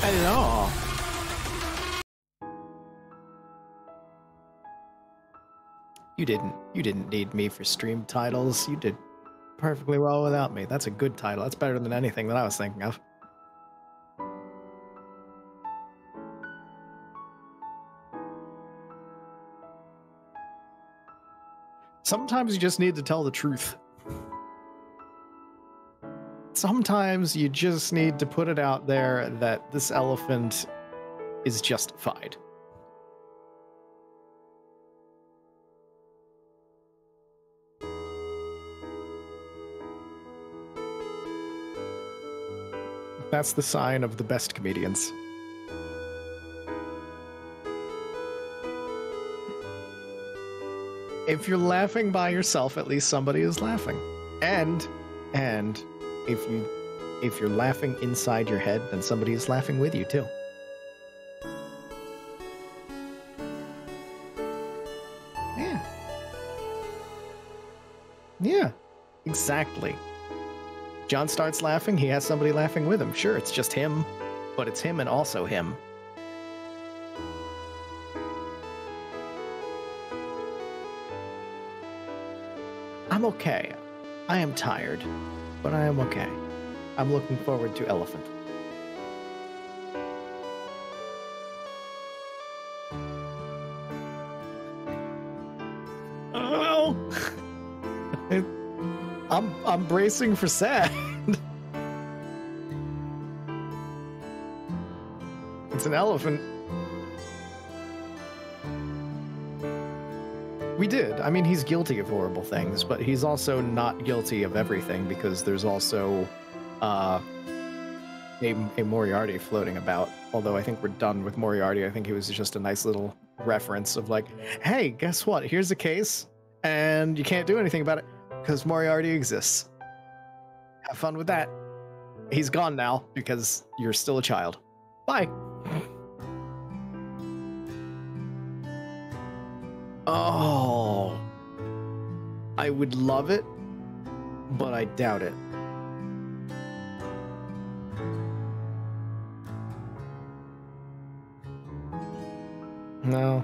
Hello. You didn't need me for stream titles. You did perfectly well without me. That's a good title. That's better than anything that I was thinking of. Sometimes you just need to tell the truth. Sometimes you just need to put it out there that this elephant is justified. That's the sign of the best comedians. If you're laughing by yourself, at least somebody is laughing. And if you're laughing inside your head, then somebody is laughing with you too. Yeah. Yeah, exactly. John starts laughing, he has somebody laughing with him. Sure, it's just him, but it's him and also him. I'm okay. I am tired, but I am okay. I'm looking forward to Elephant. Oh, I'm bracing for sad. It's an elephant. We did. I mean, he's guilty of horrible things, but he's also not guilty of everything because there's also a Moriarty floating about. Although I think we're done with Moriarty. I think he was just a nice little reference of like, hey, guess what? Here's a case, and you can't do anything about it because Moriarty exists. Have fun with that. He's gone now because you're still a child. Bye. Oh, I would love it, but I doubt it. No.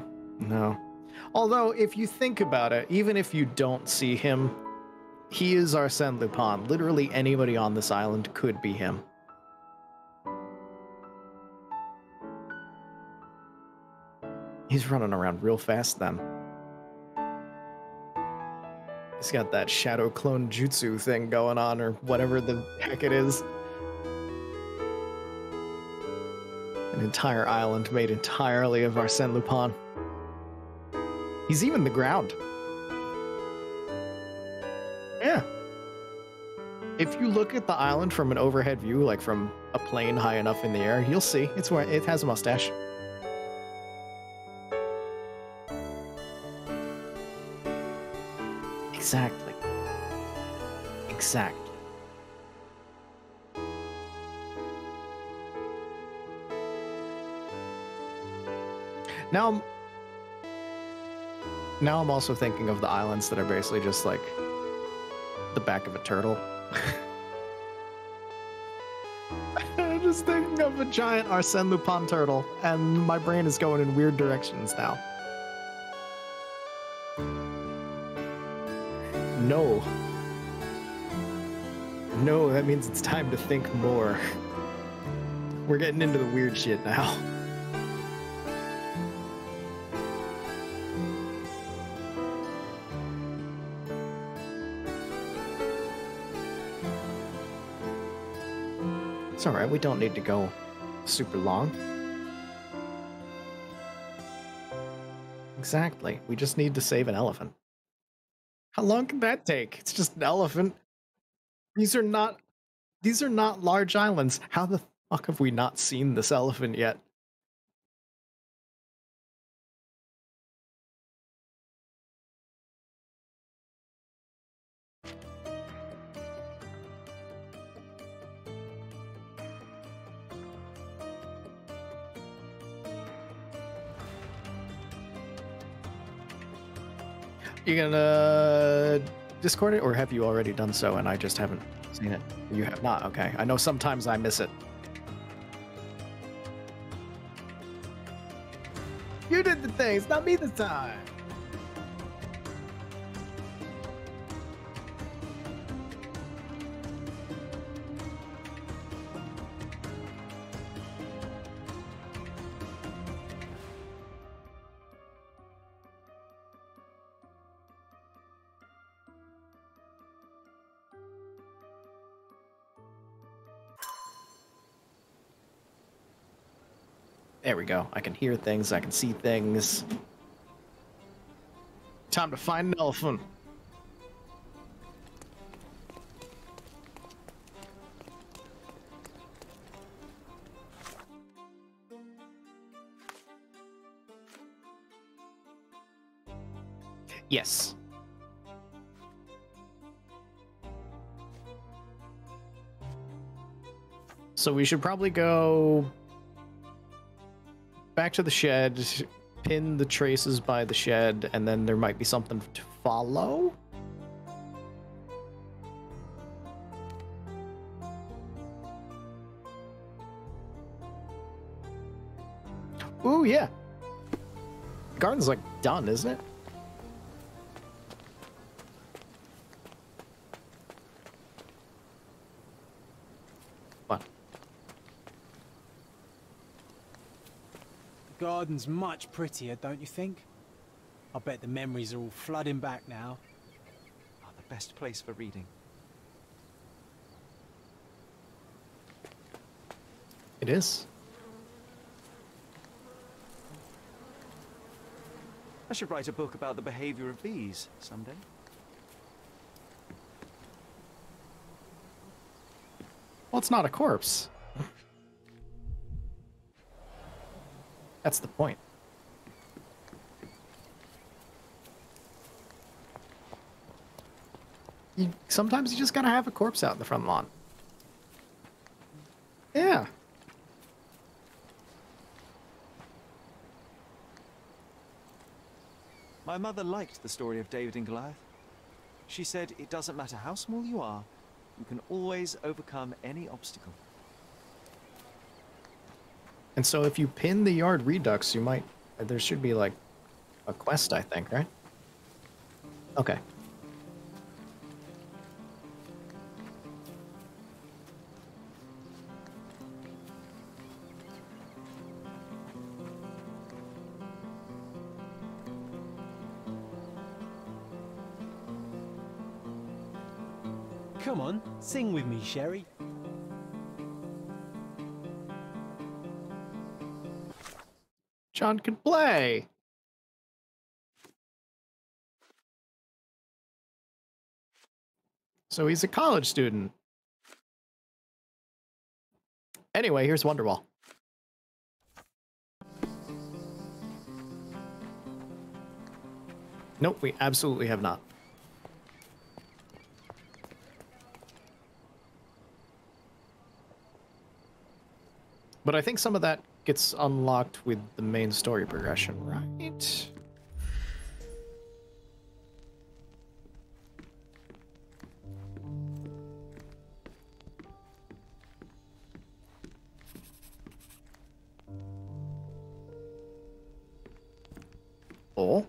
Although, if you think about it, even if you don't see him, he is Arsène Lupin. Literally anybody on this island could be him. He's running around real fast then. He's got that shadow clone jutsu thing going on, or whatever the heck it is. An entire island made entirely of Arsène Lupin. He's even the ground. Yeah. if you look at the island from an overhead view, like from a plane high enough in the air, you'll see it's where it has a mustache. Exactly. Exactly. Now I'm also thinking of the islands that are basically just like the back of a turtle. I'm just thinking of a giant Arsène Lupin turtle, and my brain is going in weird directions now. No. No, that means it's time to think more. We're getting into the weird shit now. It's alright, we don't need to go super long. Exactly, we just need to save an elephant. How long can that take? It's just an elephant. These are not large islands. How the fuck have we not seen this elephant yet? You gonna Discord it, or have you already done so and I just haven't seen it? You have not, okay. I know sometimes I miss it. You did the thing, it's not me this time. There we go. I can hear things, I can see things. Time to find an elephant. Yes. So we should probably go back to the shed, pin the traces by the shed, and then there might be something to follow. Ooh, yeah. The garden's like done, isn't it? What? The garden's much prettier, don't you think? I bet the memories are all flooding back now. Oh, the best place for reading. It is. I should write a book about the behavior of bees someday. Well, it's not a corpse. That's the point. Sometimes you just gotta have a corpse out in the front lawn. Yeah. My mother liked the story of David and Goliath. She said it doesn't matter how small you are, you can always overcome any obstacle. And so if you pin the yard redux, you might... There should be, like, a quest, I think, right? Okay. Come on, sing with me, Sherry. John can play! So he's a college student. Anyway, here's Wonderwall. Nope, we absolutely have not. But I think some of that gets unlocked with the main story progression, right? Oh.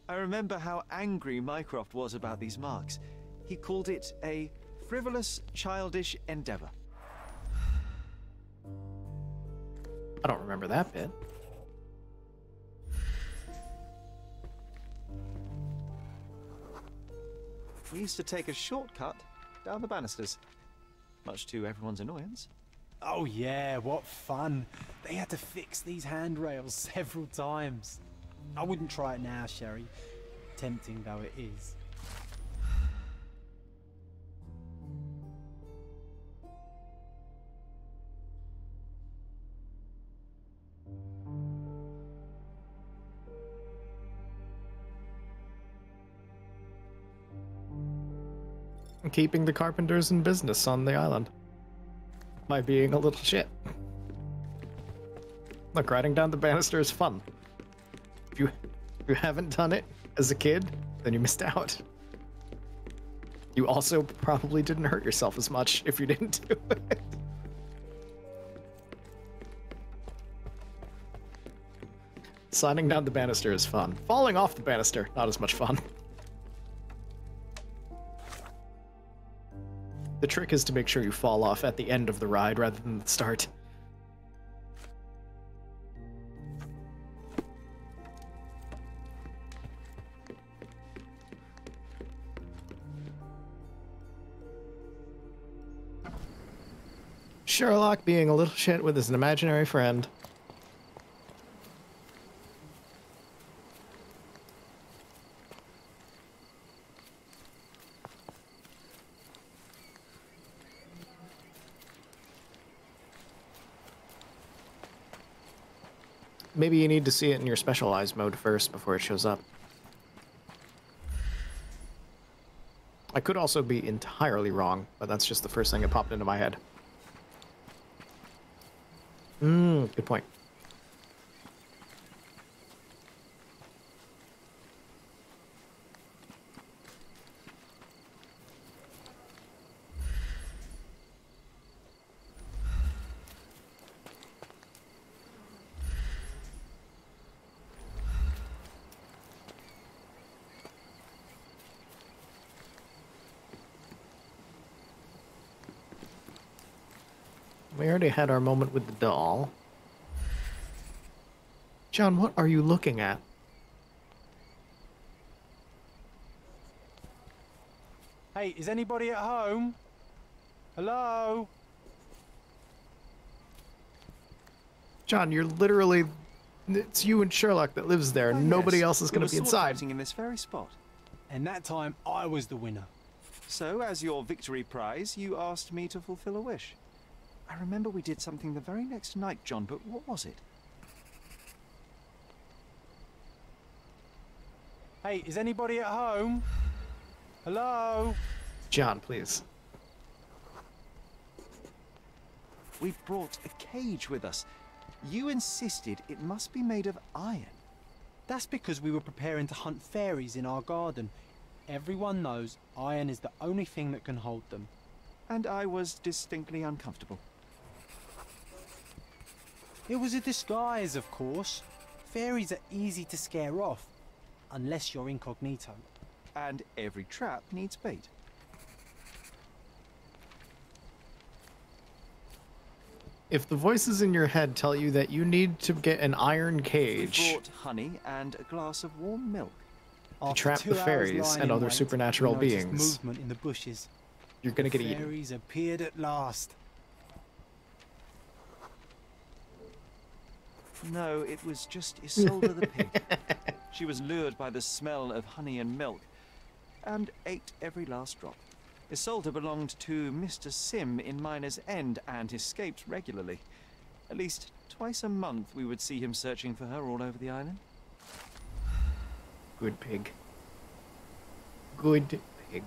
I remember how angry Mycroft was about these marks. He called it a frivolous, childish endeavor. I don't remember that bit. We used to take a shortcut down the banisters, much to everyone's annoyance. Oh yeah, what fun. They had to fix these handrails several times. I wouldn't try it now, Sherry, tempting though it is. Keeping the carpenters in business on the island by being a little shit. Look, riding down the banister is fun. If you haven't done it as a kid, then you missed out. You also probably didn't hurt yourself as much if you didn't do it. Sliding down the banister is fun. Falling off the banister, not as much fun. The trick is to make sure you fall off at the end of the ride rather than the start. Sherlock being a little shit with his imaginary friend. Maybe you need to see it in your specialized mode first before it shows up. I could also be entirely wrong, but that's just the first thing that popped into my head. Good point. We already had our moment with the doll. John, what are you looking at? Hey, is anybody at home? Hello? John, you're literally... It's you and Sherlock that lives there. Oh, Nobody yes. else is We going to were be sword inside. fighting in this very spot. And that time, I was the winner. So, as your victory prize, you asked me to fulfill a wish. I remember we did something the very next night, John, but what was it? Hey, is anybody at home? Hello? John, please. We brought a cage with us. You insisted it must be made of iron. That's because we were preparing to hunt fairies in our garden. Everyone knows iron is the only thing that can hold them. And I was distinctly uncomfortable. It was a disguise, of course. Fairies are easy to scare off, unless you're incognito. And every trap needs bait. If the voices in your head tell you that you need to get an iron We cage brought honey and a glass of warm milk. to After trap 2 the hours fairies lying and in other wait, supernatural we noticed beings, movement in the bushes. you're gonna get eaten. Fairies appeared at last. No, it was just Isolde the pig. She was lured by the smell of honey and milk. and ate every last drop. Isolde belonged to Mr. Sim in Miner's End and escaped regularly. At least twice a month we would see him searching for her all over the island. Good pig. Good pig.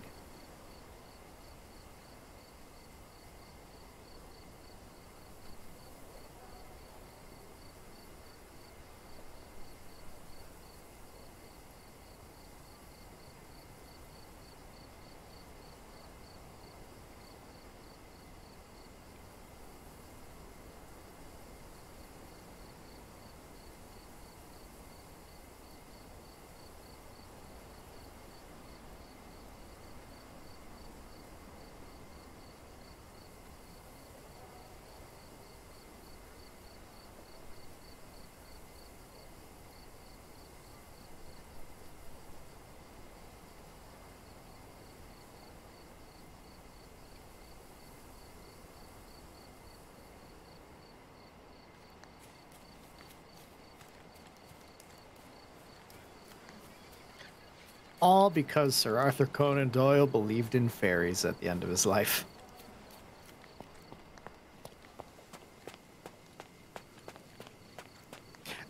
All because Sir Arthur Conan Doyle believed in fairies at the end of his life.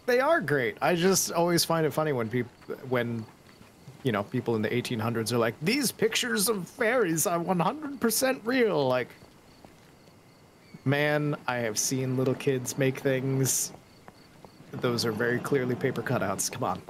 They are great. I just always find it funny when you know, people in the 1800s are like, these pictures of fairies are 100% real. Like, man, I have seen little kids make things. Those are very clearly paper cutouts. Come on.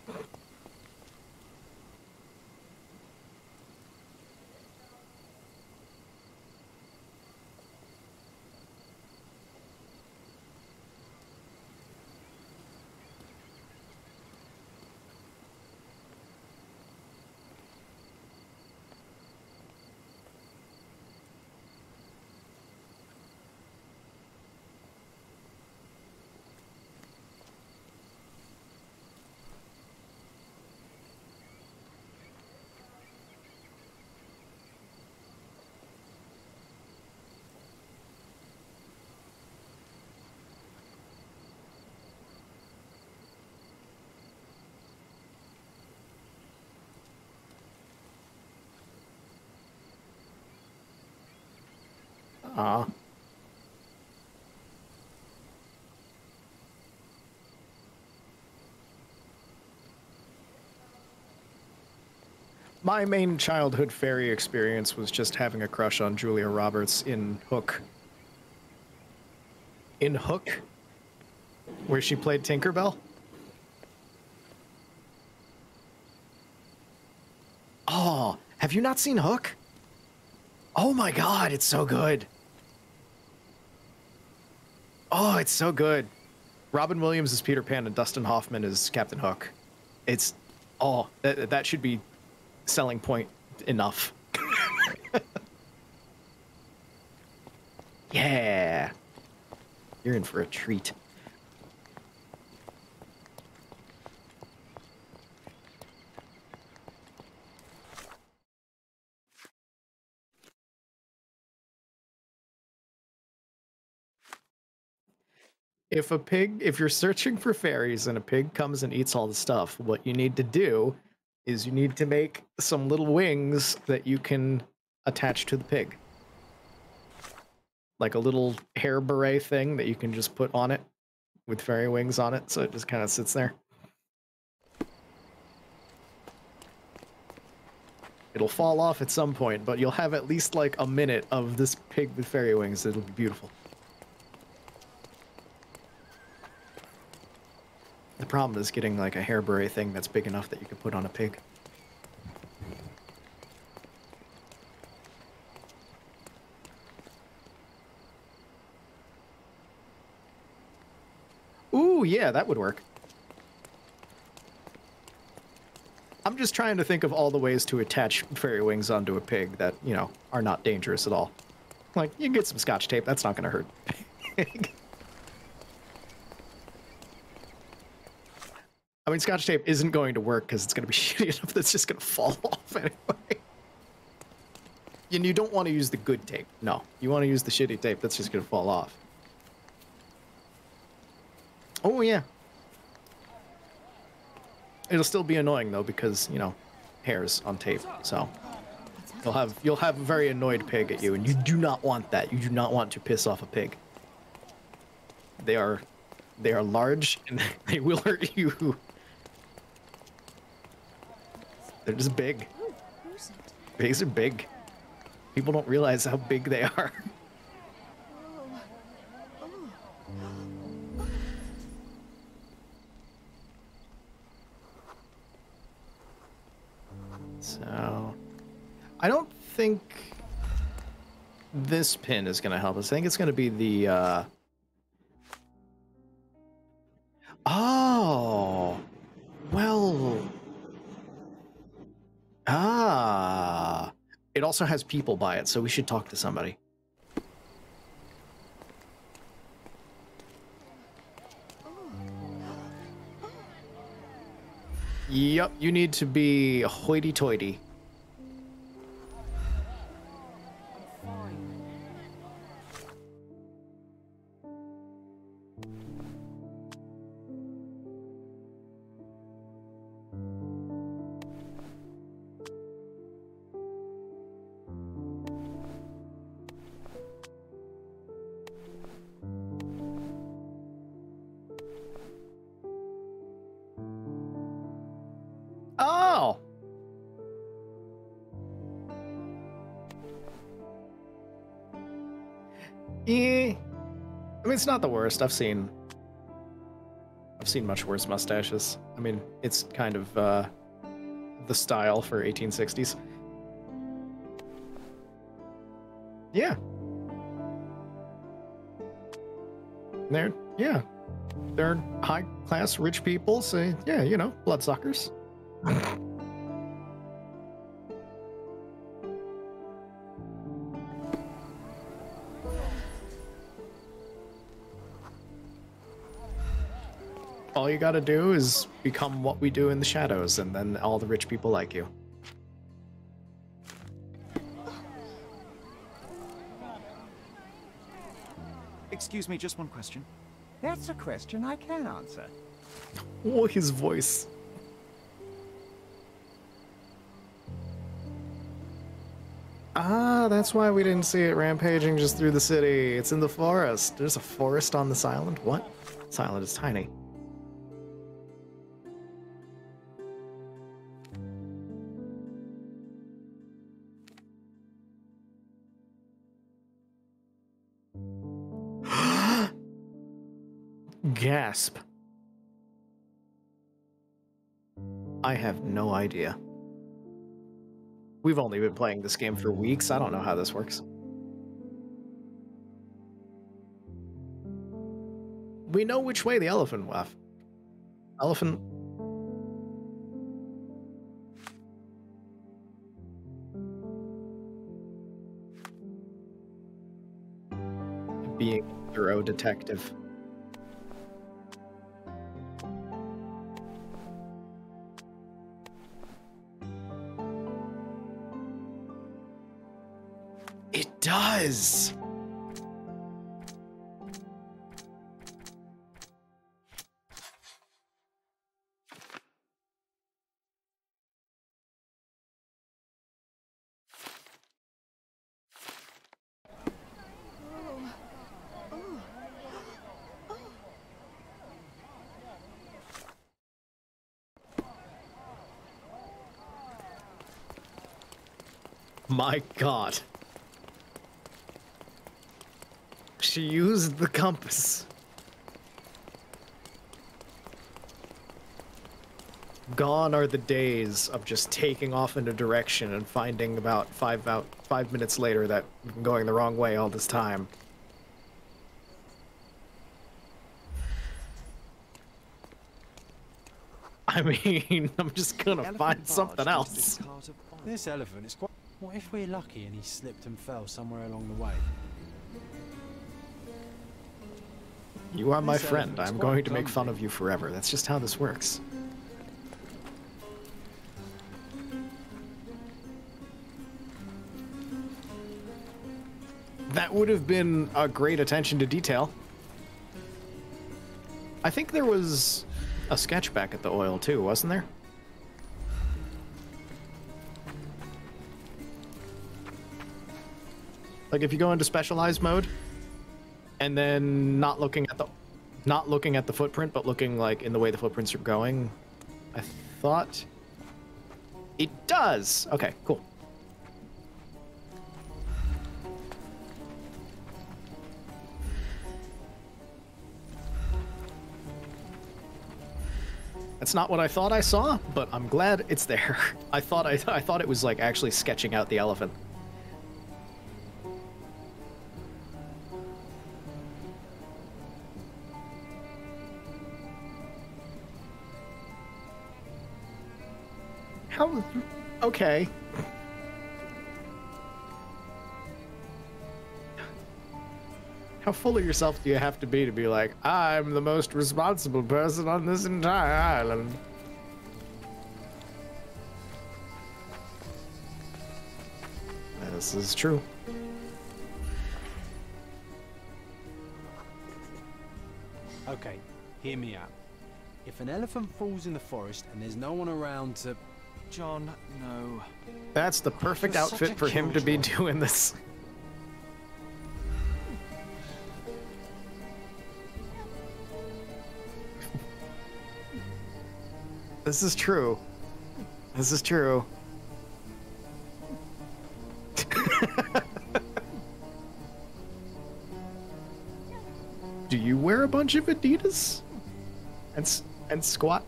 Aw. My main childhood fairy experience was just having a crush on Julia Roberts in Hook. In Hook? Where she played Tinkerbell? Oh, have you not seen Hook? Oh my god, it's so good. Oh, it's so good. Robin Williams is Peter Pan and Dustin Hoffman is Captain Hook. It's, oh, that should be selling point enough. Yeah. You're in for a treat. If you're searching for fairies and a pig comes and eats all the stuff, what you need to do is you need to make some little wings that you can attach to the pig. Like a little hair beret thing that you can just put on it with fairy wings on it, so it just kind of sits there. It'll fall off at some point, but you'll have at least like a minute of this pig with fairy wings. It'll be beautiful. The problem is getting like a hair beret thing that's big enough that you could put on a pig. Ooh, yeah, that would work. I'm just trying to think of all the ways to attach fairy wings onto a pig that, you know, are not dangerous at all. Like, you can get some Scotch tape. That's not going to hurt. I mean, Scotch tape isn't going to work because it's going to be shitty enough that's just going to fall off anyway. And you don't want to use the good tape. No, you want to use the shitty tape that's just going to fall off. Oh, yeah. It'll still be annoying, though, because, you know, hairs on tape, so... You'll have a very annoyed pig at you, and you do not want that. You do not want to piss off a pig. They are large and they will hurt you. They're just big. Pigs are big. People don't realize how big they are. So, I don't think this pin is going to help us. I think it's going to be the, Oh, well, it also has people by it, so we should talk to somebody. Yep, you need to be hoity-toity. Oh! Yeah. I mean, it's not the worst. I've seen much worse mustaches. I mean, it's kind of the style for 1860s. Yeah. They're high-class rich people, so yeah, you know, bloodsuckers. All you gotta do is become what we do in the shadows, and then all the rich people like you. Excuse me, just one question. That's a question I can answer. Oh, his voice. Ah, that's why we didn't see it rampaging just through the city. It's in the forest. There's a forest on this island? What? This island is tiny. Gasp. I have no idea. We've only been playing this game for weeks. I don't know how this works. We know which way the elephant left. Elephant. Being a thorough detective. It does. My God. She used the compass. Gone are the days of just taking off in a direction and finding about 5 minutes later that we've been going the wrong way all this time. I mean, I'm just gonna find something else. This elephant is quite... What if we're lucky and he slipped and fell somewhere along the way? You are my friend. I'm going to make fun of you forever. That's just how this works. That would have been a great attention to detail. I think there was a sketch back at the oil too, wasn't there? Like if you go into specialized mode and then not looking at the footprint, but looking like in the way the footprints are going. I thought it does. Okay, cool. That's not what I thought I saw, but I'm glad it's there. I thought it was like actually sketching out the elephant. How? Okay. How full of yourself do you have to be like, I'm the most responsible person on this entire island? This is true. Okay, hear me out. If an elephant falls in the forest and there's no one around to... John, no. That's the perfect You're such outfit a for him to be killjoy. doing this. This is true. This is true. Do you wear a bunch of Adidas? And squat?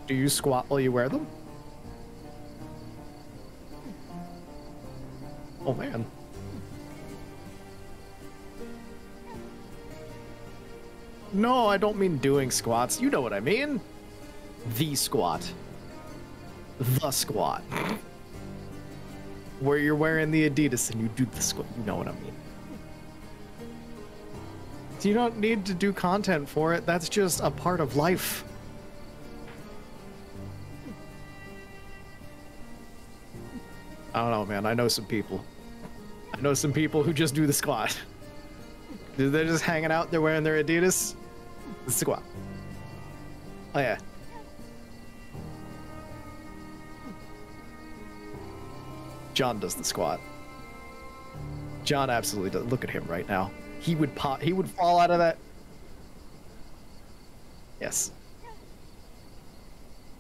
Do you squat while you wear them? Oh man. No, I don't mean doing squats. You know what I mean. The squat. The squat. Where you're wearing the Adidas and you do the squat. You know what I mean. You don't need to do content for it. That's just a part of life. I don't know, man. I know some people. I know some people who just do the squat. They're just hanging out. They're wearing their Adidas. The squat. Oh, yeah. John does the squat. John absolutely does. Look at him right now. He would pop. He would fall out of that. Yes.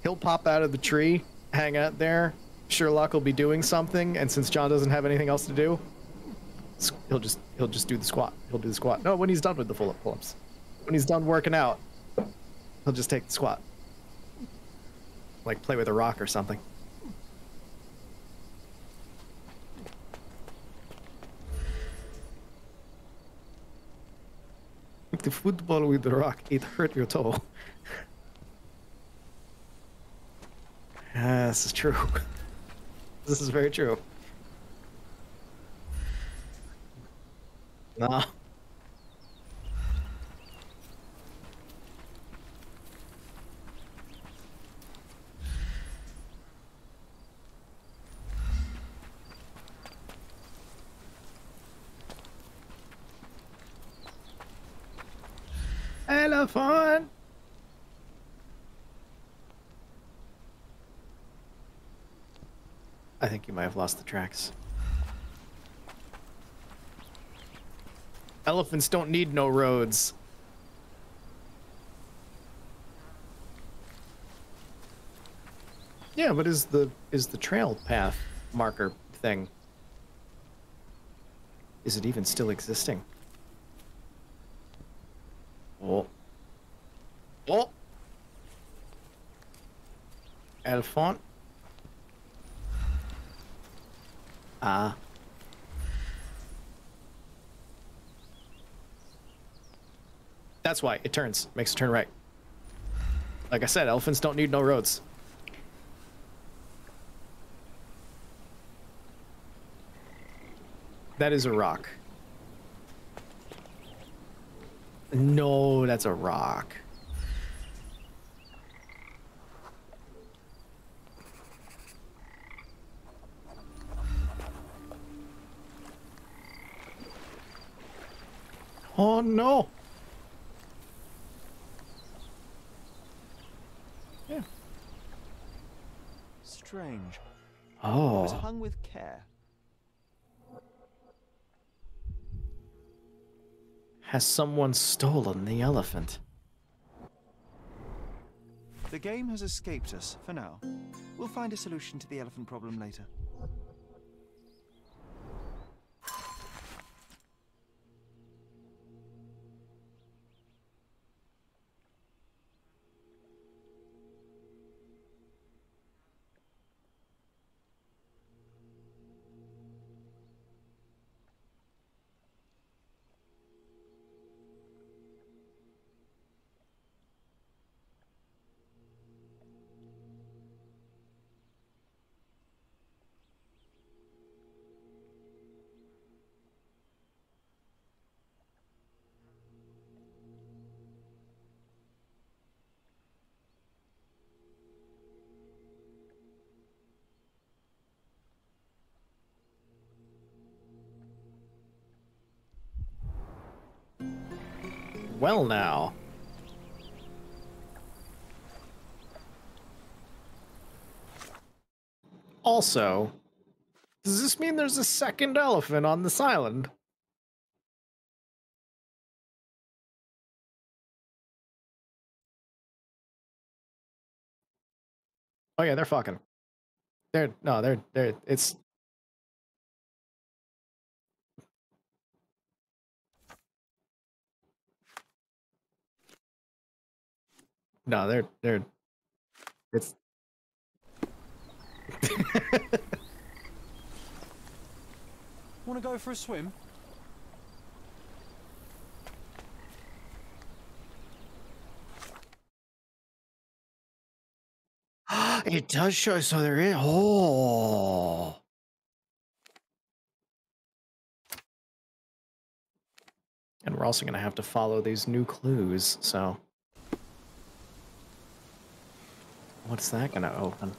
He'll pop out of the tree, hang out there. Sherlock will be doing something, and since John doesn't have anything else to do, he'll just do the squat. He'll do the squat. No, when he's done with the pull-ups. When he's done working out, he'll just take the squat. Like play with a rock or something. The football with the rock, it hurt your toe. This is true. This is very true. Nah. Elephant! I think you might have lost the tracks. Elephants don't need no roads. Yeah, but is the trail path marker thing, is it even still existing? Oh. Oh. Elephant. Ah. That's why it turns. Makes a turn right. Like I said, elephants don't need no roads. That is a rock. No, that's a rock. Oh no. Yeah. Strange. It Oh. was hung with care. Has someone stolen the elephant? The game has escaped us for now. We'll find a solution to the elephant problem later. Well now. Also, does this mean there's a second elephant on this island? Oh yeah, they're fucking. It's... No, it's... Want to go for a swim? It does show, so there is... Oh! And we're also going to have to follow these new clues, so... What's that going to open?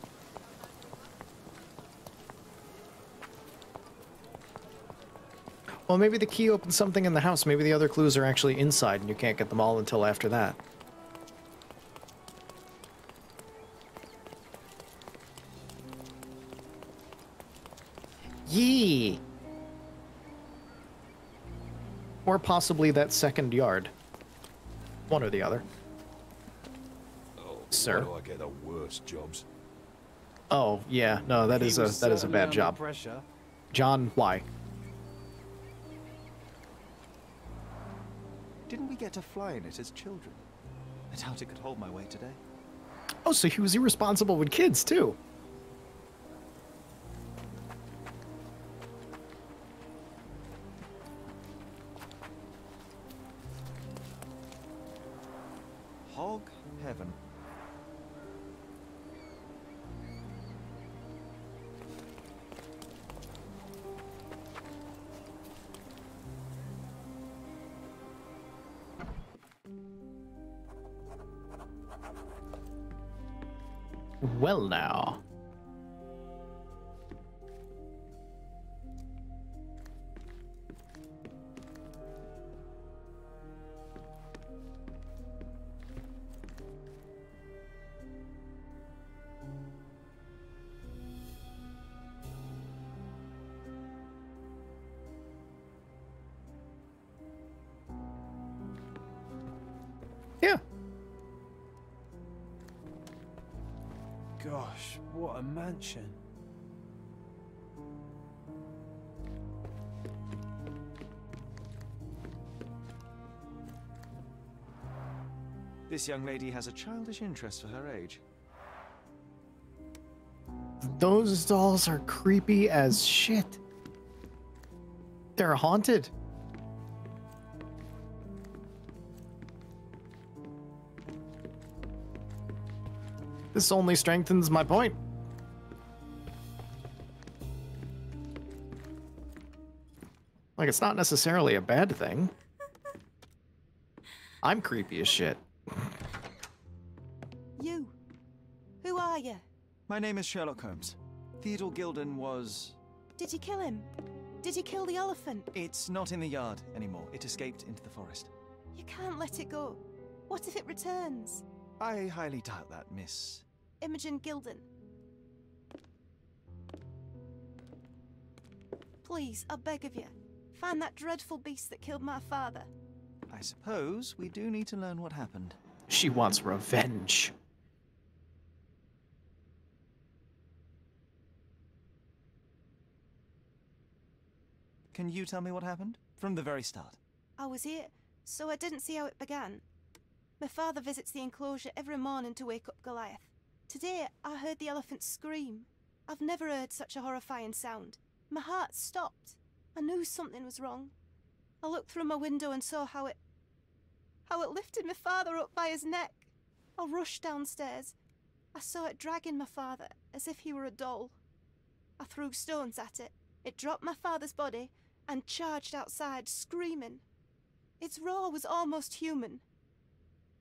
Well, maybe the key opens something in the house. Maybe the other clues are actually inside and you can't get them all until after that. Yee! Or possibly that second yard. One or the other. Oh, Sir? why do I get the worst jobs? Oh, yeah. No, that is a bad Certainly job. under pressure. John, why? Didn't we get to fly in it as children? I doubt it could hold my weight today. Oh, so he was irresponsible with kids, too. Hog heaven. Well now. Yeah. Gosh, what a mansion. This young lady has a childish interest for her age. Those dolls are creepy as shit. They're haunted. This only strengthens my point. Like, it's not necessarily a bad thing. I'm creepy as shit. You. Who are you? My name is Sherlock Holmes. Theodore Gilden was... Did you kill him? Did you kill the elephant? It's not in the yard anymore. It escaped into the forest. You can't let it go. What if it returns? I highly doubt that, miss. Imogen Gilden. Please, I beg of you, find that dreadful beast that killed my father. I suppose we do need to learn what happened. She wants revenge. Can you tell me what happened? From the very start. I was here, so I didn't see how it began. My father visits the enclosure every morning to wake up Goliath. Today, I heard the elephant scream. I've never heard such a horrifying sound. My heart stopped. I knew something was wrong. I looked through my window and saw how it lifted my father up by his neck. I rushed downstairs. I saw it dragging my father as if he were a doll. I threw stones at it. It dropped my father's body and charged outside, screaming. Its roar was almost human.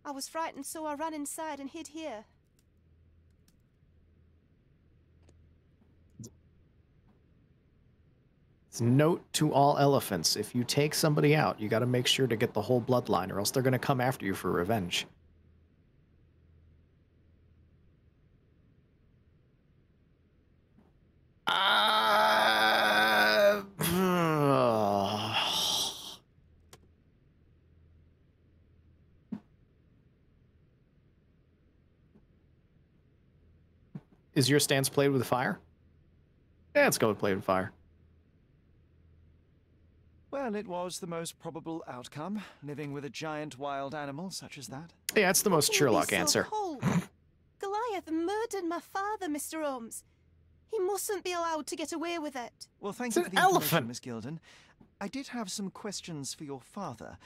I was frightened, so I ran inside and hid here. Note to all elephants, if you take somebody out, you gotta make sure to get the whole bloodline, or else they're gonna come after you for revenge. Is your stance played with fire? Yeah, let's go with played with fire. Well, it was the most probable outcome, living with a giant wild animal such as that. Yeah, it's the most Sherlock answer. Cold. Goliath murdered my father, Mr. Holmes. He mustn't be allowed to get away with it. Well, thank It's you an for the information, elephant. Miss Gilden. I did have some questions for your father.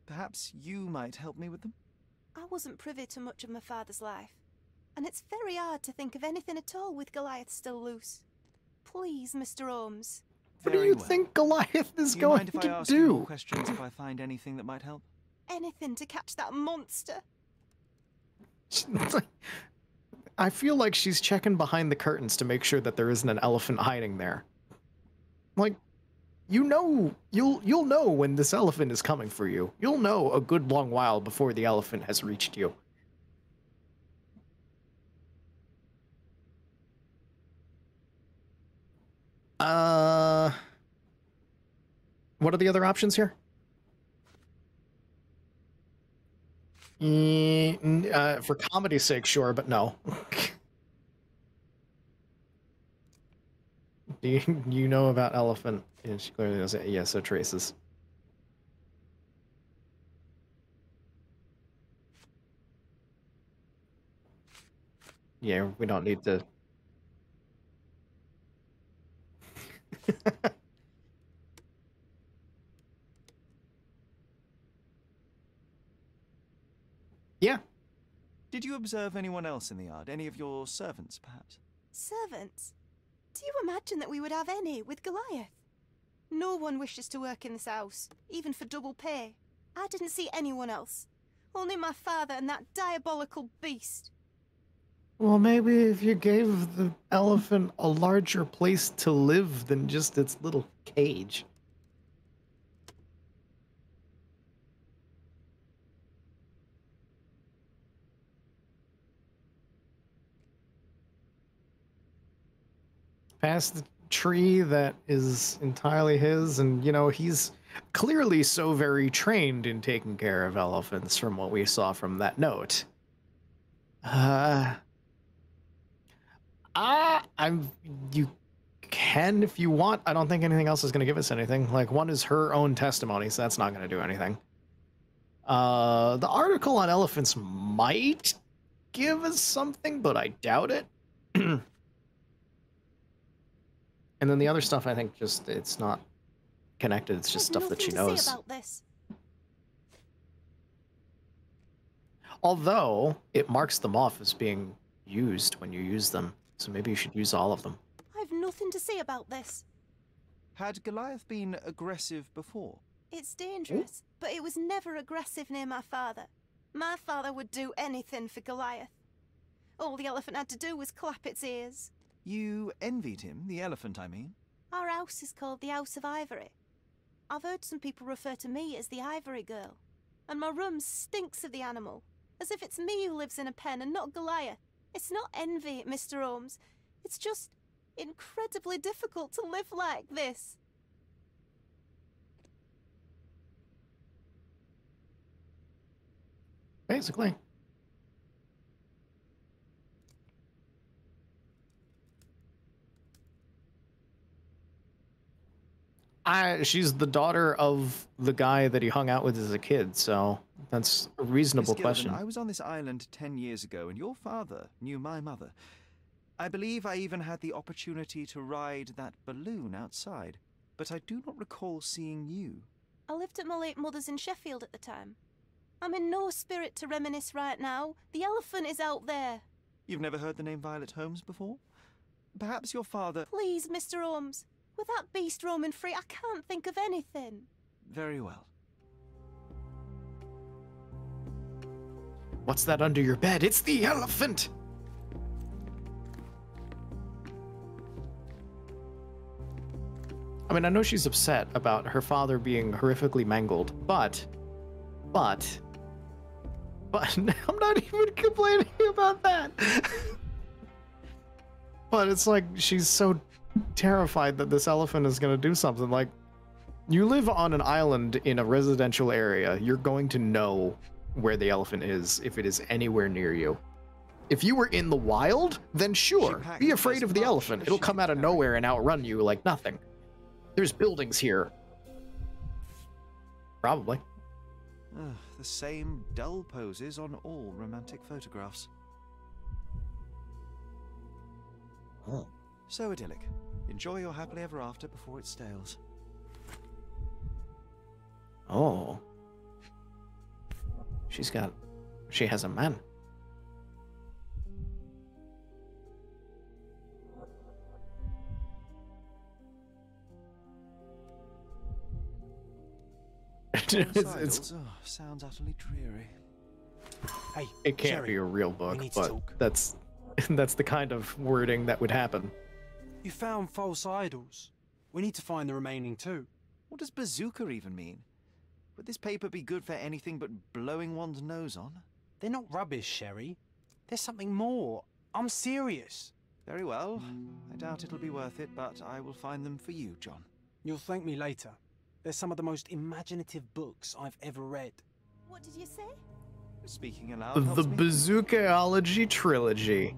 Perhaps you might help me with them? I wasn't privy to much of my father's life, and it's very hard to think of anything at all with Goliath still loose. Please, Mr. Holmes. What do Very you well. think Goliath is Do you going mind if I to ask you more do? questions if I find anything that might help? Anything to catch that monster. I feel like she's checking behind the curtains to make sure that there isn't an elephant hiding there. Like, you know, you'll know when this elephant is coming for you. You'll know a good long while before the elephant has reached you. What are the other options here? For comedy's sake, sure, but no. Do you know about elephant? Yeah, she clearly knows it. Yeah, so traces. Yeah, we don't need to. Yeah. Did you observe anyone else in the yard? Any of your servants, perhaps? Servants? Do you imagine that we would have any with Goliath? No one wishes to work in this house, even for double pay. I didn't see anyone else. Only my father and that diabolical beast. Well, maybe if you gave the elephant a larger place to live than just its little cage. Past the tree that is entirely his, and, you know, he's clearly so very trained in taking care of elephants from what we saw from that note. You can if you want. I don't think anything else is going to give us anything. Like, one is her own testimony, so that's not going to do anything. The article on elephants might give us something, but I doubt it. And then the other stuff, I think, just, it's not connected. It's just stuff that she knows. Say about this. Although, it marks them off as being used when you use them. So maybe you should use all of them. I've nothing to say about this. Had Goliath been aggressive before? It's dangerous, but it was never aggressive near my father. My father would do anything for Goliath. All the elephant had to do was clap its ears. You envied him, the elephant, I mean? Our house is called the House of Ivory. I've heard some people refer to me as the Ivory Girl. And my room stinks of the animal, as if it's me who lives in a pen and not Goliath. It's not envy, Mr. Holmes. It's just incredibly difficult to live like this. Basically. She's the daughter of the guy that he hung out with as a kid, so that's a reasonable Miss Gilden, question. I was on this island 10 years ago, and your father knew my mother. I believe I even had the opportunity to ride that balloon outside, but I do not recall seeing you. I lived at my late mother's in Sheffield at the time. I'm in no spirit to reminisce right now. The elephant is out there. You've never heard the name Violet Holmes before? Perhaps your father... Please, Mr. Holmes. With that beast roaming free, I can't think of anything. Very well. What's that under your bed? It's the elephant! I mean, I know she's upset about her father being horrifically mangled, but I'm not even complaining about that. But it's like, she's so terrified that this elephant is going to do something. Like, you live on an island in a residential area, you're going to know where the elephant is if it is anywhere near you. If you were in the wild, then sure, be afraid of the elephant. It'll come out of nowhere and outrun you like nothing. There's buildings here. Probably. The same dull poses on all romantic photographs. Oh. So idyllic. Enjoy your happily ever after before it stales. Oh. She has a man. Sounds utterly dreary. Hey, It can't Sherry, be a real we book, need to but talk. that's the kind of wording that would happen. You found false idols. We need to find the remaining two. What does bazooka even mean? Would this paper be good for anything but blowing one's nose on? They're not rubbish, Sherry. There's something more. I'm serious. Very well. I doubt it'll be worth it, but I will find them for you, John. You'll thank me later. They're some of the most imaginative books I've ever read. What did you say? Speaking aloud The helps me. Bazookaology trilogy.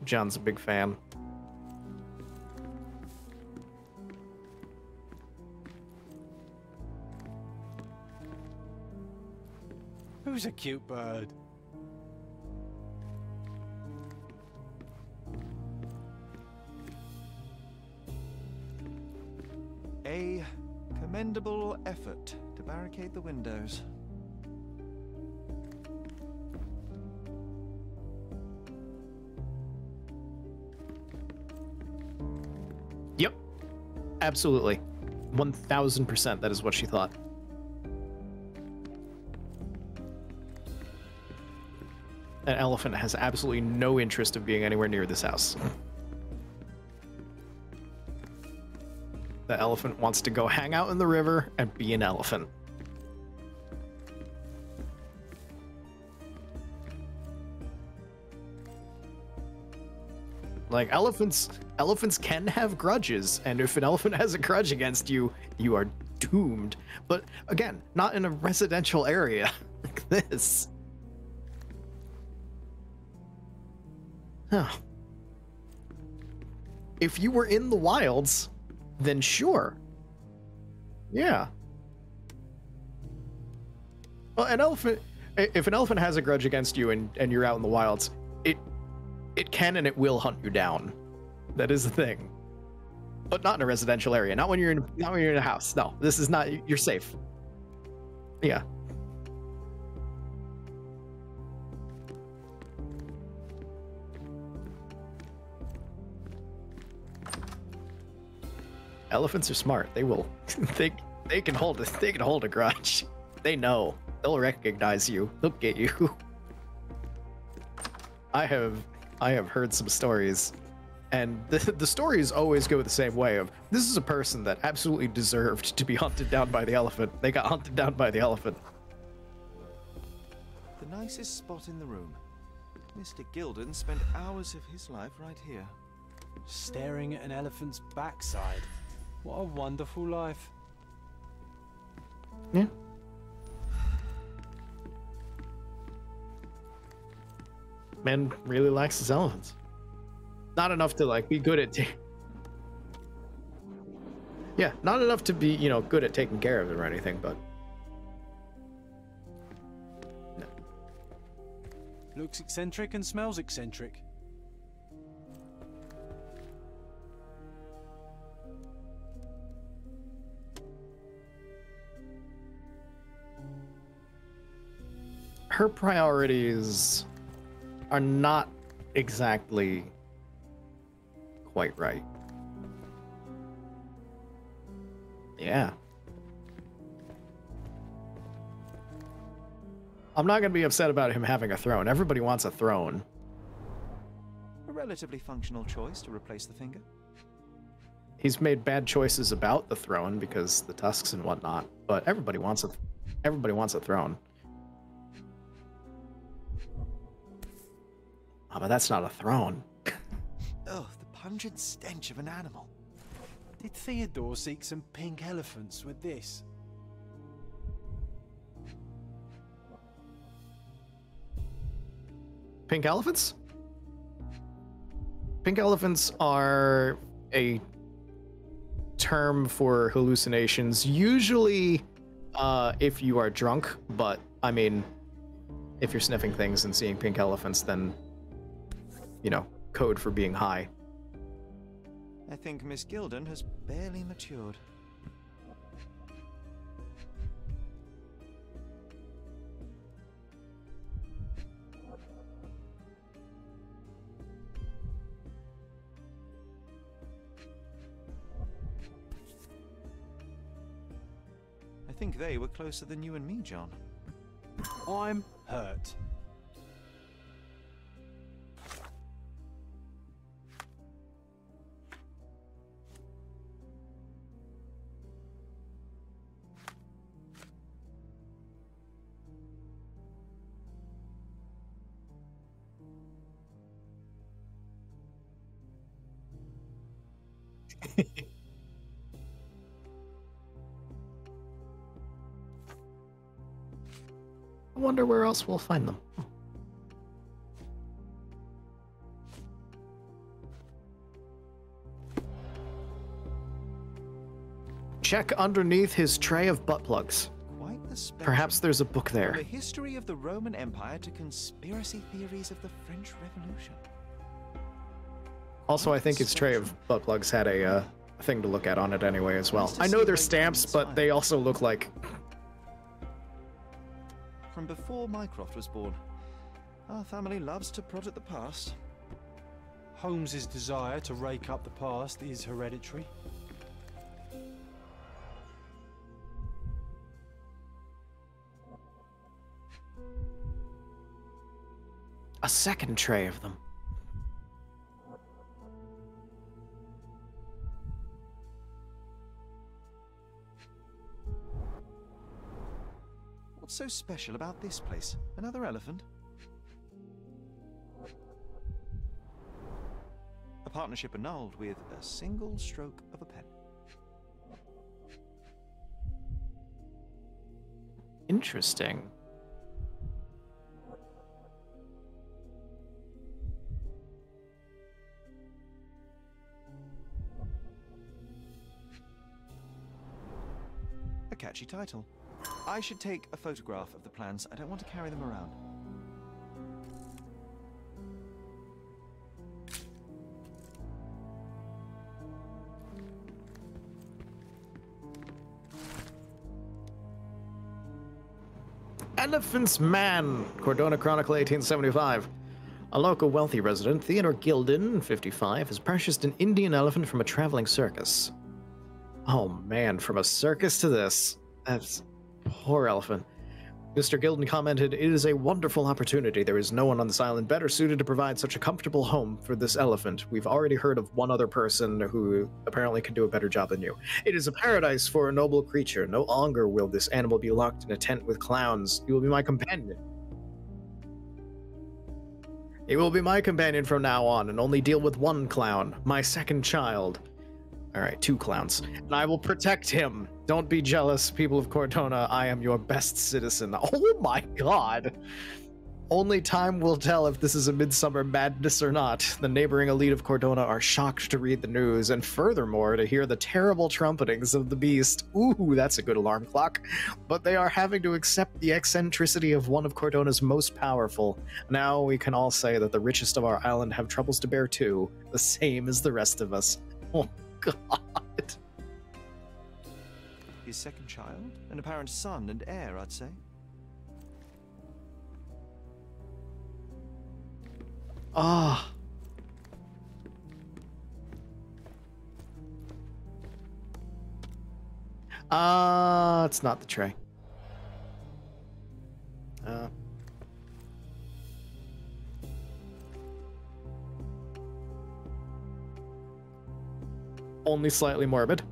John's a big fan. Who's a cute bird? A commendable effort to barricade the windows. Yep. Absolutely. 1000% that is what she thought. An elephant has absolutely no interest of being anywhere near this house. The elephant wants to go hang out in the river and be an elephant. Like, elephants can have grudges, and if an elephant has a grudge against you, you are doomed. But again, not in a residential area like this. Huh. If you were in the wilds, then sure. Yeah. Well, if an elephant has a grudge against you and you're out in the wilds, it can and it will hunt you down. That is the thing. But not in a residential area. Not when you're in a house. No, this is not. You're safe. Yeah. Elephants are smart. They will. They can hold a grudge. They know. They'll recognize you. They'll get you. I have heard some stories, and the stories always go the same way of, this is a person that absolutely deserved to be hunted down by the elephant. They got hunted down by the elephant. The nicest spot in the room. Mr. Gilden spent hours of his life right here. Staring at an elephant's backside. What a wonderful life. Yeah. Man really likes his elephants. Not enough to like be good at yeah, not enough to be, you know, good at taking care of them or anything, but no. Looks eccentric and smells eccentric. Her priorities are not exactly quite right. Yeah. I'm not going to be upset about him having a throne. Everybody wants a throne. A relatively functional choice to replace the finger. He's made bad choices about the throne because the tusks and whatnot, but everybody wants a throne. Oh, but that's not a throne. Oh, the pungent stench of an animal. Did Theodore seek some pink elephants with this? Pink elephants? Pink elephants are a term for hallucinations, usually if you are drunk, but I mean, if you're sniffing things and seeing pink elephants, then, you know, code for being high. I think Miss Gilden has barely matured. I think they were closer than you and me, John. I'm hurt. I wonder where else we'll find them. Check underneath his tray of butt plugs. Quite the spectrum. Perhaps there's a book there. From the history of the Roman Empire to conspiracy theories of the French Revolution. Also, I think his tray of butt plugs had a thing to look at on it anyway as well. I know they're stamps, but they also look like... From before Mycroft was born, our family loves to prod at the past. Holmes's desire to rake up the past is hereditary. A second tray of them. What's so special about this place? Another elephant? A partnership annulled with a single stroke of a pen. Interesting. A catchy title. I should take a photograph of the plans. I don't want to carry them around. Elephant's Man, Cordona Chronicle 1875. A local wealthy resident, Theodore Gilden, 55, has purchased an Indian elephant from a traveling circus. Oh man, from a circus to this. That's... poor elephant. Mr. Gilden commented, "It is a wonderful opportunity. There is no one on this island better suited to provide such a comfortable home for this elephant. We've already heard of one other person who apparently can do a better job than you. It is a paradise for a noble creature. No longer will this animal be locked in a tent with clowns. You will be my companion. He will be my companion from now on and only deal with one clown, my second child. All right, 2 clowns. And I will protect him, Don't be jealous, people of Cortona. I am your best citizen. Oh my god. Only time will tell if this is a midsummer madness or not. The neighboring elite of Cortona are shocked to read the news, and furthermore, to hear the terrible trumpetings of the beast. Ooh, that's a good alarm clock. But they are having to accept the eccentricity of one of Cortona's most powerful. Now we can all say that the richest of our island have troubles to bear too, the same as the rest of us. Oh, God. His second child? An apparent son and heir, I'd say. Ah. It's not the tray. Only slightly morbid.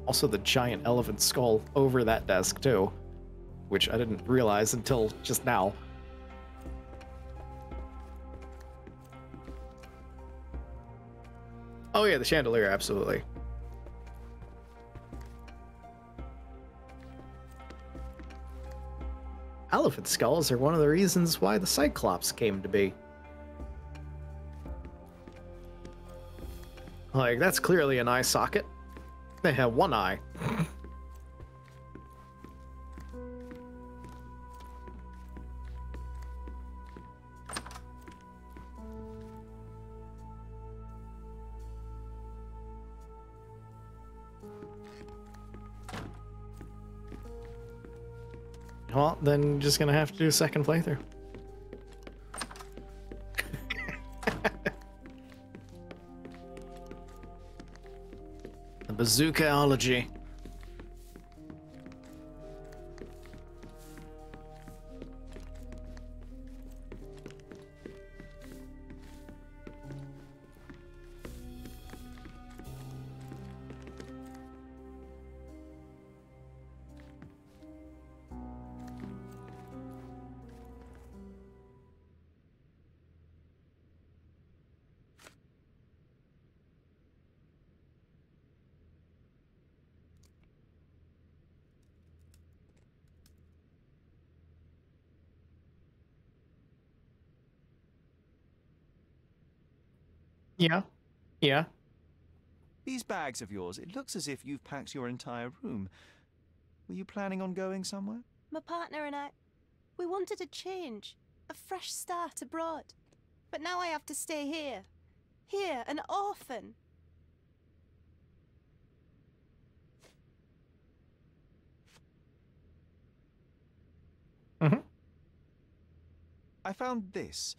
Also, the giant elephant skull over that desk, too. Which I didn't realize until just now. Oh yeah, the chandelier, absolutely. Elephant skulls are one of the reasons why the Cyclops came to be. Like, that's clearly an eye socket. They have one eye. Well, then just gonna have to do a second playthrough. The bazookaology. Yeah. Yeah. These bags of yours, it looks as if you've packed your entire room. Were you planning on going somewhere? My partner and I, we wanted a change, a fresh start abroad. But now I have to stay here. Here, an orphan. Mm-hmm. I found this.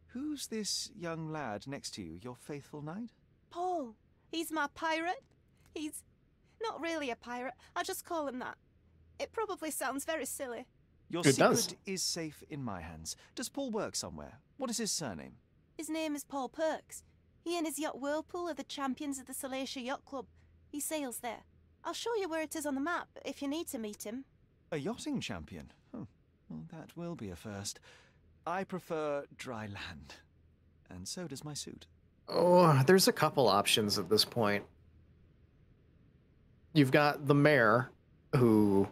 Who's this young lad next to you, your faithful knight? Paul. He's my pirate. He's not really a pirate. I just call him that. It probably sounds very silly. Your It secret does. is safe in my hands. Does Paul work somewhere? What is his surname? His name is Paul Perks. He and his yacht Whirlpool are the champions of the Salacia Yacht Club. He sails there. I'll show you where it is on the map if you need to meet him. A yachting champion? Oh, well, that will be a first. I prefer dry land. And so does my suit. Oh, there's a couple options at this point. You've got the mayor, who...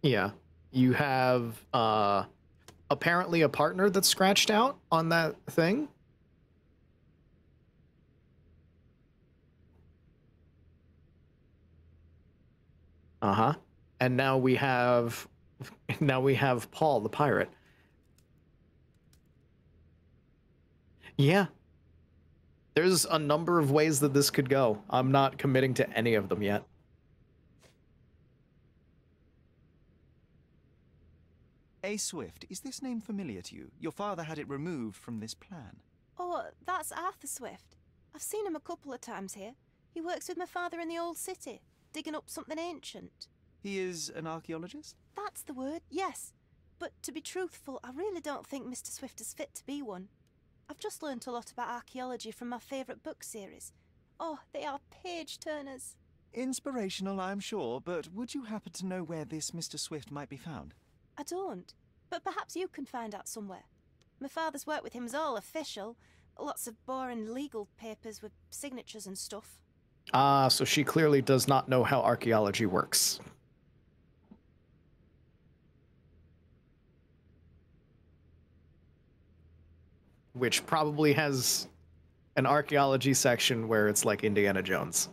Yeah. You have, apparently a partner that's scratched out on that thing. Uh-huh. And now we have Paul the pirate. Yeah. There's a number of ways that this could go. I'm not committing to any of them yet. A. Swift, is this name familiar to you? Your father had it removed from this plan. Oh, that's Arthur Swift. I've seen him a couple of times here. He works with my father in the old city, digging up something ancient. He is an archaeologist? That's the word, yes. But to be truthful, I really don't think Mr. Swift is fit to be one. I've just learnt a lot about archaeology from my favourite book series. Oh, they are page-turners. Inspirational, I'm sure, but would you happen to know where this Mr. Swift might be found? I don't, but perhaps you can find out somewhere. My father's work with him is all official. Lots of boring legal papers with signatures and stuff. Ah, so she clearly does not know how archaeology works. Which probably has an archaeology section where it's like Indiana Jones.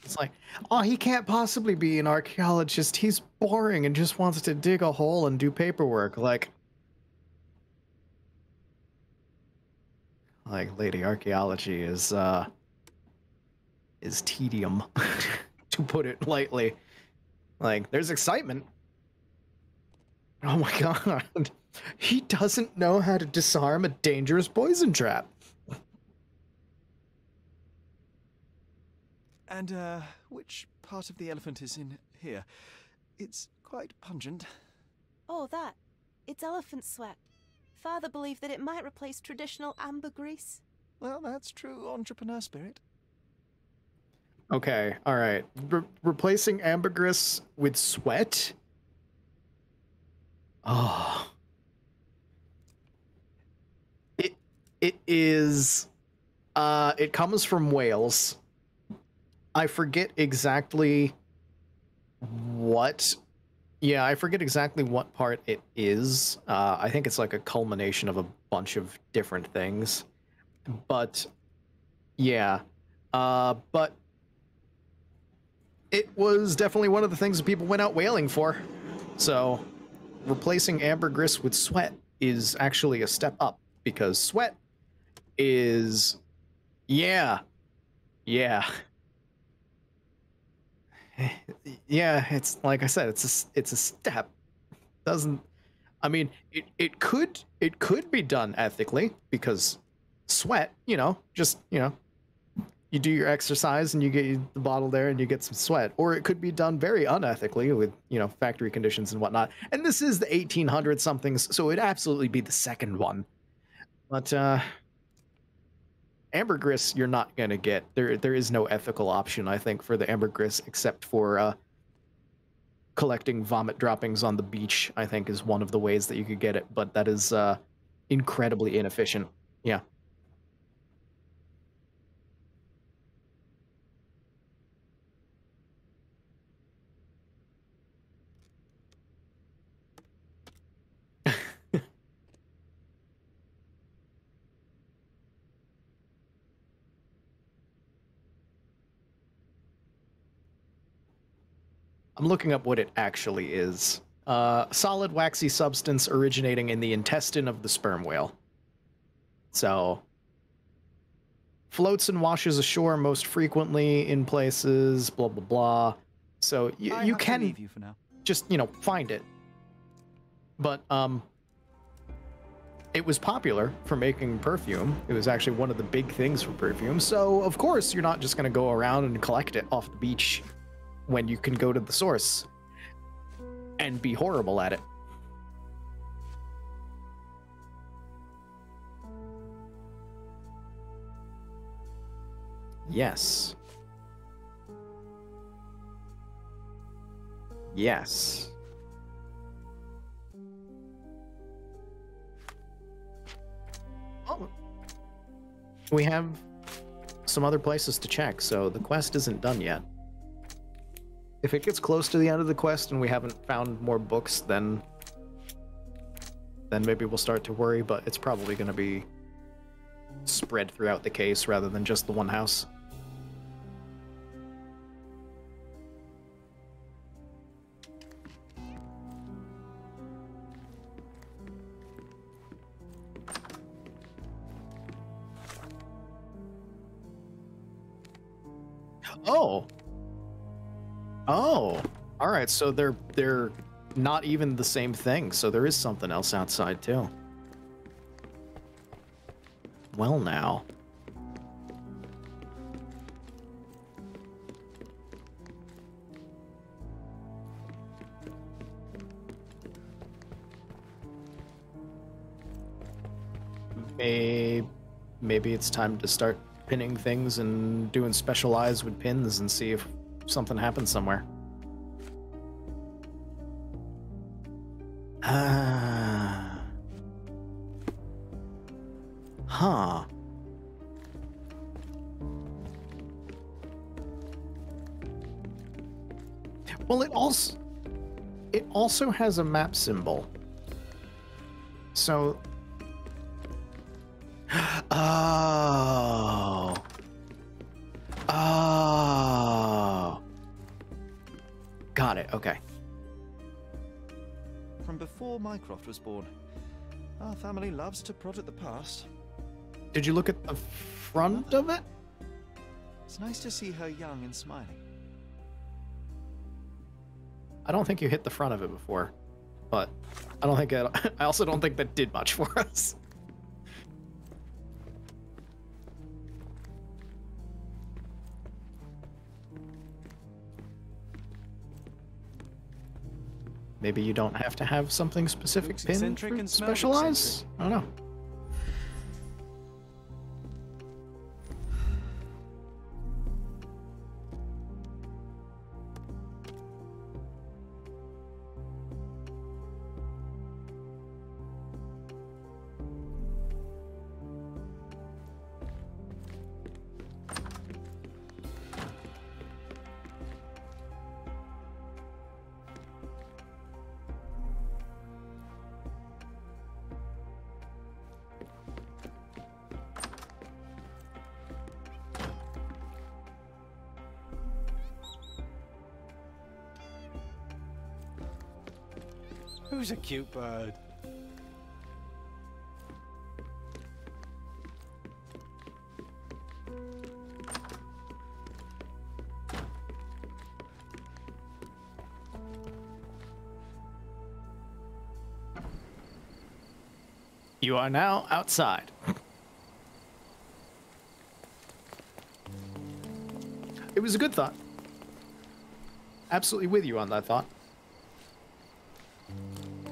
It's like, oh, he can't possibly be an archaeologist. He's boring and just wants to dig a hole and do paperwork. Like lady, archaeology is tedium, to put it lightly. Like, there's excitement. Oh my god. He doesn't know how to disarm a dangerous poison trap. And, which part of the elephant is in here? It's quite pungent. Oh, that. It's elephant sweat. Father believed that it might replace traditional ambergris. Well, that's true entrepreneur spirit. Okay, alright. Replacing ambergris with sweat? Oh. It is... it comes from Wales. I forget exactly what... Yeah, I forget exactly what part it is. I think it's like a culmination of a bunch of different things. But, yeah. But it was definitely one of the things that people went out whaling for. So, replacing ambergris with sweat is actually a step up, because sweat is... Yeah. Yeah. Yeah, it's like I said, it's a step. Doesn't... I mean, it could be done ethically, because sweat, you know, just, you know, you do your exercise and you get the bottle there and you get some sweat. Or it could be done very unethically with, you know, factory conditions and whatnot. And this is the 1800 somethings, so it'd absolutely be the second one. But ambergris you're not gonna get. There is no ethical option, I think, for the ambergris, except for collecting vomit droppings on the beach, I think, is one of the ways that you could get it, but that is incredibly inefficient. Yeah. I'm looking up what it actually is. Solid waxy substance originating in the intestine of the sperm whale. So, floats and washes ashore most frequently in places, blah, blah, blah. So you can leave you for now. Just, you know, find it. But, it was popular for making perfume. It was actually one of the big things for perfume. So, of course, you're not just going to go around and collect it off the beach when you can go to the source and be horrible at it. Yes. Yes. Oh. We have some other places to check, so the quest isn't done yet. If it gets close to the end of the quest and we haven't found more books, then maybe we'll start to worry, but it's probably going to be spread throughout the case rather than just the one house. Oh. Oh. All right, so they're not even the same thing. So there is something else outside too. Well, now. Maybe it's time to start pinning things and doing special eyes with pins and see if something happened somewhere. Huh. Well, it also has a map symbol. So oh. Got it. Okay. From before Mycroft was born, our family loves to prod at the past. Did you look at the front of it? It's nice to see her young and smiling. I don't think you hit the front of it before, but I don't think I also don't think that did much for us. Maybe you don't have to have something specific Looks pinned eccentric for and smells specialize. eccentric. I don't know. Who's a cute bird? You are now outside. It was a good thought. Absolutely with you on that thought.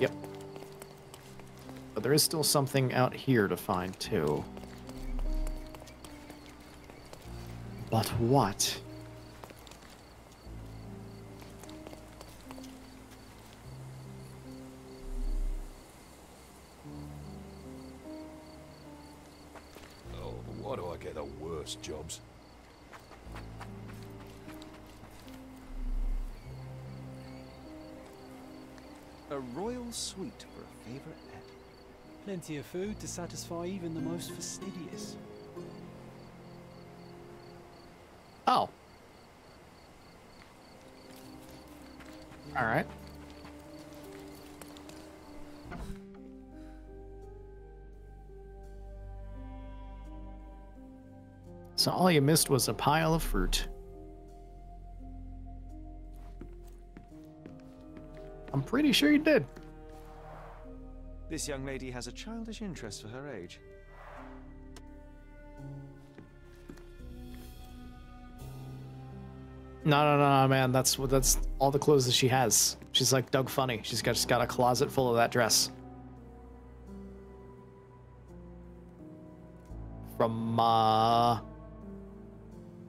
Yep. But there is still something out here to find, too. But what? Oh, why do I get the worst jobs? A royal suite for a favourite pet. Plenty of food to satisfy even the most fastidious. Oh. All right. So all you missed was a pile of fruit. I'm pretty sure you did. This young lady has a childish interest for her age. No, man. That's all the clothes that she has. She's like Doug Funny. She's just got a closet full of that dress. From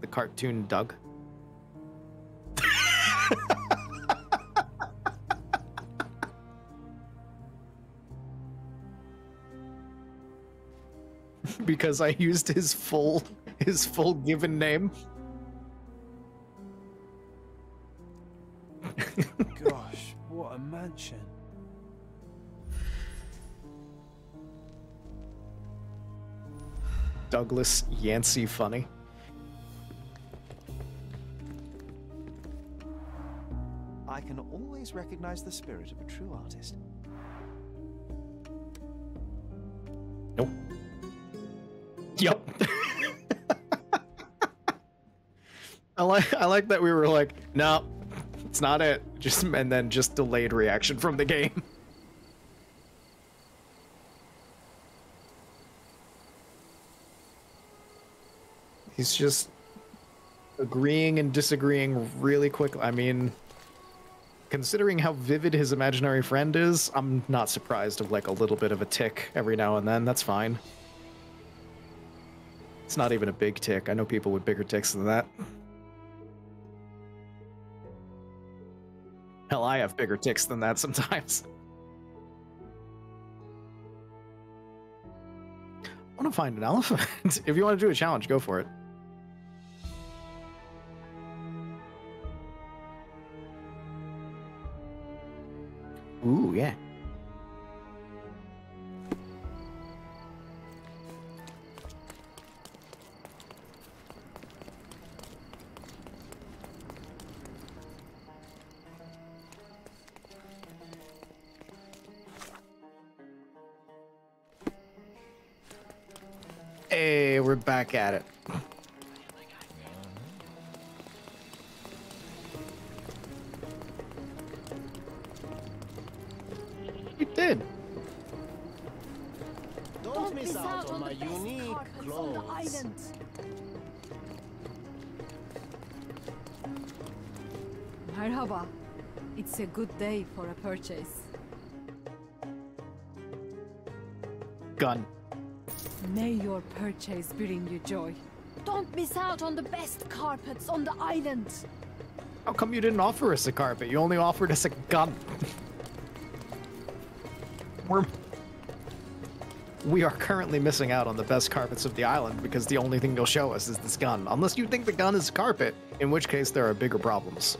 the cartoon Doug. Because I used his full given name. Gosh, what a mansion. Douglas Yancey Funny. I can always recognize the spirit of a true artist. Nope. Yep. I like that we were like, no, it's not it. And then just delayed reaction from the game. He's just agreeing and disagreeing really quickly. I mean, considering how vivid his imaginary friend is, I'm not surprised of like a little bit of a tick every now and then. That's fine. It's not even a big tick. I know people with bigger ticks than that. Hell, I have bigger ticks than that sometimes. I want to find an elephant. If you want to do a challenge, go for it. Ooh, yeah. Hey, we're back at it. You did. Don't miss out on my unique clothes. Merhaba. It's a good day for a purchase. Gun. May your purchase bring you joy. Don't miss out on the best carpets on the island. How come you didn't offer us a carpet? You only offered us a gun. We are currently missing out on the best carpets of the island because the only thing you'll show us is this gun. Unless you think the gun is carpet, in which case there are bigger problems.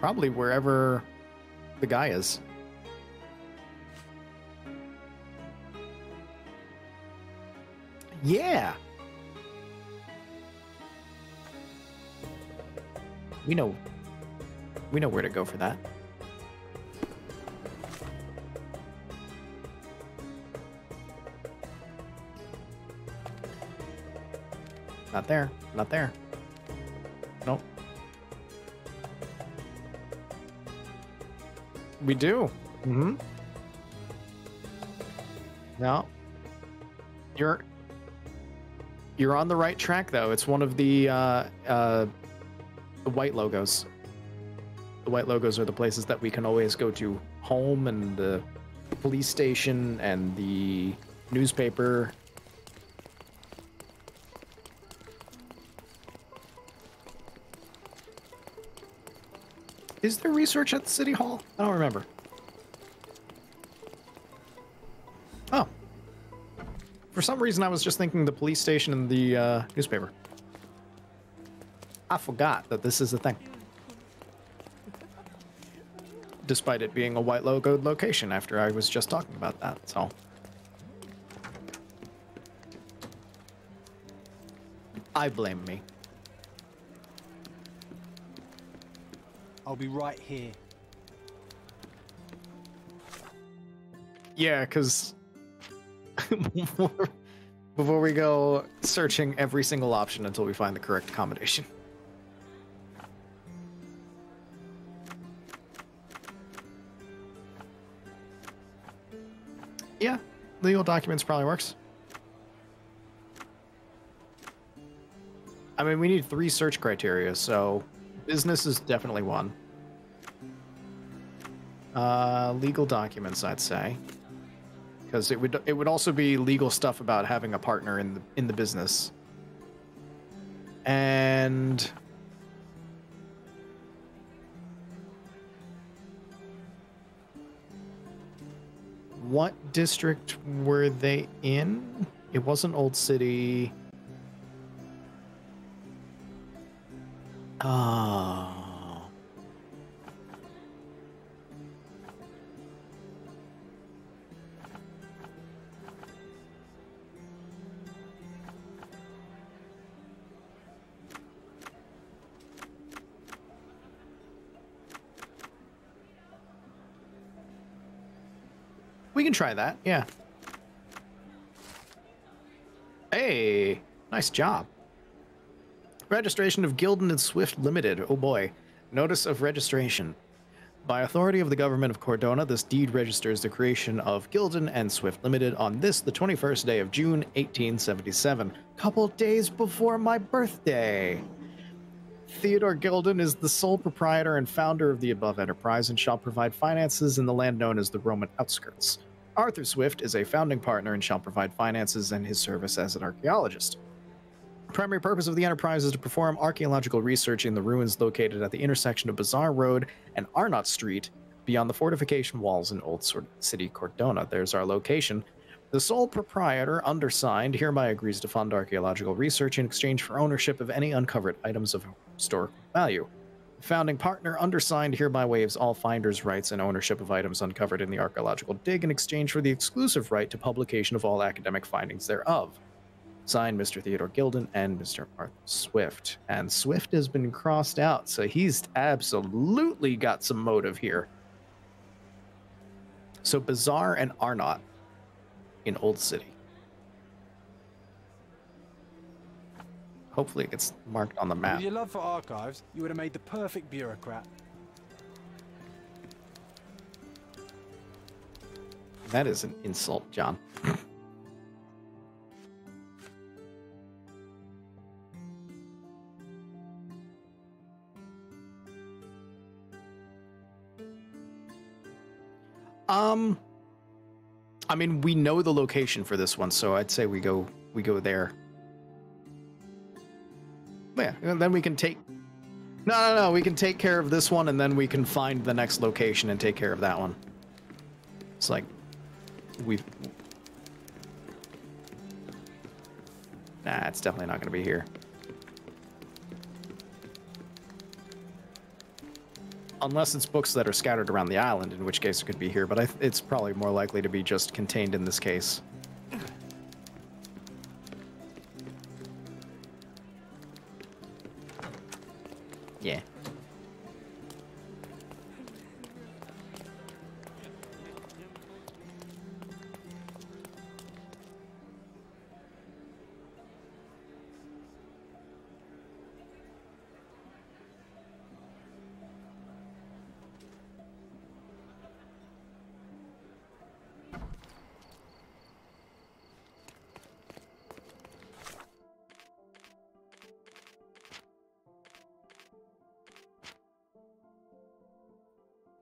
Probably wherever the guy is. Yeah. We know where to go for that. Not there. Not there. Nope. We do. Mm-hmm. No. You're on the right track, though. It's one of the white logos. The white logos are the places that we can always go to. Home and the police station and the newspaper. Is there research at the city hall? I don't remember. Oh. For some reason, I was just thinking the police station and the newspaper. I forgot that this is a thing. Despite it being a white logoed location after I was just talking about that, so. I blame me. I'll be right here. Yeah, because before we go searching every single option until we find the correct accommodation. Yeah, legal documents probably works. I mean, we need 3 search criteria, so business is definitely one. Legal documents, I'd say, because it would also be legal stuff about having a partner in the business. And what district were they in? It wasn't Old City. Oh. We can try that, yeah. Hey, nice job. Registration of Gildan and Swift Limited. Oh boy. Notice of registration. By authority of the government of Cordona, this deed registers the creation of Gildan and Swift Limited on this, the 21st day of June, 1877. Couple days before my birthday. Theodore Gildan is the sole proprietor and founder of the above enterprise and shall provide finances in the land known as the Roman outskirts. Arthur Swift is a founding partner and shall provide finances and his service as an archaeologist. The primary purpose of the enterprise is to perform archaeological research in the ruins located at the intersection of Bazaar Road and Arnott Street, beyond the fortification walls in Old City, Cordona. There's our location. The sole proprietor, undersigned, hereby agrees to fund archaeological research in exchange for ownership of any uncovered items of historical value. The founding partner, undersigned, hereby waives all finder's rights and ownership of items uncovered in the archaeological dig in exchange for the exclusive right to publication of all academic findings thereof. Signed, Mr. Theodore Gilden and Mr. Arthur Swift. And Swift has been crossed out, so he's absolutely got some motive here. So Bazaar and Arnott in Old City. Hopefully it gets marked on the map. With your love for archives, you would have made the perfect bureaucrat. That is an insult, John. I mean, we know the location for this one, so I'd say we go there. Yeah, and then we can take... No, we can take care of this one, and then we can find the next location and take care of that one. It's like, Nah, it's definitely not going to be here. Unless it's books that are scattered around the island, in which case it could be here, but it's probably more likely to be just contained in this case. Yeah.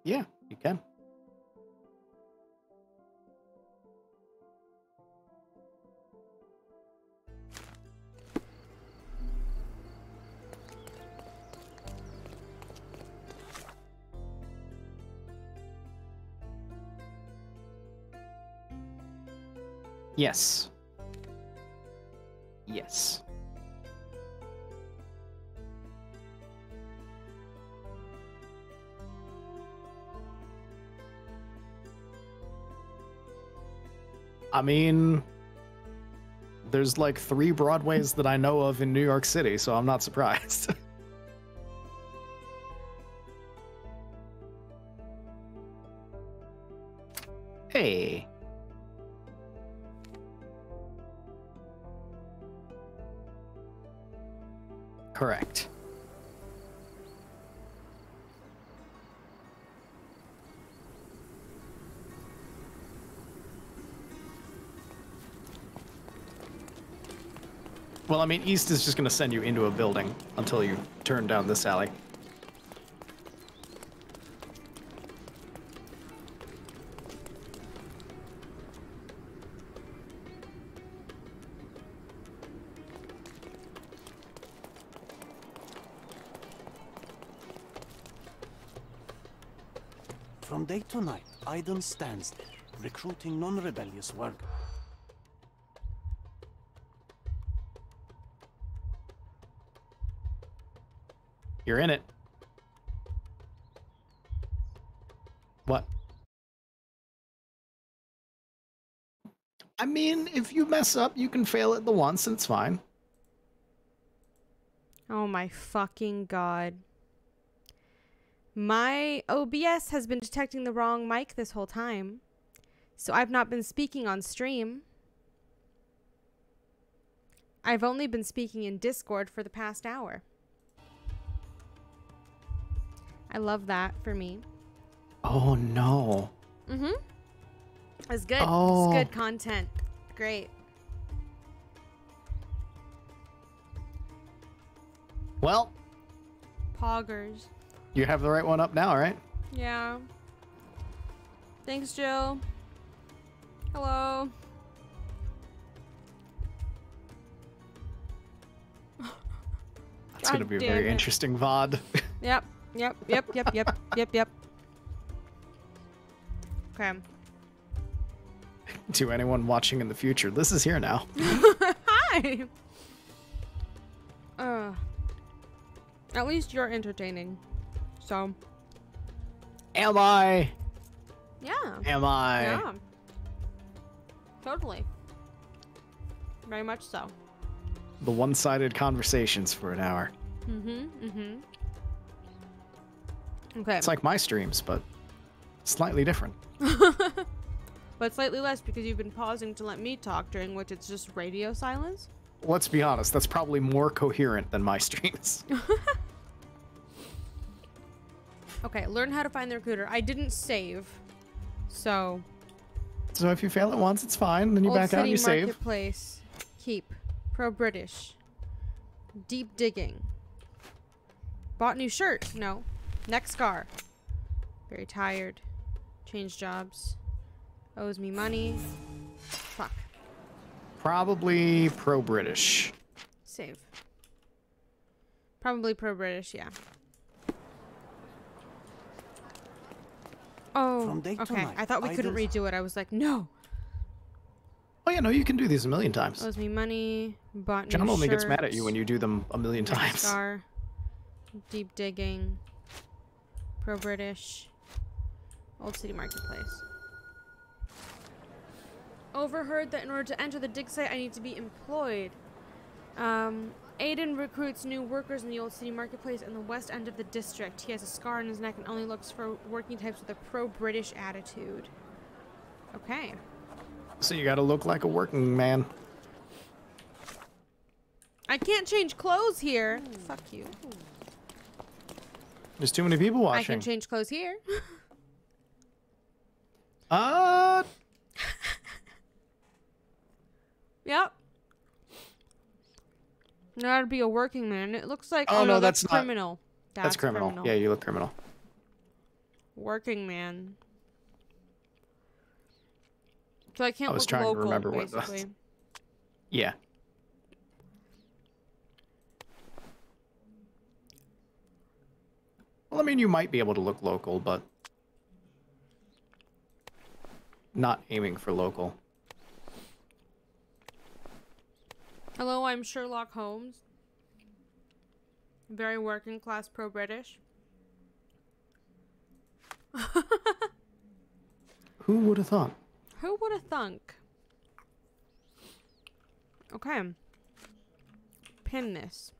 Yeah, you can. Yes. Yes. I mean, there's like 3 Broadways that I know of in New York City, so I'm not surprised. Hey. Correct. Well, I mean, east is just going to send you into a building until you turn down this alley. From day to night, Aiden stands there, recruiting non-rebellious workers. You're in it. What? I mean, if you mess up, you can fail it the once, and it's fine. Oh my fucking god. My OBS has been detecting the wrong mic this whole time. So I've not been speaking on stream. I've only been speaking in Discord for the past hour. I love that for me. Oh no. Mm-hmm. It's good. Oh. It's good content. Great. Well. Poggers. You have the right one up now, right? Yeah. Thanks, Joe. Hello. It's going to be a very interesting VOD. Yep. Okay. To anyone watching in the future, this is here now. Hi. At least you're entertaining. So. Am I? Yeah. Am I? Yeah. Totally. Very much so. The one-sided conversations for an hour. Okay. It's like my streams, but slightly different. But slightly less because you've been pausing to let me talk, during which it's just radio silence. Let's be honest, that's probably more coherent than my streams. Okay, learn how to find the recruiter. I didn't save, so. So if you fail it once, it's fine. Then you back out and you save. Marketplace. Keep. Pro-British. Deep digging. Bought new shirt. No. Neck scar. Very tired. Change jobs. Owes me money. Fuck. Probably pro-British. Save. Probably pro-British, yeah. Oh, okay. I thought we couldn't redo it. I was like, no. Oh, yeah, no, you can do these a million times. Owes me money. Bought new John only shirts. gets mad at you when you do them a million times. Scar. Deep digging. Pro-British. Old City Marketplace. Overheard that in order to enter the dig site, I need to be employed. Aiden recruits new workers in the Old City Marketplace in the west end of the district. He has a scar on his neck and only looks for working types with a pro-British attitude. Okay. So you gotta look like a working man. I can't change clothes here. Fuck you. There's too many people watching. I can change clothes here. Yep. Now I'd be a working man. It looks like no, that's criminal. That's criminal. Yeah, you look criminal. Working man. So I can't I was look trying local, to remember basically. what Yeah. Well, I mean, you might be able to look local, but not aiming for local. Hello, I'm Sherlock Holmes. Very working class pro-British. Who would have thought? Who would have thunk? Okay. Pin this.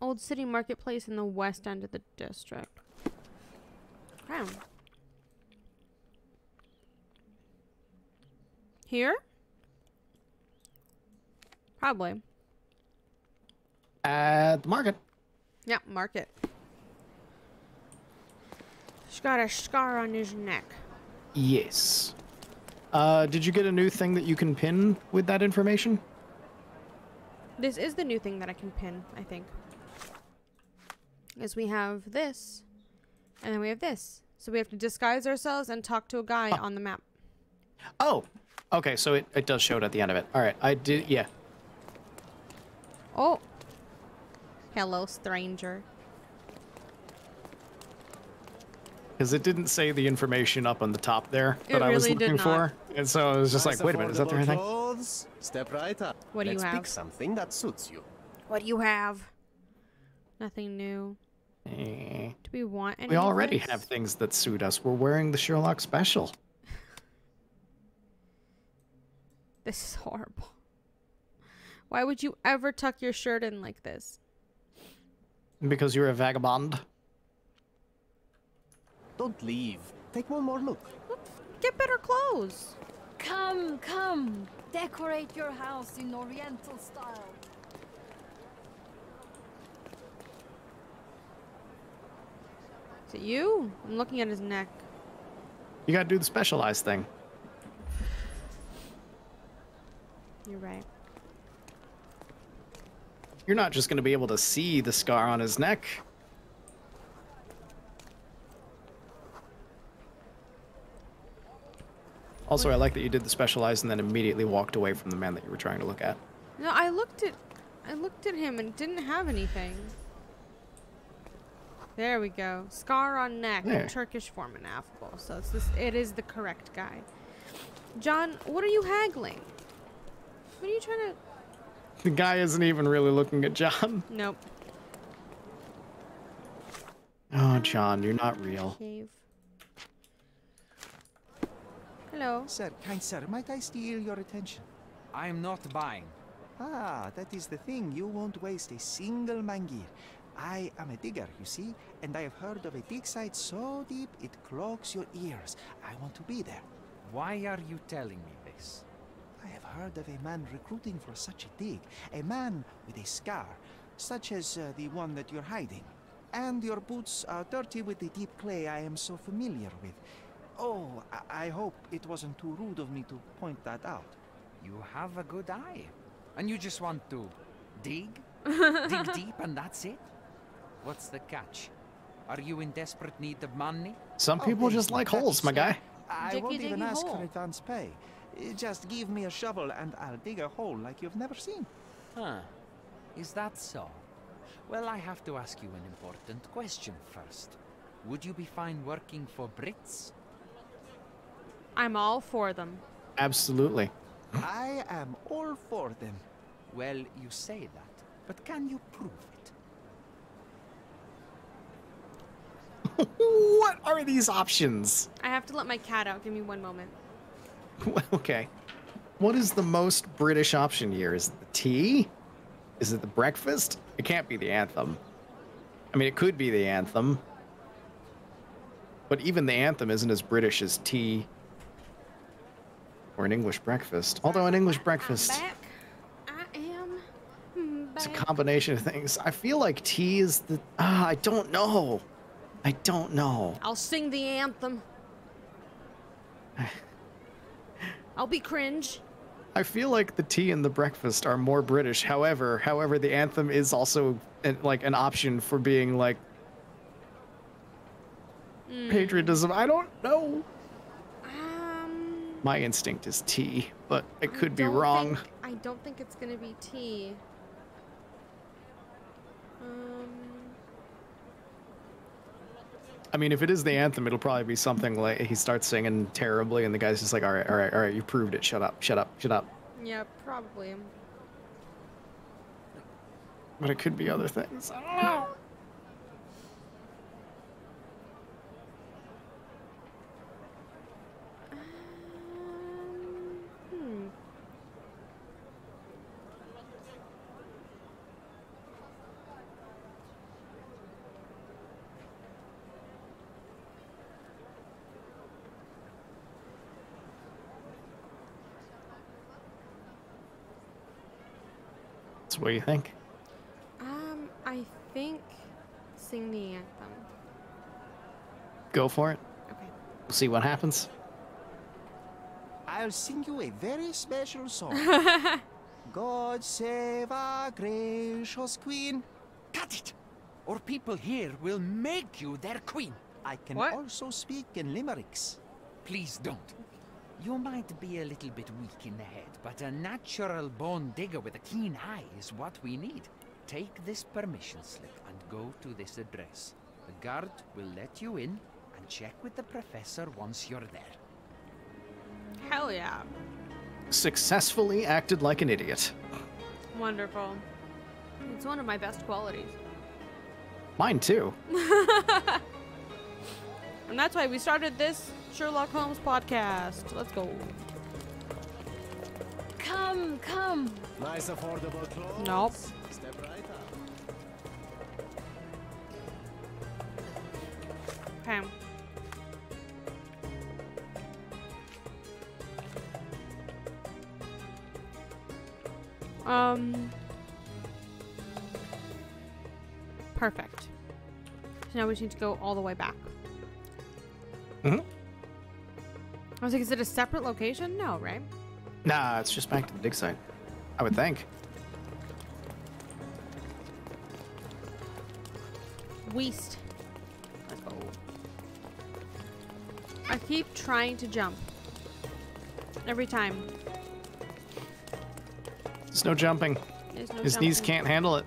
Old City Marketplace in the west end of the district. Okay. Here? Probably. At the market. Yeah, market. He's got a scar on his neck. Yes. Did you get a new thing that you can pin with that information? This is the new thing that I can pin, I think. Is we have this, and then we have this. So we have to disguise ourselves and talk to a guy on the map. Oh, okay, so it does show it at the end of it. All right, I did, yeah. Oh. Hello, stranger. Because it didn't say the information up on the top there that I was really looking did for. And so I was just Nice like, wait a minute, is that the right thing? clothes. Step right up. What do you Let's have? pick something that suits you. What do you have? Nothing new. Eh. Do we want any We of already this? have things that suit us. We're wearing the Sherlock special. This is horrible. Why would you ever tuck your shirt in like this? Because you're a vagabond. Don't leave. Take one more look. Get better clothes. Come, come. Decorate your house in Oriental style. Is it you? I'm looking at his neck. You gotta do the specialized thing. You're right. You're not just gonna be able to see the scar on his neck. Also, I like that you did the specialized and then immediately walked away from the man that you were trying to look at. No, I looked at him and didn't have anything. There we go. Scar on neck, There. Turkish form and affable. So it's this. It is the correct guy. John, what are you haggling? What are you trying to? The guy isn't even really looking at John. Nope. Oh, John, you're not real. Cave. Hello. Sir, kind sir, might I steal your attention? I am not buying. Ah, that is the thing. You won't waste a single mangir. I am a digger, you see, and I have heard of a dig site so deep it clogs your ears. I want to be there. Why are you telling me this? I have heard of a man recruiting for such a dig. A man with a scar, such as the one that you're hiding. And your boots are dirty with the deep clay I am so familiar with. Oh, I hope it wasn't too rude of me to point that out. You have a good eye. And you just want to dig? Dig deep and that's it? What's the catch? Are you in desperate need of money? Some people just like holes, my guy. I Diggy, won't even diggy ask hole. for advance pay. Just give me a shovel and I'll dig a hole like you've never seen. Huh. Is that so? Well, I have to ask you an important question first. Would you be fine working for Brits? I'm all for them. Absolutely. I am all for them. Well, you say that, but can you prove it? What are these options? I have to let my cat out. Give me one moment. Okay. What is the most British option here? Is it the tea? Is it the breakfast? It can't be the anthem. I mean, it could be the anthem. But even the anthem isn't as British as tea or an English breakfast. Although an English breakfast, I'm back. I am back. it's a combination of things. I feel like tea is the... I don't know. I don't know. I'll sing the anthem. I'll be cringe. I feel like the tea and the breakfast are more British. However, the anthem is also like an option for being like patriotism. I don't know. My instinct is tea, but I could be wrong. I don't think it's gonna be tea. I mean, if it is the anthem, it'll probably be something like he starts singing terribly, and the guy's just like, "All right, all right, all right, you proved it. Shut up, shut up, shut up." Yeah, probably. But it could be other things. I don't know. So what do you think? I think sing the anthem. Go for it. Okay. We'll see what happens. I'll sing you a very special song. God save our gracious queen. Cut it! Or people here will make you their queen. I can What? also speak in limericks. Please don't. You might be a little bit weak in the head, but a natural-born digger with a keen eye is what we need. Take this permission slip and go to this address. The guard will let you in and check with the professor once you're there. Hell yeah. Successfully acted like an idiot. Wonderful. It's one of my best qualities. Mine too. And that's why we started this Sherlock Holmes podcast. Let's go. Come, come. Nice affordable clothes. Nope. Step right up. Okay. Perfect. So now we just need to go all the way back. Mm-hmm. I was like, is it a separate location? No, right? Nah, it's just back to the dig site. I would think. Weast. Let's go. I keep trying to jump. Every time. There's no jumping. There's no His knees jumping. can't handle it.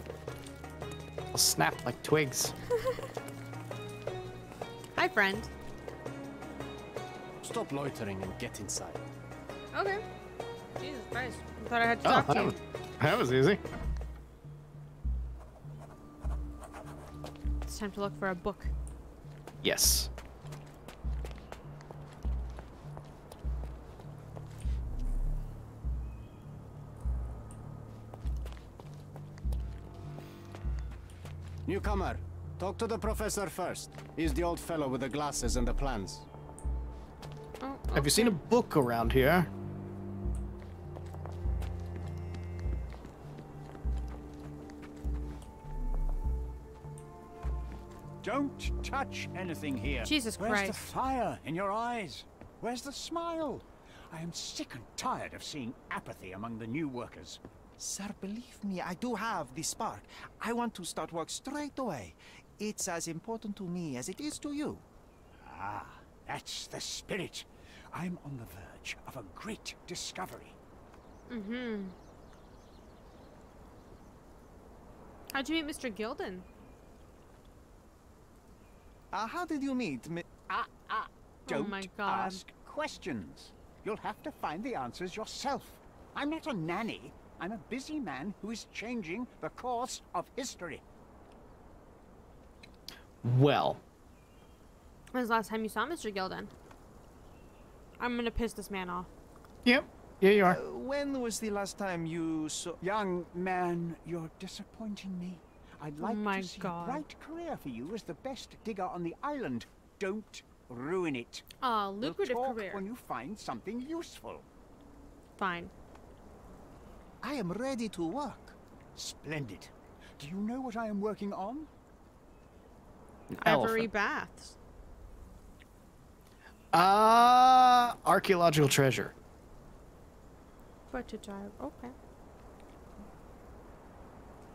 They'll snap like twigs. Hi, friend. Stop loitering and get inside. Okay. Jesus Christ. I thought I had to talk to you. That was easy. It's time to look for a book. Yes. Newcomer, talk to the professor first. He's the old fellow with the glasses and the plans. Oh, Have you seen a book around here? Don't touch anything here. Jesus Where's Christ. the fire in your eyes? Where's the smile? I am sick and tired of seeing apathy among the new workers. Sir, believe me, I do have the spark. I want to start work straight away. It's as important to me as it is to you. Ah, that's the spirit. I'm on the verge of a great discovery. Mm-hmm. How'd you meet Mr. Gilden? How did you meet me? Don't my God. ask questions. You'll have to find the answers yourself. I'm not a nanny. I'm a busy man who is changing the course of history. Well. When was the last time you saw Mr. Gilden? I'm gonna piss this man off. Yep. Yeah, you are. When was the last time you saw... Young man, you're disappointing me. I'd like my to see God. a bright career for you as the best digger on the island. Don't ruin it. Oh, lucrative We'll talk career. when you find something useful. Fine. I am ready to work. Splendid. Do you know what I am working on? Ivory baths. Archaeological treasure. But to drive. Okay.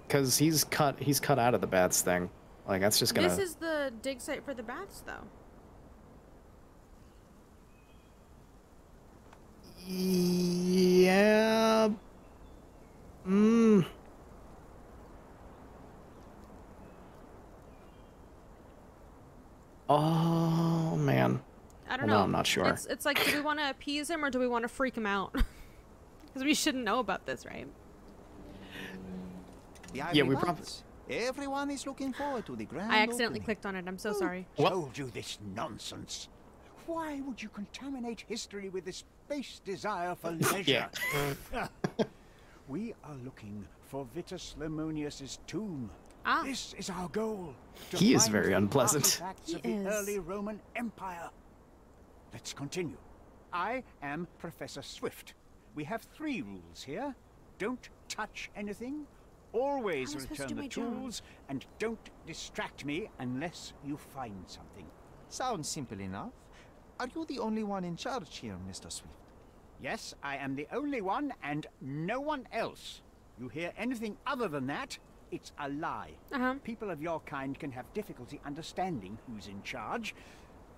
Because he's cut out of the bats thing. Like that's just gonna. This is the dig site for the bats, though. Yeah. Oh man. I don't No, know. I'm not sure. It's like, do we want to appease him or do we want to freak him out? Because we shouldn't know about this, right? Yeah, we probably. Everyone is looking forward to the grand I accidentally opening. clicked on it. I'm so sorry. Told you this nonsense. Why would you contaminate history with this base desire for leisure? We are looking for Vitus Lemonius's tomb. Ah. This is our goal. to He is find very the unpleasant. artifacts He of the is. early Roman Empire. Let's continue. I am Professor Swift. We have 3 rules here. Don't touch anything. Always How am I supposed to return do the my job? tools, and don't distract me unless you find something. Sounds simple enough. Are you the only one in charge here, Mr. Swift? Yes, I am the only one and no one else. You hear anything other than that, it's a lie. People of your kind can have difficulty understanding who's in charge.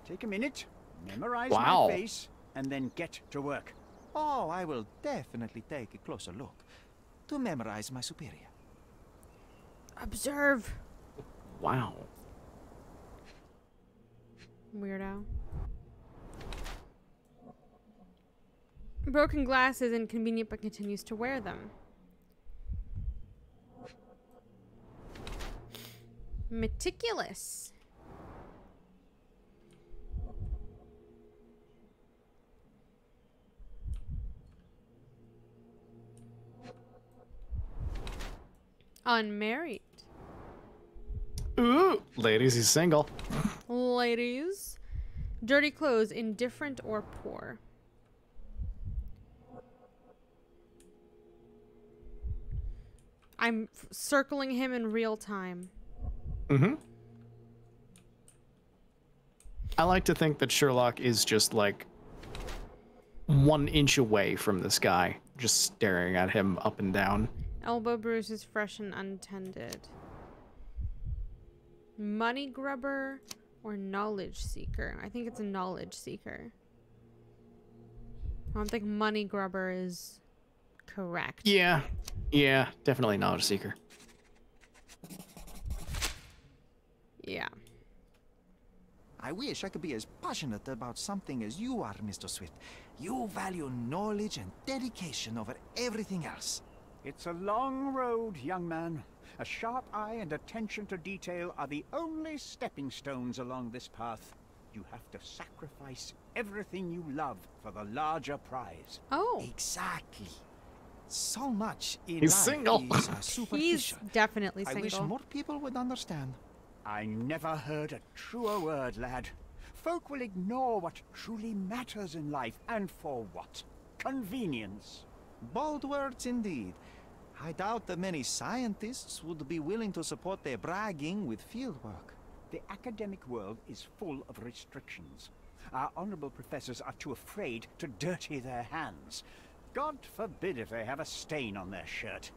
Take a minute, memorize Wow. my face, and then get to work. Oh, I will definitely take a closer look to memorize my superior. Observe. Wow. Weirdo. Broken glass is inconvenient but continues to wear them. Meticulous. Unmarried. Ooh, ladies, he's single. Ladies. Dirty clothes, indifferent or poor. I'm circling him in real time. Mm-hmm. I like to think that Sherlock is just like 1 inch away from this guy, just staring at him up and down. Elbow bruises fresh and untended. Money grubber or knowledge seeker? I think it's a knowledge seeker. I don't think money grubber is correct. Yeah. Yeah, definitely knowledge seeker. Yeah. I wish I could be as passionate about something as you are, Mr. Swift. You value knowledge and dedication over everything else. It's a long road, young man. A sharp eye and attention to detail are the only stepping stones along this path. You have to sacrifice everything you love for the larger prize. Oh. Exactly. So much in He's life single. is superficial. He's definitely single. I wish more people would understand. I never heard a truer word, lad. Folk will ignore what truly matters in life, and for what? Convenience. Bold words indeed. I doubt that many scientists would be willing to support their bragging with fieldwork. The academic world is full of restrictions. Our honorable professors are too afraid to dirty their hands. God forbid if they have a stain on their shirt.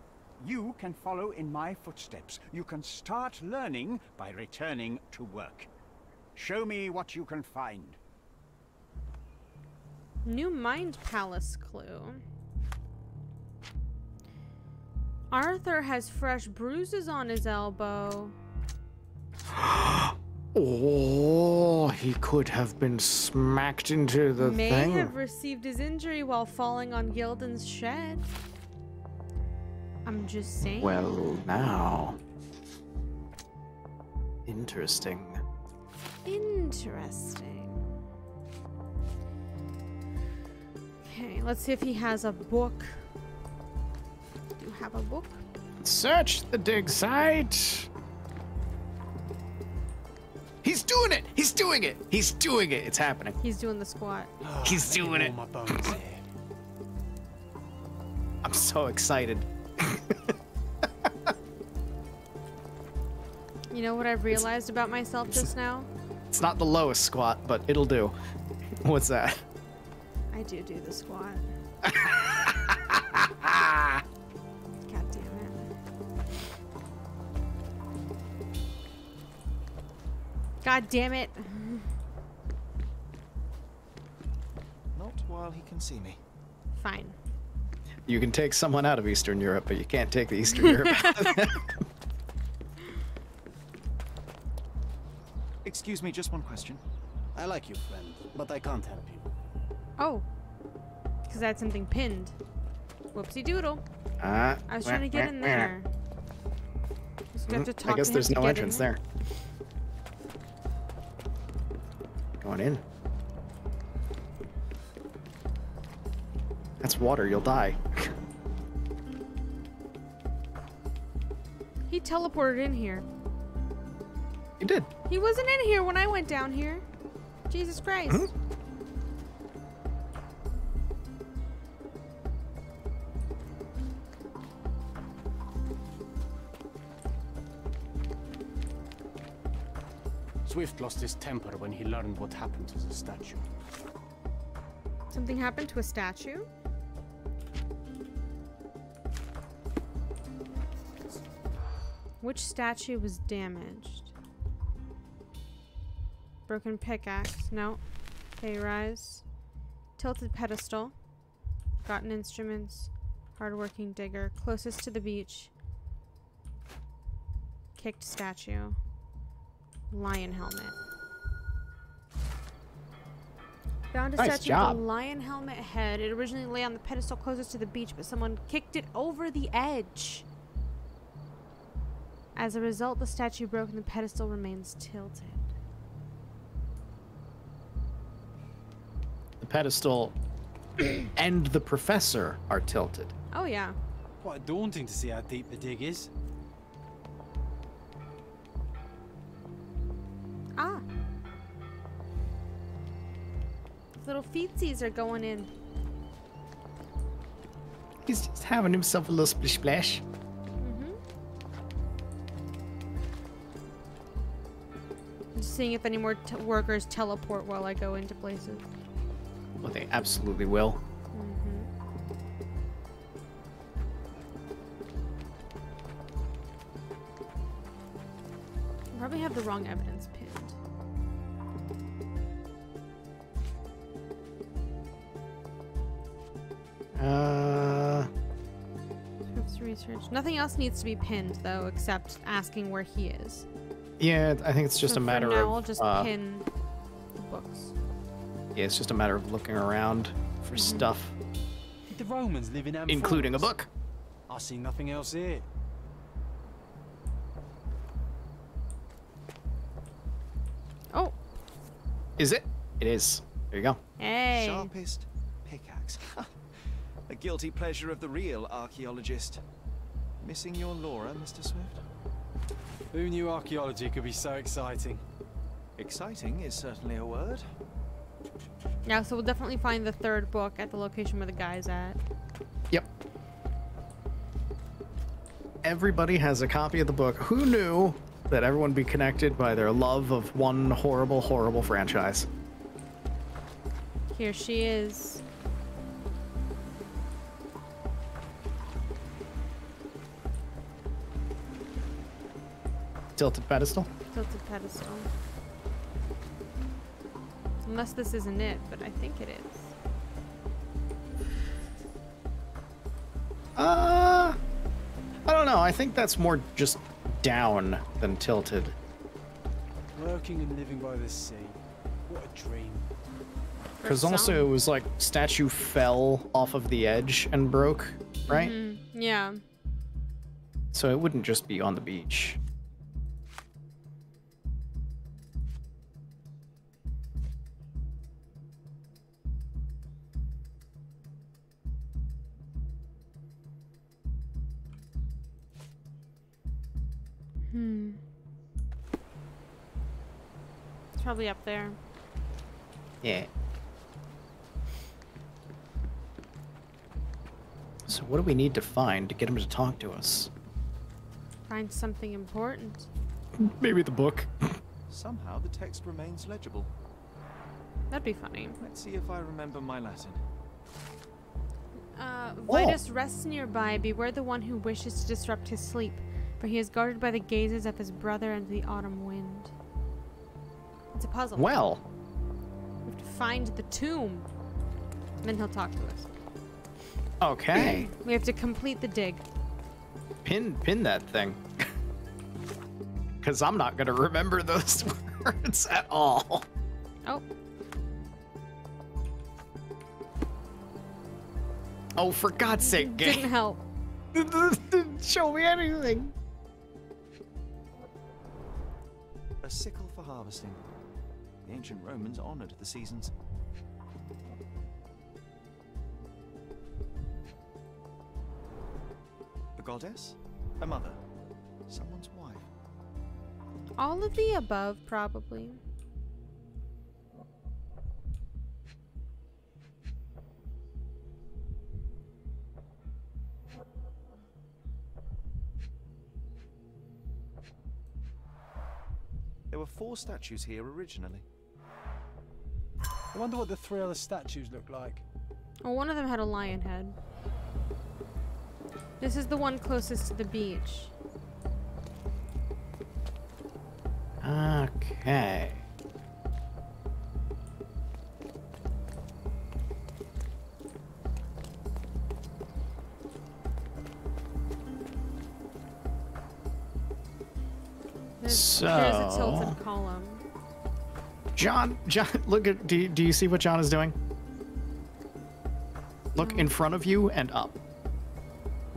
You can follow in my footsteps. You can start learning by returning to work. Show me what you can find. New Mind Palace clue. Arthur has fresh bruises on his elbow. Oh, he could have been smacked into the May thing. have received his injury while falling on Gildan's shed. I'm just saying. Well, now. Interesting. Interesting. Okay, let's see if he has a book. Do you have a book? Search the dig site. He's doing it! He's doing it! He's doing it! It's happening. He's doing the squat. He's doing it. My bones here. I'm so excited. You know what I've realized about myself just now? It's not the lowest squat, but it'll do. What's that? I do the squat. God damn it. God damn it. Not while he can see me. Fine. You can take someone out of Eastern Europe, but you can't take the Eastern Europe out of them. Excuse me, just one question. I like you, friend, but I can't help you. Oh. Because I had something pinned. Whoopsie doodle. I was trying to get in there. Just got to talk I guess to him there's to no get entrance in there. Going in. That's water, you'll die. He teleported in here. You did. He wasn't in here when I went down here. Jesus Christ. Swift lost his temper when he learned what happened to the statue. Something happened to a statue? Which statue was damaged? Broken pickaxe. No. Pay rise. Tilted pedestal. Forgotten instruments. Hardworking digger. Closest to the beach. Kicked statue. Lion helmet. Found a Nice statue job. with a lion helmet head. It originally lay on the pedestal closest to the beach, but someone kicked it over the edge. As a result, the statue broke and the pedestal remains tilted. The pedestal and the professor are tilted. Oh, yeah. Quite daunting to see how deep the dig is. Ah. Little feetsies are going in. He's just having himself a little splish splash. Just seeing if any more workers teleport while I go into places. Well, they absolutely will. Probably have the wrong evidence pinned. Research. Nothing else needs to be pinned though, except asking where he is. Yeah, I think it's just so a matter for now, of. I'll just pin the books. Yeah, it's just a matter of looking around for stuff. Did the Romans live in including a book? I see nothing else here. Oh. Is it? It is. There you go. Hey. Sharpest pickaxe. A guilty pleasure of the real archaeologist. Missing your Laura, Mr. Swift? Who knew archaeology could be so exciting? Exciting is certainly a word. Yeah, so we'll definitely find the third book at the location where the guy's at. Yep. Everybody has a copy of the book. Who knew that everyone would be connected by their love of one horrible, horrible franchise? Here she is. Tilted pedestal? Tilted pedestal. Unless this isn't it, but I think it is. I don't know. I think that's more just down than tilted. Working and living by the sea. What a dream. Because also it was like statue fell off of the edge and broke, right? Mm-hmm. Yeah. So it wouldn't just be on the beach. It's probably up there. Yeah. So what do we need to find to get him to talk to us? Find something important. Maybe the book. Somehow the text remains legible. That'd be funny. Let's see if I remember my Latin. Vitus rests nearby. Beware the one who wishes to disrupt his sleep, for he is guarded by the gazes of his brother and the autumn wind. It's a puzzle. Well. We have to find the tomb. And then he'll talk to us. Okay. We have to complete the dig. Pin that thing. Because I'm not going to remember those words at all. Oh. Oh, for God's sake, game. Didn't help. Didn't show me anything. A sickle for harvesting. The ancient Romans honored the seasons. A goddess? A mother? Someone's wife? All of the above, probably. There were 4 statues here originally. I wonder what the 3 other statues look like. Well, one of them had a lion head. This is the one closest to the beach. Okay. There's a tilted column. John, look at. Do you see what John is doing? Look in front of you and up.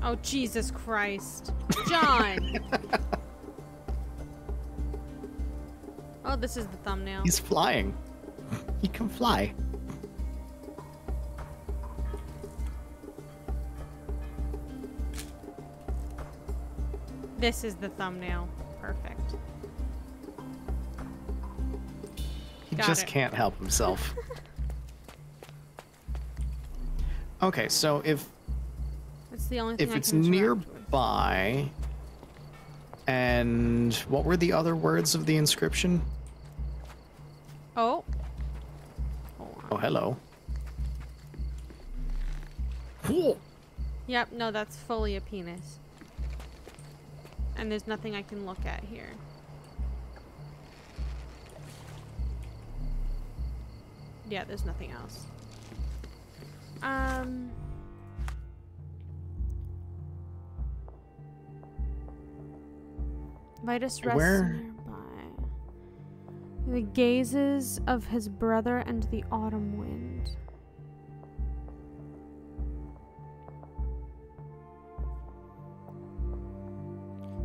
Oh, Jesus Christ. John! Oh, this is the thumbnail. He's flying. He can fly. This is the thumbnail. Perfect. He just can't help himself. Okay, so if the only thing it's nearby, and what were the other words of the inscription? Oh. Oh, hello. Cool. Yep, no, that's fully a penis. And there's nothing I can look at here. Yeah, there's nothing else. Vitus rests Where? nearby. The gazes of his brother and the autumn wind.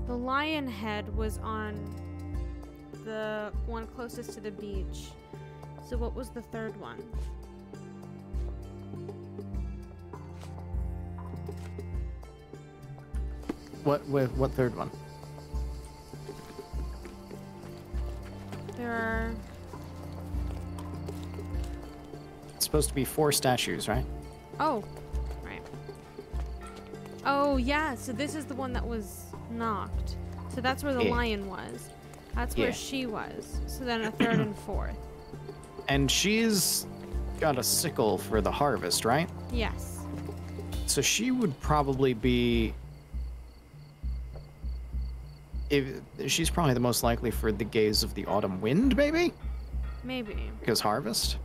The lion head was on the one closest to the beach. So what was the third one? What third one? There are... It's supposed to be 4 statues, right? Oh, right. Oh, yeah, so this is the one that was knocked. So that's where the lion was. That's where she was. So then a third and fourth. And she's got a sickle for the harvest, right? Yes. So she would probably be... she's probably the most likely for the gaze of the autumn wind, maybe? Maybe. Because harvest?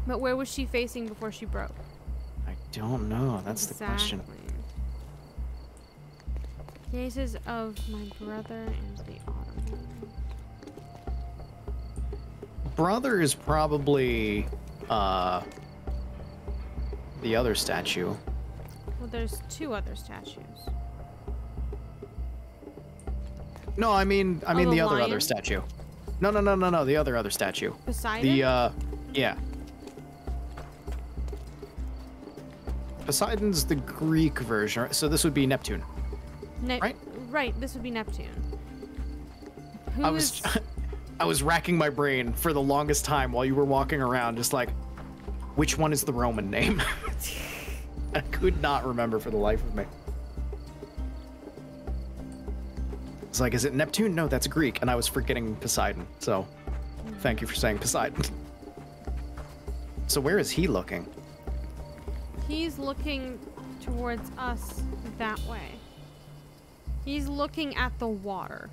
But where was she facing before she broke? I don't know. That's the question. Gazes of my brother and the autumn wind. Brother is probably the other statue. Well, there's 2 other statues. No, I mean the the lion? other statue. No, the other statue. Poseidon? Yeah. Poseidon's the Greek version, right? So this would be Neptune. Right? Right, this would be Neptune. I was racking my brain for the longest time while you were walking around, just like, which one is the Roman name? I could not remember for the life of me. It's like, is it Neptune? No, that's Greek, and I was forgetting Poseidon. So, thank you for saying Poseidon. So where is he looking? He's looking towards us that way. He's looking at the water.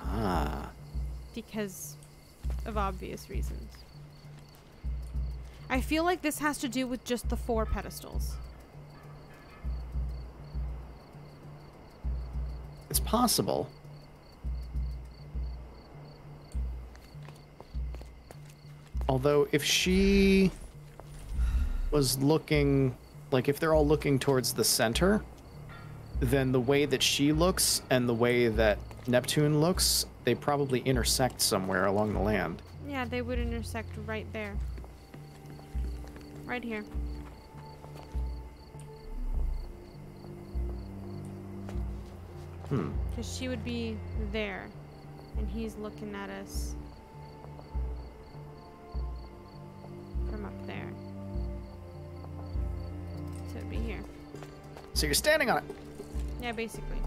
Ah. Because of obvious reasons. I feel like this has to do with just the 4 pedestals. It's possible. Although, if she was looking, like if they're all looking towards the center, then the way that she looks and the way that Neptune looks, they probably intersect somewhere along the land. Yeah, they would intersect right there. Right here. Because she would be there, and he's looking at us from up there. So it'd be here. So you're standing on it. Yeah, basically.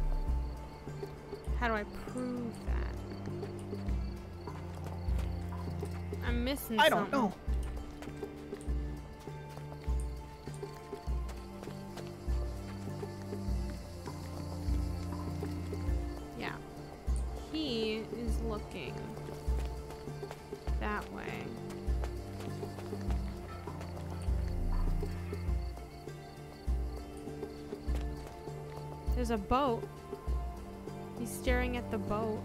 How do I prove that? I'm missing something. I don't know. Yeah. He is looking that way. There's a boat. He's staring at the boat.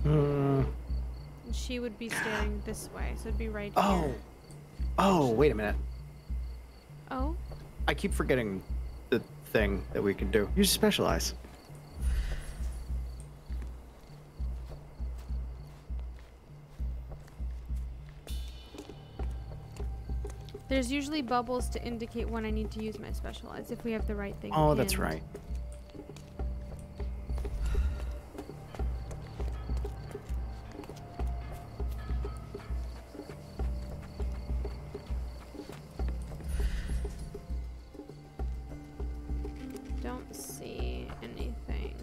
And she would be staring this way, so it'd be right here. Oh, wait a minute. Oh? I keep forgetting the thing that we can do. You specialize. There's usually bubbles to indicate when I need to use my specialize if we have the right thing. Oh, pinned. that's right. Don't see anything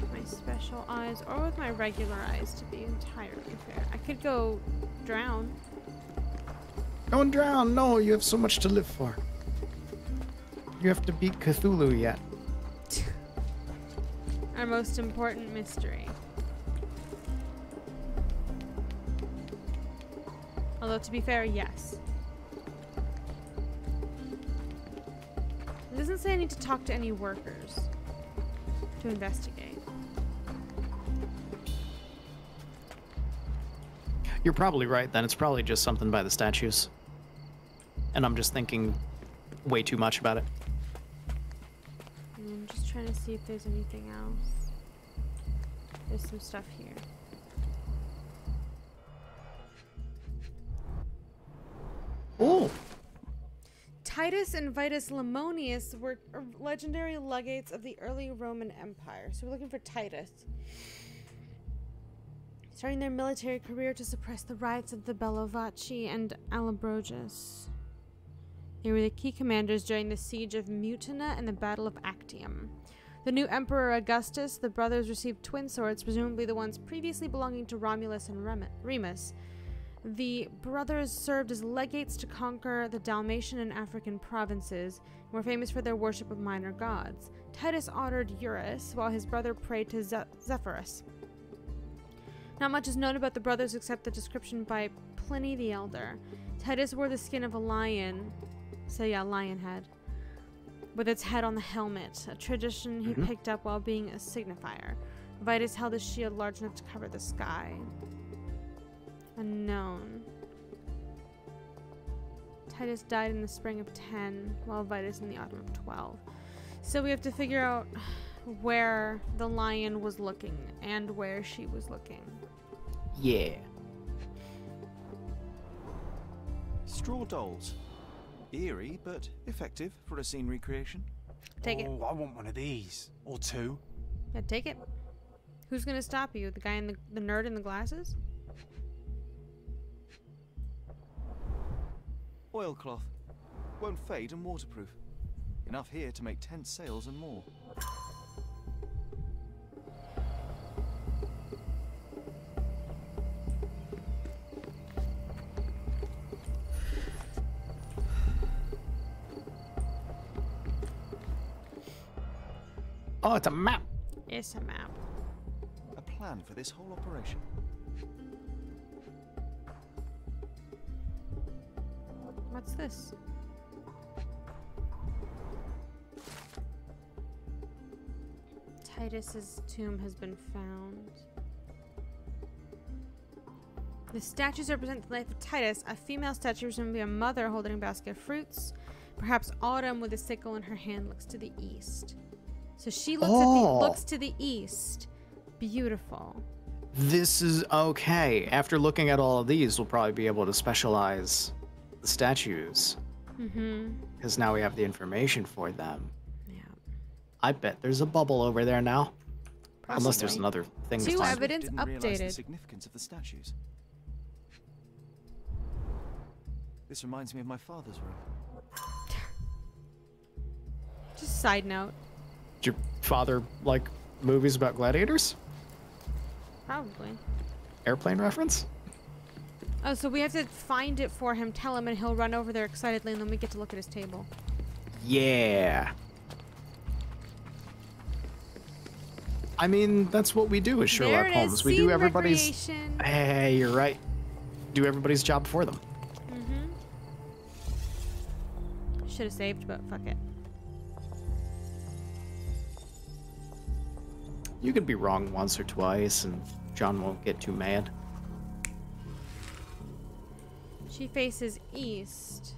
with my special eyes or with my regular eyes, to be entirely fair. I could go drown. Don't drown. No, you have so much to live for. You have to beat Cthulhu yet. Our most important mystery. Although, to be fair, yes. This doesn't say I need to talk to any workers to investigate. You're probably right then. It's probably just something by the statues. And I'm just thinking way too much about it. I'm just trying to see if there's anything else. There's some stuff here. Oh. Titus and Vitus Lemonius were legendary legates of the early Roman Empire. So we're looking for Titus. Starting their military career to suppress the riots of the Bellovaci and Allobroges. They were the key commanders during the siege of Mutina and the Battle of Actium. The new Emperor Augustus, the brothers received twin swords, presumably the ones previously belonging to Romulus and Remus. The brothers served as legates to conquer the Dalmatian and African provinces, and were famous for their worship of minor gods. Titus honored Eurus, while his brother prayed to Zephyrus. Not much is known about the brothers except the description by Pliny the Elder. Titus wore the skin of a lion, so yeah, lion head, with its head on the helmet, a tradition he picked up while being a signifier. Vitus held a shield large enough to cover the sky. Unknown. Titus died in the spring of 10, while Vitus in the autumn of 12. So we have to figure out where the lion was looking and where she was looking. Yeah. Straw dolls. Eerie, but effective for a scene recreation. Take it. Oh, I want one of these. Or two. Yeah, take it. Who's gonna stop you? The guy in the nerd in the glasses? Oilcloth. Won't fade and waterproof. Enough here to make 10 sails and more. Oh, it's a map. It's a map. A plan for this whole operation. What's this? Titus's tomb has been found. The statues represent the life of Titus. A female statue presumably a mother holding a basket of fruits. Perhaps Autumn with a sickle in her hand looks to the east. So she looks to the east. Beautiful. This is okay. After looking at all of these, we'll probably be able to specialize the statues. Because now we have the information for them. Yeah. I bet there's a bubble over there now. Possibly. Unless there's another thing. Two evidence didn't realize the updated. significance of the statues. This reminds me of my father's room. Just side note. Did your father like movies about gladiators? Probably. Airplane reference? Oh, so we have to find it for him, tell him, and he'll run over there excitedly, and then we get to look at his table. Yeah. I mean, that's what we do as Sherlock Holmes. We do everybody's... Hey, you're right. Do everybody's job for them. Should have saved, but fuck it. You could be wrong once or twice, and John won't get too mad. She faces east.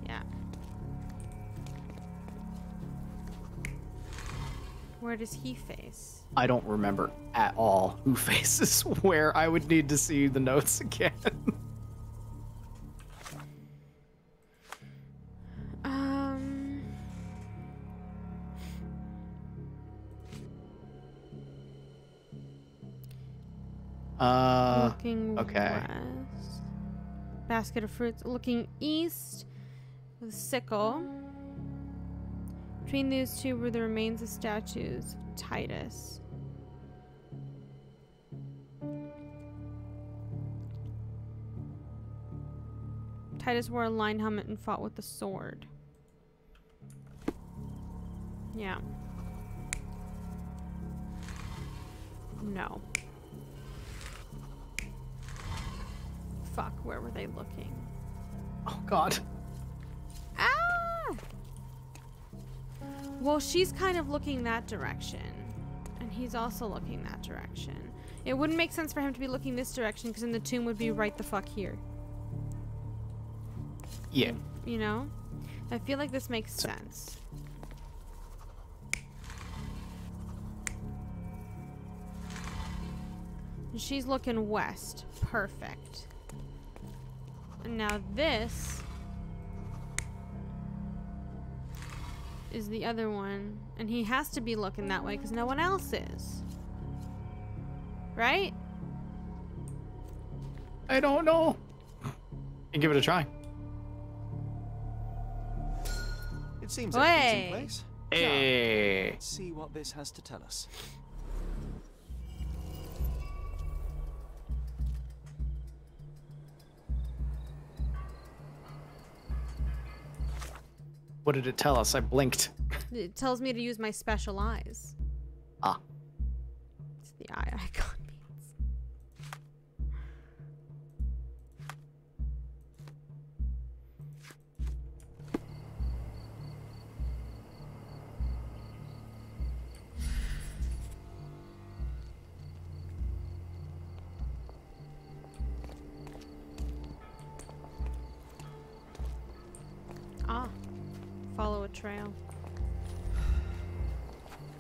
Yeah. Where does he face? I don't remember at all who faces where. I would need to see the notes again. Looking okay. west. Basket of fruits. Looking east with a sickle. Between these two were the remains of statues of Titus. Titus wore a lined helmet and fought with a sword. Yeah. Fuck, where were they looking? Oh, God. Ah! Well, she's kind of looking that direction. And he's also looking that direction. It wouldn't make sense for him to be looking this direction, because then the tomb would be right the fuck here. Yeah. You know? I feel like this makes sense. And she's looking west. Perfect. And now this is the other one. And he has to be looking that way because no one else is. Right? I don't know. And give it a try. It seems everything's in place. Hey. Let's see what this has to tell us. What did it tell us? I blinked. It tells me to use my special eyes. Ah. It's the eye icon means. Ah. Follow a trail.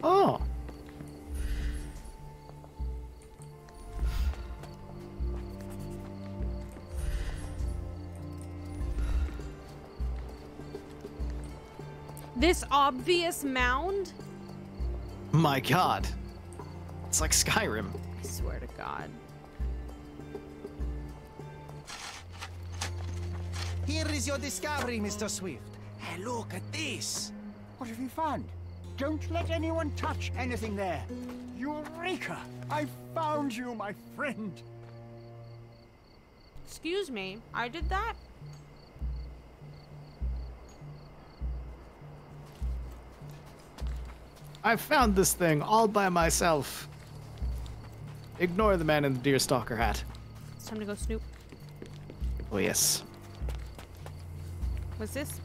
Oh. This obvious mound? My God. It's like Skyrim. I swear to God. Here is your discovery, Mr. Swift. Hey, look at this. What have you found? Don't let anyone touch anything there. Eureka! I found you, my friend. Excuse me, I did that? I found this thing all by myself. Ignore the man in the deerstalker hat. It's time to go snoop. Oh, yes. What's this?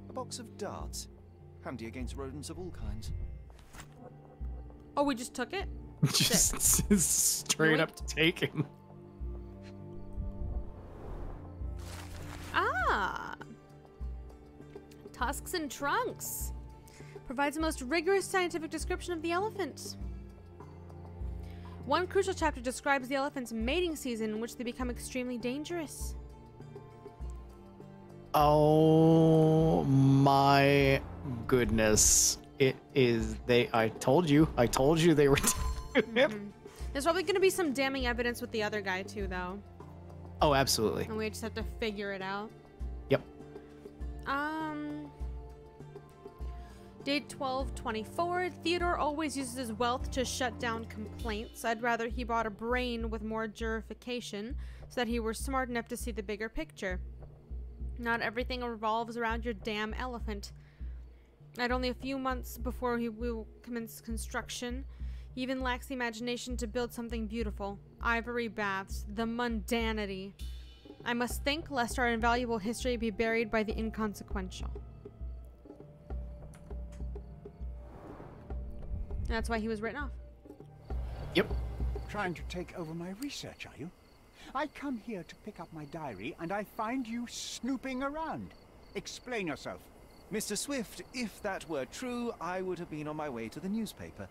A box of darts. Handy against rodents of all kinds. Oh, we just took it? Just straight up taken. Ah! Tusks and trunks. Provides the most rigorous scientific description of the elephant. One crucial chapter describes the elephant's mating season in which they become extremely dangerous. Oh my goodness. It is I told you they were There's probably going to be some damning evidence with the other guy too, though. Oh, absolutely. And we just have to figure it out. Yep. Date 12/24. Theodore always uses his wealth to shut down complaints. I'd rather he bought a brain with more jurification so that he were smart enough to see the bigger picture. Not everything revolves around your damn elephant. At only a few months before he will commence construction, he even lacks the imagination to build something beautiful. Ivory baths, the mundanity. I must think lest our invaluable history be buried by the inconsequential. That's why he was written off. Yep. Trying to take over my research, are you? I come here to pick up my diary, and I find you snooping around. Explain yourself. Mr. Swift, if that were true, I would have been on my way to the newspaper.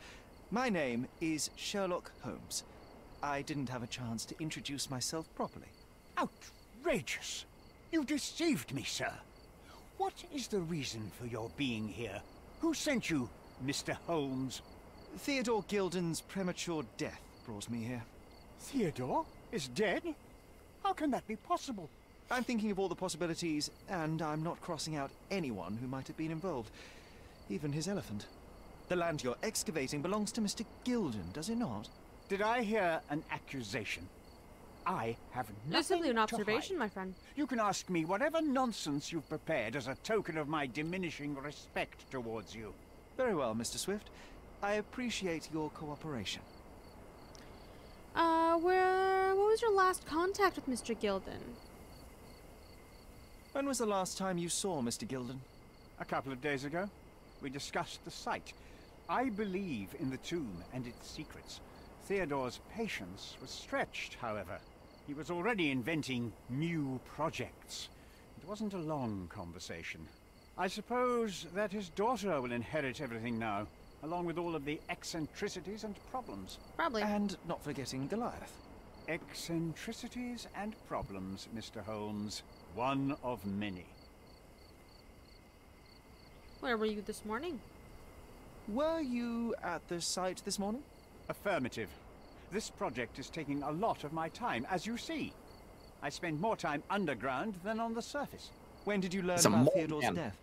My name is Sherlock Holmes. I didn't have a chance to introduce myself properly. Outrageous! You deceived me, sir. What is the reason for your being here? Who sent you, Mr. Holmes? Theodore Gilden's premature death brought me here. Theodore is dead? How can that be possible? I'm thinking of all the possibilities, and I'm not crossing out anyone who might have been involved. Even his elephant. The land you're excavating belongs to Mr. Gilden, does it not? Did I hear an accusation? I have nothing It's simply an to observation, hide. my friend. You can ask me whatever nonsense you've prepared as a token of my diminishing respect towards you. Very well, Mr. Swift. I appreciate your cooperation. What was your last contact with Mr. Gilden? When was the last time you saw Mr. Gilden? A couple of days ago. We discussed the site. I believe in the tomb and its secrets. Theodore's patience was stretched, however. He was already inventing new projects. It wasn't a long conversation. I suppose that his daughter will inherit everything now, along with all of the eccentricities and problems. Probably. And not forgetting Goliath. Eccentricities and problems, Mr. Holmes. One of many. Where were you this morning? Were you at the site this morning? Affirmative. This project is taking a lot of my time, as you see. I spend more time underground than on the surface. When did you learn about Theodore's death?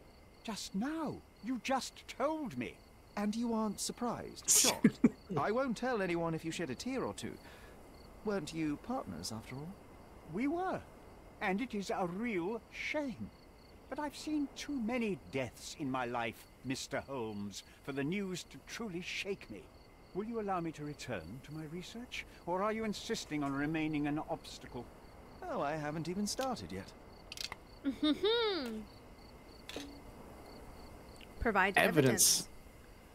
Just now. You just told me. And you aren't surprised? Shocked? I won't tell anyone if you shed a tear or two. Weren't you partners, after all? We were. And it is a real shame. But I've seen too many deaths in my life, Mr. Holmes, for the news to truly shake me. Will you allow me to return to my research? Or are you insisting on remaining an obstacle? Oh, I haven't even started yet. Provide evidence.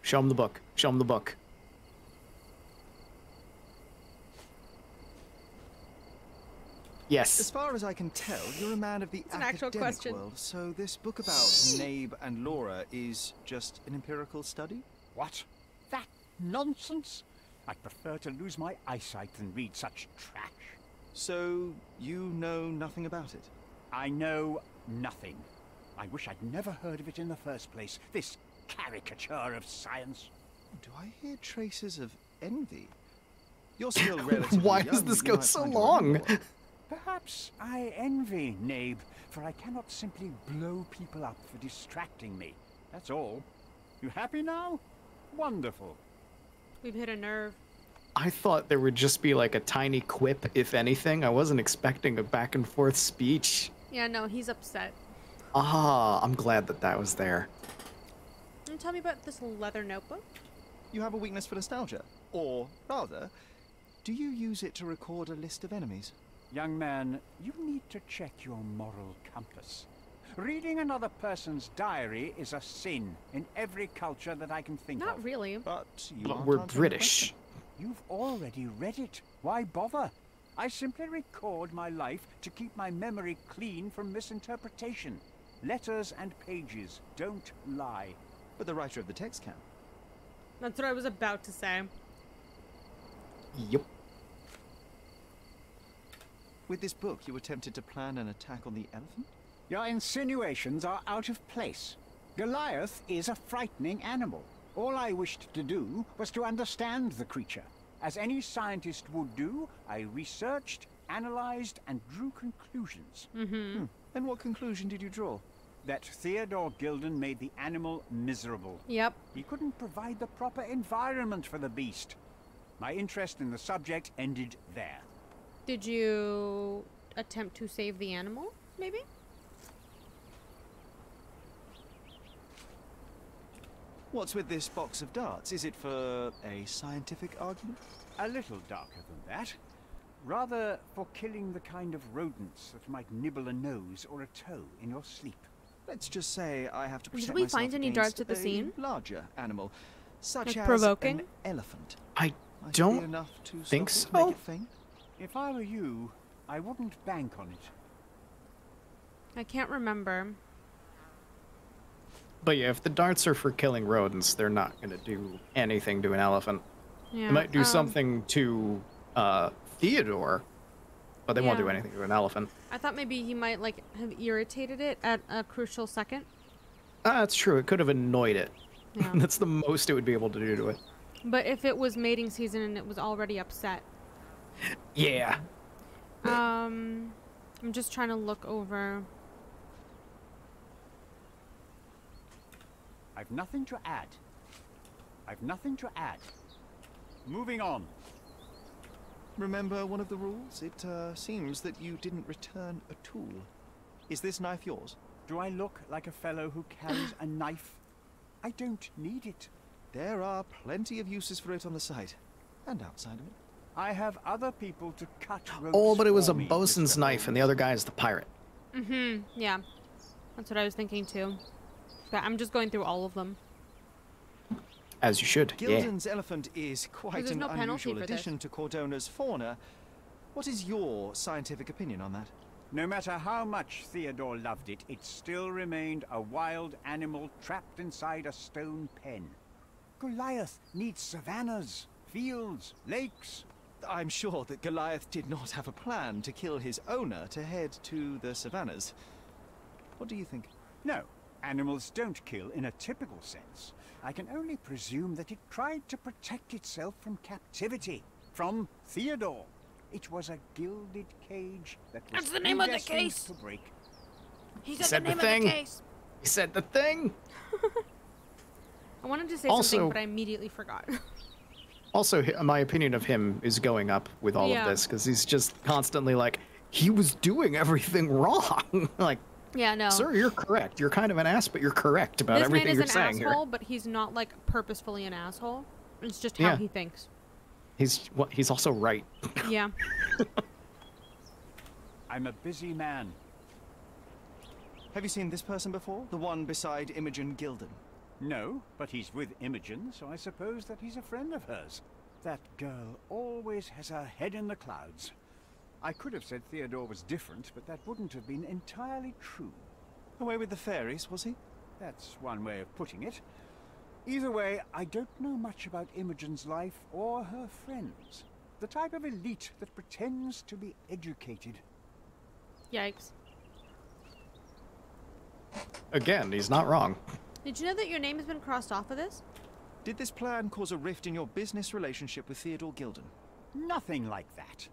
Show him the book. Show him the book. Yes. As far as I can tell, you're a man of the academic world, so this book about Nabe and Laura is just an empirical study? What? That nonsense? I'd prefer to lose my eyesight than read such trash. So, you know nothing about it? I know nothing. I wish I'd never heard of it in the first place, this caricature of science. Do I hear traces of envy? You're still relatively Why young, does this you go might so find your long? reward. Perhaps I envy Nabe, for I cannot simply blow people up for distracting me. That's all. You happy now? Wonderful. We've hit a nerve. I thought there would just be like a tiny quip, if anything. I wasn't expecting a back and forth speech. Yeah, no, he's upset. Ah, I'm glad that that was there. Can you tell me about this leather notebook? You have a weakness for nostalgia? Or, rather, do you use it to record a list of enemies? Young man, you need to check your moral compass. Reading another person's diary is a sin in every culture that I can think of. Not really. But we're British. You've already read it. Why bother? I simply record my life to keep my memory clean from misinterpretation. Letters and pages don't lie. But the writer of the text can. That's what I was about to say. Yep. With this book, you attempted to plan an attack on the elephant? Your insinuations are out of place. Goliath is a frightening animal. All I wished to do was to understand the creature. As any scientist would do, I researched, analyzed, and drew conclusions. And what conclusion did you draw? That Theodore Gilden made the animal miserable. Yep. He couldn't provide the proper environment for the beast. My interest in the subject ended there. Did you attempt to save the animal, maybe? What's with this box of darts? Is it for a scientific argument? A little darker than that. Rather for killing the kind of rodents that might nibble a nose or a toe in your sleep. Let's just say I have to protect Did we myself find any against darts at the scene? a larger animal, such Like as provoking? an elephant. I Might don't be enough to think stop it, so. make it faint. If I were you, I wouldn't bank on it. I can't remember. But yeah, if the darts are for killing rodents, they're not going to do anything to an elephant. Yeah. They might do something to Theodore, but they won't do anything to an elephant. I thought maybe he might like have irritated it at a crucial second. That's true. It could have annoyed it. Yeah. That's the most it would be able to do to it. But if it was mating season and it was already upset. Yeah. I'm just trying to look over. I've nothing to add. I've nothing to add. Moving on. Remember one of the rules? It seems that you didn't return a tool. Is this knife yours? Do I look like a fellow who carries a knife? I don't need it. There are plenty of uses for it on the site, and outside of it. I have other people to cut ropes. Oh, but it was for a me, bosun's Mr. knife, and the other guy is the pirate. Mm-hmm. Yeah. That's what I was thinking too. But I'm just going through all of them. As you should. Gilden's elephant is quite There's an no penalty unusual for addition to Cordona's fauna. What is your scientific opinion on that? No matter how much Theodore loved it, it still remained a wild animal trapped inside a stone pen. Goliath needs savannas, fields, lakes. I'm sure that Goliath did not have a plan to kill his owner to head to the savannas. What do you think? No, animals don't kill in a typical sense. I can only presume that it tried to protect itself from captivity, from Theodore. It was a gilded cage that was That's the name of the predestined case. to break. He said the name of the case. He said the thing. I wanted to say Also- something, but I immediately forgot. Also, my opinion of him is going up with all of this, because he's just constantly like, he was doing everything wrong. Like, Yeah, no. sir, you're correct. You're kind of an ass, but you're correct about This everything man you're is saying an here. asshole, but he's not like purposefully an asshole. It's just how Yeah. he thinks. He's also right. Yeah. I'm a busy man. Have you seen this person before? The one beside Imogen Gilden? No, but he's with Imogen, so I suppose that he's a friend of hers. That girl always has her head in the clouds. I could have said Theodore was different, but that wouldn't have been entirely true. Away with the fairies, was he? That's one way of putting it. Either way, I don't know much about Imogen's life or her friends. The type of elite that pretends to be educated. Yikes. Again, he's not wrong. Did you know that your name has been crossed off of this? Did this plan cause a rift in your business relationship with Theodore Gilden? Nothing like that.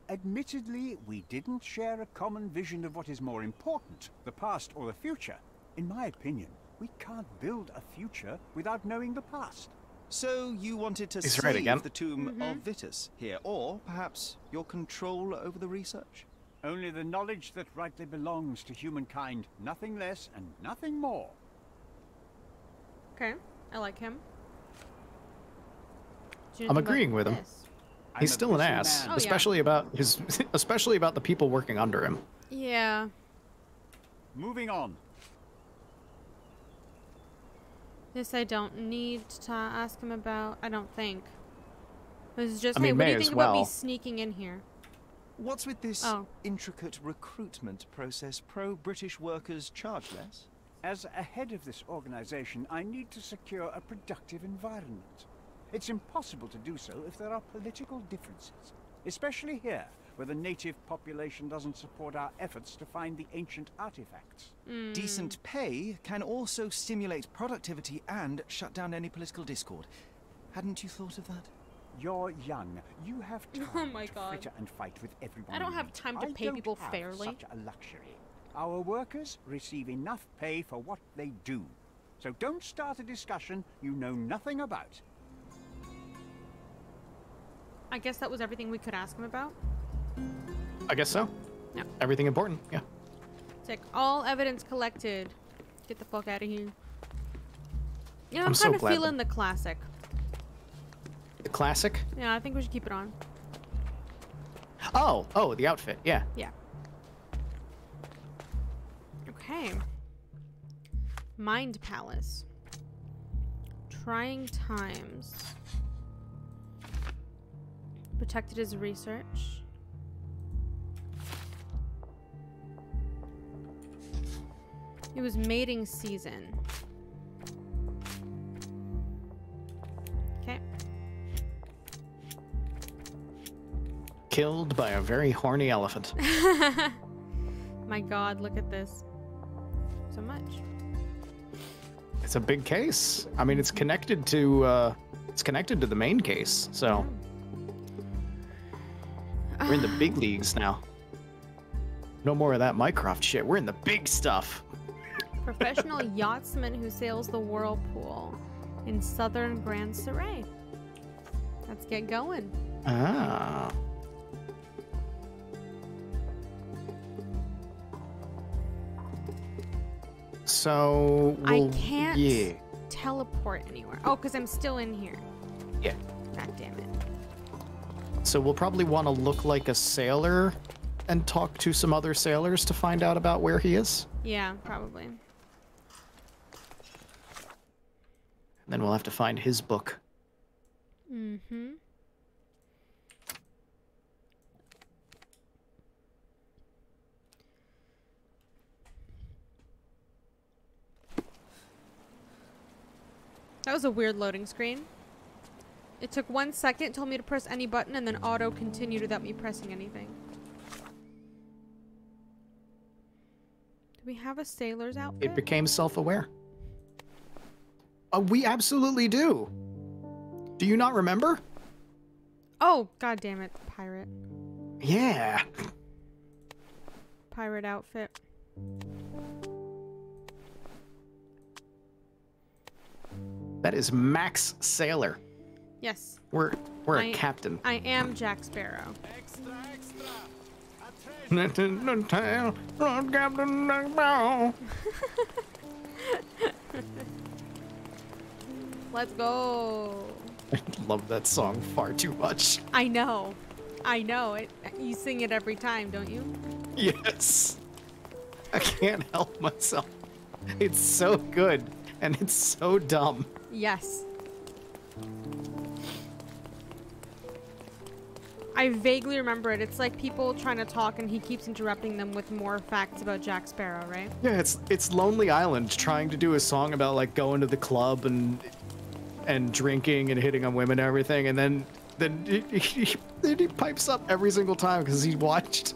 Admittedly, we didn't share a common vision of what is more important, the past or the future. In my opinion, we can't build a future without knowing the past. So you wanted to He's save right again. the tomb of Vitus here, or perhaps your control over the research? Only the knowledge that rightly belongs to humankind, nothing less and nothing more. Okay, I like him. Do you I'm know anything agreeing about with him. this? He's I'm a still an busy ass, man. Oh, especially about especially about the people working under him. Yeah. Moving on. This I don't need to ask him about. I don't think. This is just, I mean, hey, what do may you as think about me well. sneaking in here? What's with this Oh. intricate recruitment process? Pro-British workers charge less? As a head of this organization, I need to secure a productive environment. It's impossible to do so if there are political differences, especially here, where the native population doesn't support our efforts to find the ancient artifacts. Decent pay can also stimulate productivity and shut down any political discord. Hadn't you thought of that? You're young. You have time Oh my to God. fritter and fight with everyone. I don't you have meet. time to I pay don't people have fairly. Such a luxury. Our workers receive enough pay for what they do. So don't start a discussion you know nothing about. I guess that was everything we could ask him about. I guess so. Yeah. Everything important. Yeah. Check all evidence collected. Get the fuck out of here. You know, I'm I'm so kind of glad feeling the classic. The classic. Yeah, I think we should keep it on. Oh, the outfit. Yeah. Yeah. Okay. Mind Palace. Trying times. Protected his research. It was mating season. Okay. Killed by a very horny elephant. My God, look at this. So much. It's a big case. I mean, it's connected to the main case. So we're in the big leagues now. No more of that Mycroft shit. We're in the big stuff. Professional yachtsman who sails the Whirlpool in southern Grand Surrey. Let's get going. Ah. So I can't. Yeah. teleport anywhere? Oh, because I'm still in here. Yeah. God damn it. So we'll probably want to look like a sailor and talk to some other sailors to find out about where he is. Yeah, probably. And then we'll have to find his book. Mm-hmm. That was a weird loading screen. It took 1 second, told me to press any button, and then auto continued without me pressing anything. Do we have a sailor's outfit? It became self-aware. We absolutely do. Do you not remember? Oh, god damn it. Pirate. Yeah. Pirate outfit. That is Max Sailor. Yes. We're a captain. I am Jack Sparrow. Let's go. I love that song far too much. I know. I know. You sing it every time, don't you? Yes. I can't help myself. It's so good and it's so dumb. Yes. I vaguely remember it. It's like people trying to talk and he keeps interrupting them with more facts about Jack Sparrow, right? Yeah, it's Lonely Island trying to do a song about like going to the club and drinking and hitting on women and everything, and then he pipes up every single time because he watched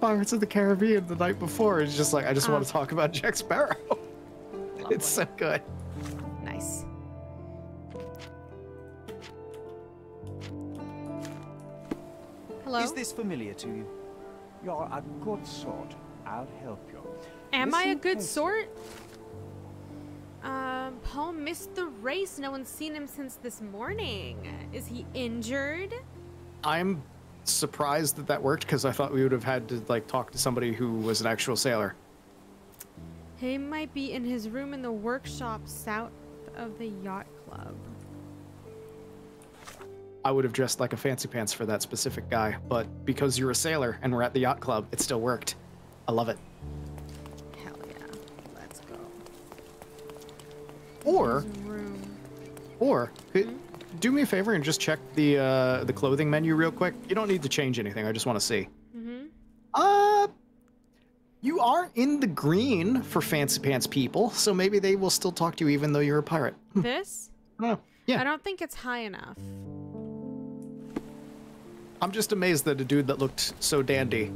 Pirates of the Caribbean the night before. It's just like, I just want to talk about Jack Sparrow. It's so good. Nice. Hello? Is this familiar to you? You're a good sort. I'll help you. Am I a good sort? Paul missed the race. No one's seen him since this morning. Is he injured? I'm surprised that worked because I thought we would have had to like talk to somebody who was an actual sailor. He might be in his room in the workshop south of the yacht club. I would have dressed like a fancy pants for that specific guy, but because you're a sailor and we're at the yacht club, it still worked. I love it. Hell yeah. Let's go. Or do me a favor and just check the clothing menu real quick. You don't need to change anything. I just want to see. You are in the green for fancy pants people, so maybe they will still talk to you even though you're a pirate. This? Oh, yeah. I don't think it's high enough. I'm just amazed that a dude that looked so dandy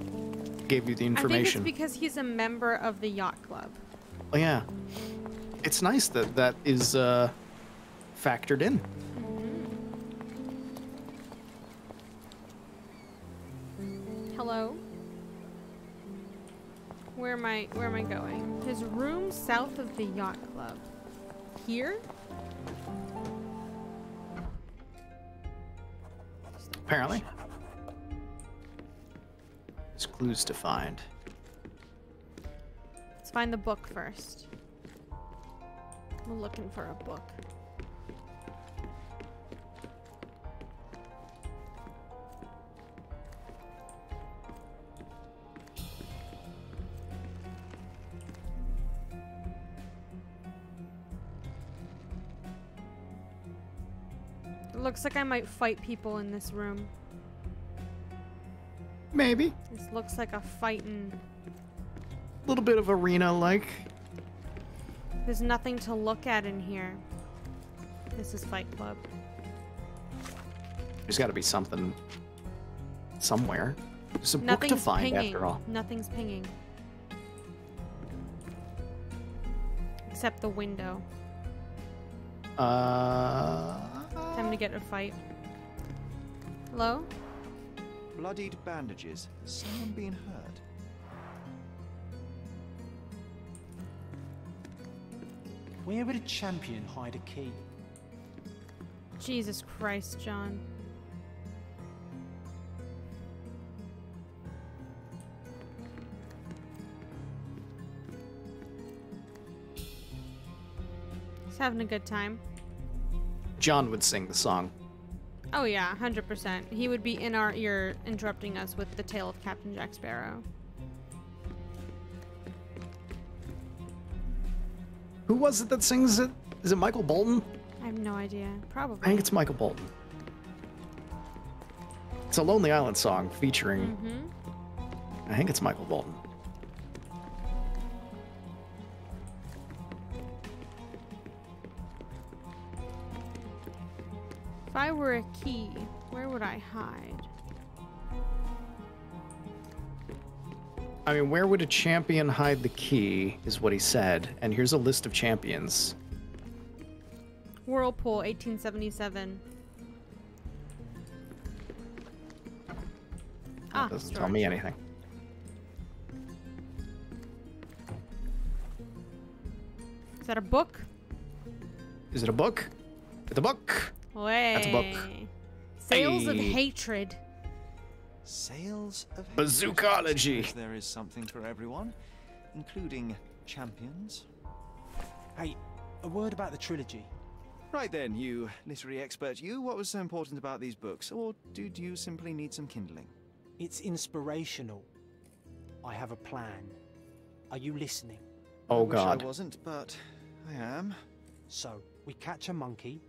gave you the information. I think it's because he's a member of the yacht club. Oh, yeah. It's nice that that is factored in. Hello? Where am I going? His room south of the yacht club. Here? Apparently. There's clues to find. Let's find the book first. We're looking for a book. It looks like I might fight people in this room. Maybe. This looks like a fighting. A little bit of arena-like. There's nothing to look at in here. This is Fight Club. There's got to be something somewhere. There's a book Nothing's to find pinging. after all. Nothing's pinging. Except the window. Time to get a fight. Hello? Bloodied bandages. Someone being hurt. Where would a champion hide a key? Jesus Christ, John. He's having a good time. John would sing the song. Oh yeah, 100%. He would be in our ear interrupting us with the tale of Captain Jack Sparrow. Who was it that sings it? Is it Michael Bolton? I have no idea. Probably. I think it's Michael Bolton. It's a Lonely Island song featuring... I think it's Michael Bolton. If I were a key, where would I hide? I mean, where would a champion hide the key, is what he said. And here's a list of champions. Whirlpool, 1877. That doesn't tell me anything. Is that a book? Is it a book? It's a book. Way. That's a book. Sales of Hatred. Sales of Hatred. Bazookology. There is something for everyone, including champions. Hey, a word about the trilogy. Right then, you literary expert, what was so important about these books? Or did you simply need some kindling? It's inspirational. I have a plan. Are you listening? Oh, I God. wish I wasn't, but I am. So, we catch a monkey.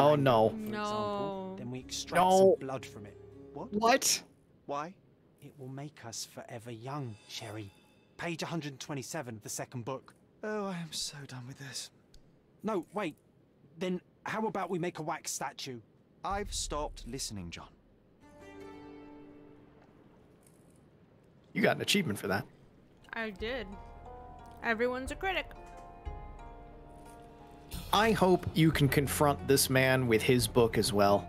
Oh, no. For example, then we extract No. some blood from it. What? What? Why? It will make us forever young, Sherry. Page 127 of the second book. Oh, I am so done with this. No, wait. Then how about we make a wax statue? I've stopped listening, John. You got an achievement for that. I did. Everyone's a critic. I hope you can confront this man with his book as well.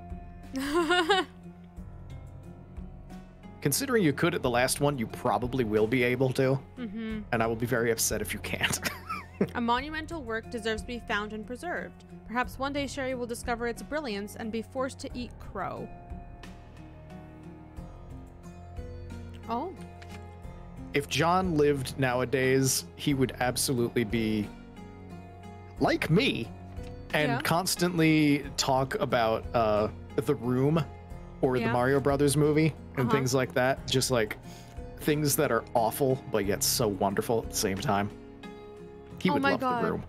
Considering you could at the last one, you probably will be able to. And I will be very upset if you can't. A monumental work deserves to be found and preserved. Perhaps one day Sherry will discover its brilliance and be forced to eat crow. Oh. If John lived nowadays, he would absolutely be like me and constantly talk about The Room or the Mario Brothers movie and things like that. Just like things that are awful, but yet so wonderful at the same time. He would love The Room.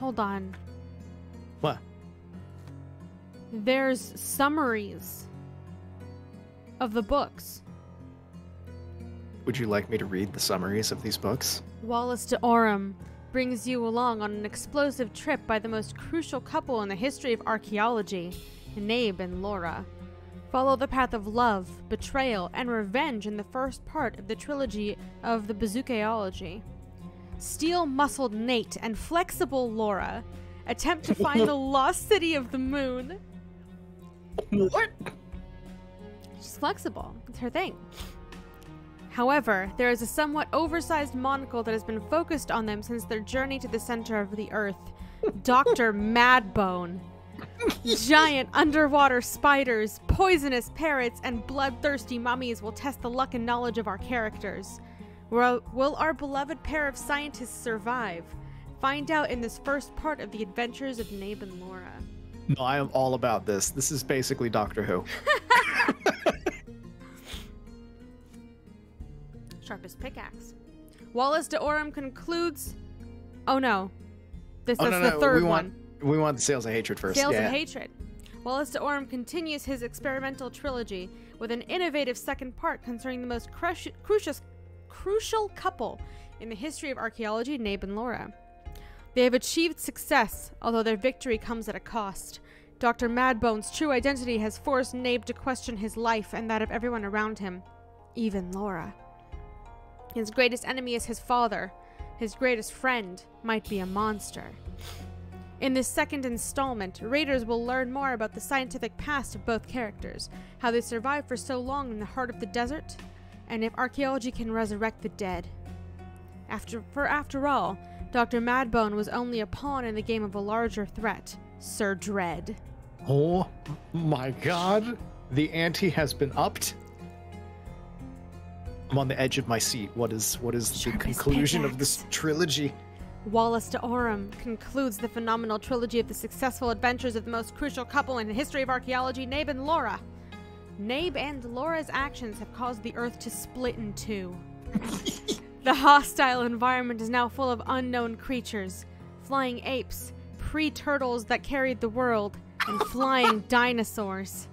Hold on. What? There's summaries of the books. Would you like me to read the summaries of these books? Wallace de Orem brings you along on an explosive trip by the most crucial couple in the history of archaeology, Nabe and Laura. Follow the path of love, betrayal, and revenge in the first part of the trilogy of the Bazookaology. Steel-muscled Nate and flexible Laura attempt to find the lost city of the moon. What? She's flexible. It's her thing. However, there is a somewhat oversized monocle that has been focused on them since their journey to the center of the Earth. Dr. Madbone. Giant underwater spiders, poisonous parrots, and bloodthirsty mummies will test the luck and knowledge of our characters. Will our beloved pair of scientists survive? Find out in this first part of the adventures of Nabe and Laura. No, I am all about this. This is basically Doctor Who. Sharpest pickaxe. Wallace de Orem concludes... Oh no. That's the third one. We want the Sales of Hatred first. Sales of Hatred. Wallace de Orem continues his experimental trilogy with an innovative second part concerning the most crucial couple in the history of archaeology, Nabe and Laura. They have achieved success, although their victory comes at a cost. Dr. Madbone's true identity has forced Nabe to question his life and that of everyone around him, even Laura. His greatest enemy is his father. His greatest friend might be a monster. In this second installment, readers will learn more about the scientific past of both characters, how they survived for so long in the heart of the desert, and if archaeology can resurrect the dead. After all, Dr. Madbone was only a pawn in the game of a larger threat, Sir Dread. Oh my god, the ante has been upped. I'm on the edge of my seat. What is the conclusion of this trilogy? Wallace de Orem concludes the phenomenal trilogy of the successful adventures of the most crucial couple in the history of archaeology, Nabe and Laura. Nabe and Laura's actions have caused the Earth to split in two. The hostile environment is now full of unknown creatures, flying apes, pre-turtles that carried the world, and flying dinosaurs.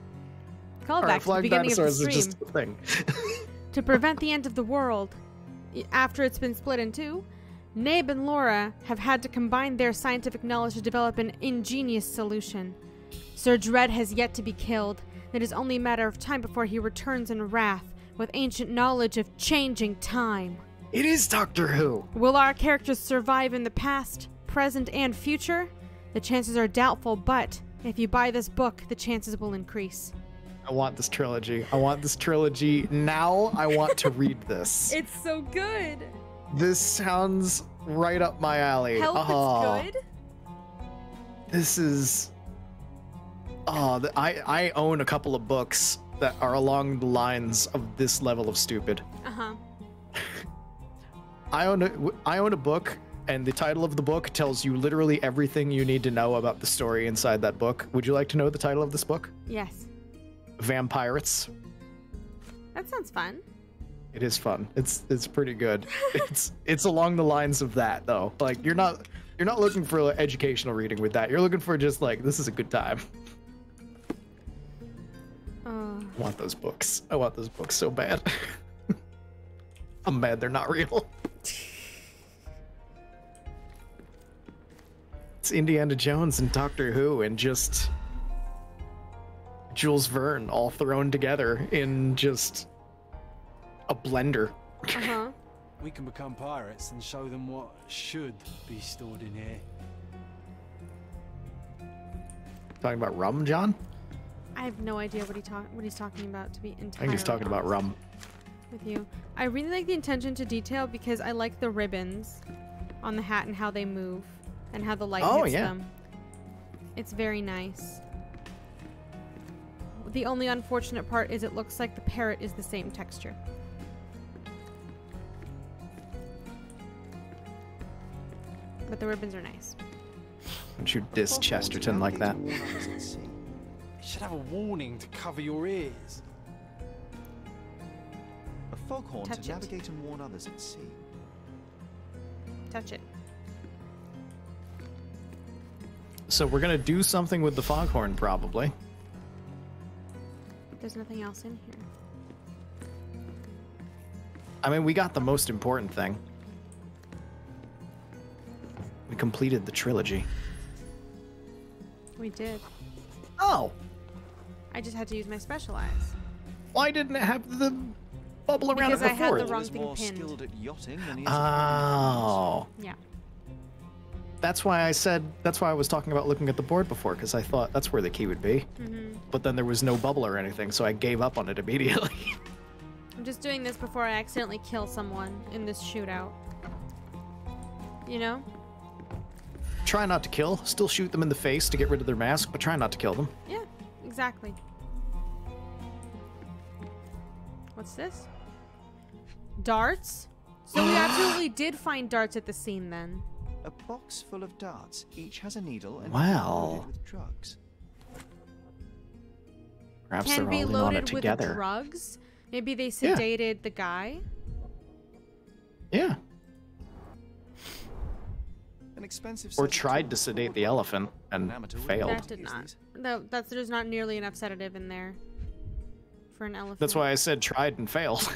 Call back to the beginning of the stream. Just a thing. To prevent the end of the world, after it's been split in two, Nabe and Laura have had to combine their scientific knowledge to develop an ingenious solution. Sir Dredd has yet to be killed. It is only a matter of time before he returns in wrath with ancient knowledge of changing time. It is Doctor Who! Will our characters survive in the past, present, and future? The chances are doubtful, but if you buy this book, the chances will increase. I want this trilogy. I want this trilogy now. I want to read this. It's so good! This sounds right up my alley. Help, it's good? This is... Oh, I own a couple of books that are along the lines of this level of stupid. Uh-huh. I own a book, and the title of the book tells you literally everything you need to know about the story inside that book. Would you like to know the title of this book? Yes. Vampirates. That sounds fun. It is fun. It's pretty good. It's along the lines of that though. Like you're not looking for educational reading with that. You're looking for just like this is a good time. I want those books. I want those books so bad. I'm mad they're not real. It's Indiana Jones and Doctor Who and just Jules Verne all thrown together in just a blender. Uh-huh. We can become pirates and show them what should be stored in here. Talking about rum, John? I have no idea what he's talking about, to be entirely I think he's talking about rum. With you. I really like the attention to detail because I like the ribbons on the hat and how they move and how the light hits them. It's very nice. The only unfortunate part is it looks like the parrot is the same texture. But the ribbons are nice. Don't you diss Chesterton like that? You should have a warning to cover your ears. A foghorn Touch to it. navigate and warn others at sea. Touch it. So we're gonna do something with the foghorn, probably. There's nothing else in here. I mean, we got the most important thing. We completed the trilogy. We did. Oh! I just had to use my special eyes. Why didn't it have the bubble around Because it I had before? the wrong thing pinned. Oh. Yeah. That's why I was talking about looking at the board before, because I thought that's where the key would be. Mm-hmm. But then there was no bubble or anything, so I gave up on it immediately. I'm just doing this before I accidentally kill someone in this shootout. You know? Try not to kill. Still shoot them in the face to get rid of their mask, but try not to kill them. Yeah, exactly. What's this? Darts? So we absolutely did find darts at the scene then. A box full of darts. Each has a needle and Wow. loaded with drugs. Perhaps Can they're be all in on it loaded with together. drugs? Maybe they sedated the guy? Yeah. An expensive Or set of tried to tools sedate for the elephant and an amateur would failed. That did not. No, there's not nearly enough sedative in there for an elephant. That's why I said tried and failed.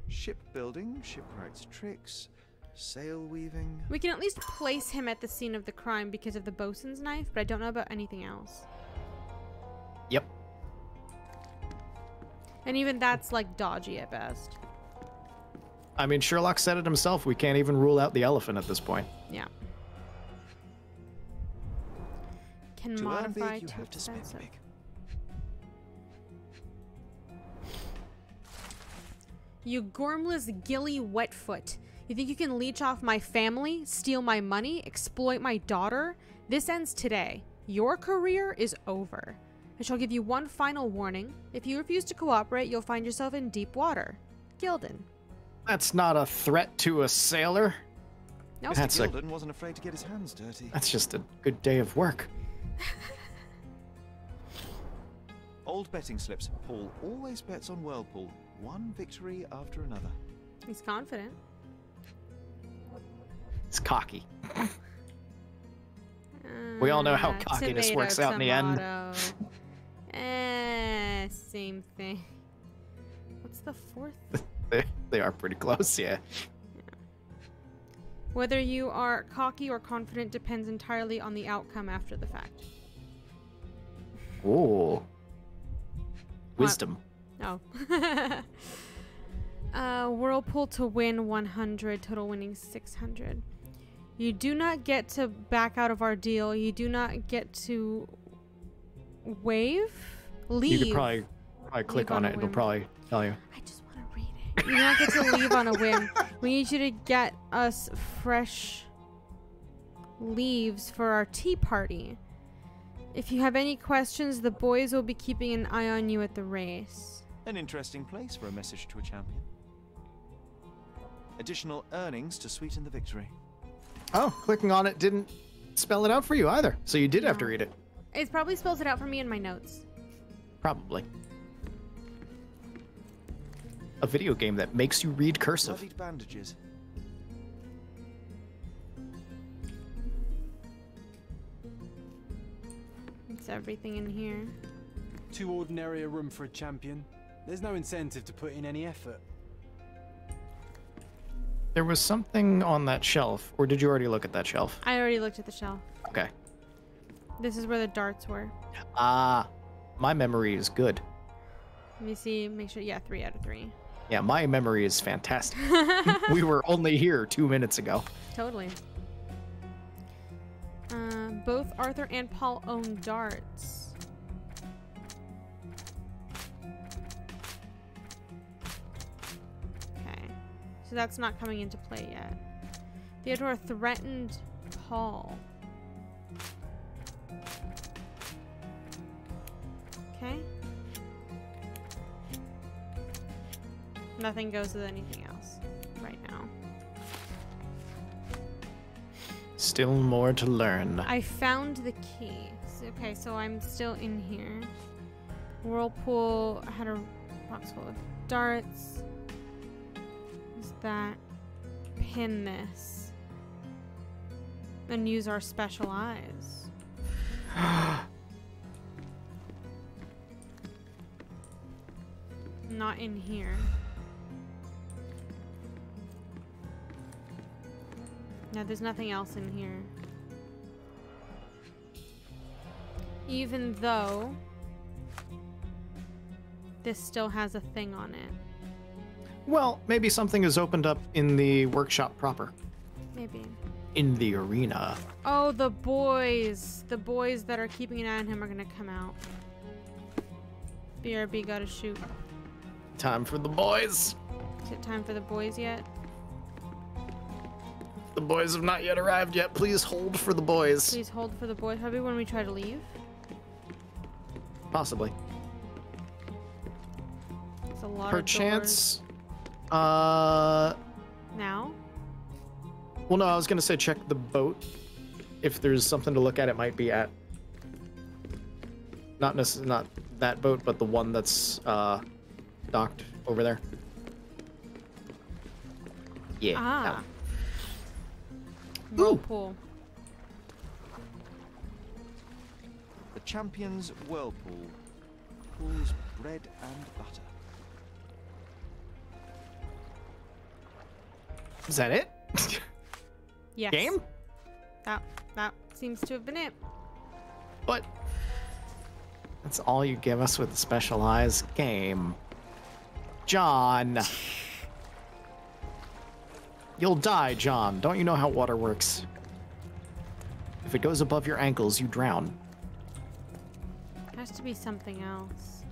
Shipbuilding, shipwright's tricks, sail weaving. We can at least place him at the scene of the crime because of the bosun's knife, but I don't know about anything else. Yep. And even that's like dodgy at best. I mean, Sherlock said it himself. We can't even rule out the elephant at this point. Yeah. Can To earn modify big, you too have to spend expensive. big. You gormless gilly wetfoot. You think you can leech off my family, steal my money, exploit my daughter? This ends today. Your career is over. I shall give you one final warning. If you refuse to cooperate, you'll find yourself in deep water. Gildan. That's not a threat to a sailor. Nope. Mr. Gilden wasn't afraid to get his hands dirty. That's just a good day of work. Old betting slips. Paul always bets on Whirlpool. One victory after another. He's confident. It's cocky. We all know how cockiness works out in the end. Same thing. What's the fourth? They are pretty close, yeah. Whether you are cocky or confident depends entirely on the outcome after the fact. Ooh. Wisdom. Oh. Whirlpool to win 100, total winning 600. You do not get to back out of our deal. You do not get to leave. You could probably click on it. It'll probably tell you. I just want to read it. You do not get to leave on a whim. We need you to get us fresh leaves for our tea party. If you have any questions, the boys will be keeping an eye on you at the race. An interesting place for a message to a champion. Additional earnings to sweeten the victory. Oh, clicking on it didn't spell it out for you either, so you did have to read it. It probably spells it out for me in my notes. Probably. A video game that makes you read cursive. Bloodied bandages. It's everything in here. Too ordinary a room for a champion. There's no incentive to put in any effort. There was something on that shelf, or did you already look at that shelf? I already looked at the shelf. Okay. This is where the darts were. Ah, my memory is good. Let me see, make sure, yeah, 3 out of 3. Yeah, my memory is fantastic. We were only here 2 minutes ago. Totally. Both Arthur and Paul own darts. Okay. So that's not coming into play yet. Theodore threatened Paul. Okay. Nothing goes with anything else right now. Still more to learn. I found the key. Okay, so I'm still in here. Whirlpool had a box full of darts. Use that. Pin this. And use our special eyes. Not in here. No, there's nothing else in here. Even though this still has a thing on it. Well, maybe something is opened up in the workshop proper. Maybe. In the arena. Oh, the boys. The boys that are keeping an eye on him are gonna come out. BRB gotta shoot. Time for the boys. Is it time for the boys yet? The boys have not yet arrived yet. Please hold for the boys. Please hold for the boys. Probably when we try to leave. Possibly. It's a lot Perchance. Now? Well, no, I was gonna say check the boat. If there's something to look at, it might be at. Not necessarily not that boat, but the one that's docked over there. Yeah. Ah. Whirlpool. The champion's Whirlpool. Pool's bread and butter. Is that it? Yes. Game? That seems to have been it. But that's all you give us with the specialized game. John. You'll die, John. Don't you know how water works? If it goes above your ankles, you drown. It has to be something else.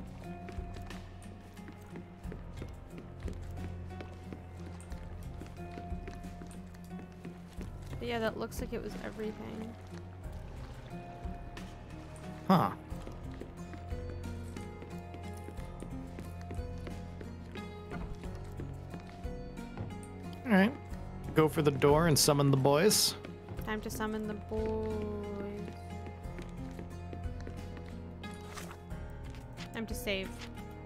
But yeah, that looks like it was everything. Huh. All right. go for the door and summon the boys. Time to summon the boys. Time to save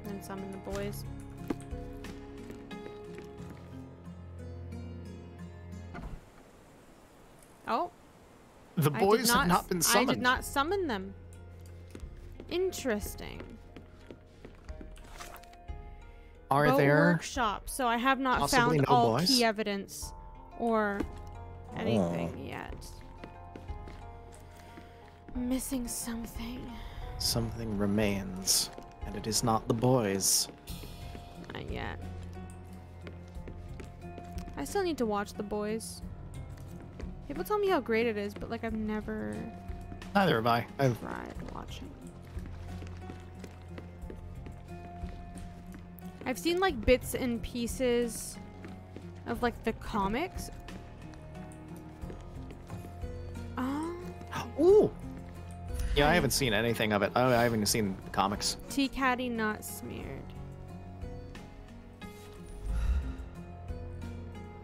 and then summon the boys. Oh. The boys have not been summoned. I did not summon them. Interesting. Are Boat there workshop? So I have not possibly found no all boys? key evidence or anything yet. Missing something. Something remains, and it is not the boys. Not yet. I still need to watch The Boys. People tell me how great it is, but like I've never Neither have I. I've tried watching. I've seen like bits and pieces of like the comics. Ooh. Yeah, I haven't seen anything of it. I haven't even seen the comics. Tea caddy not smeared.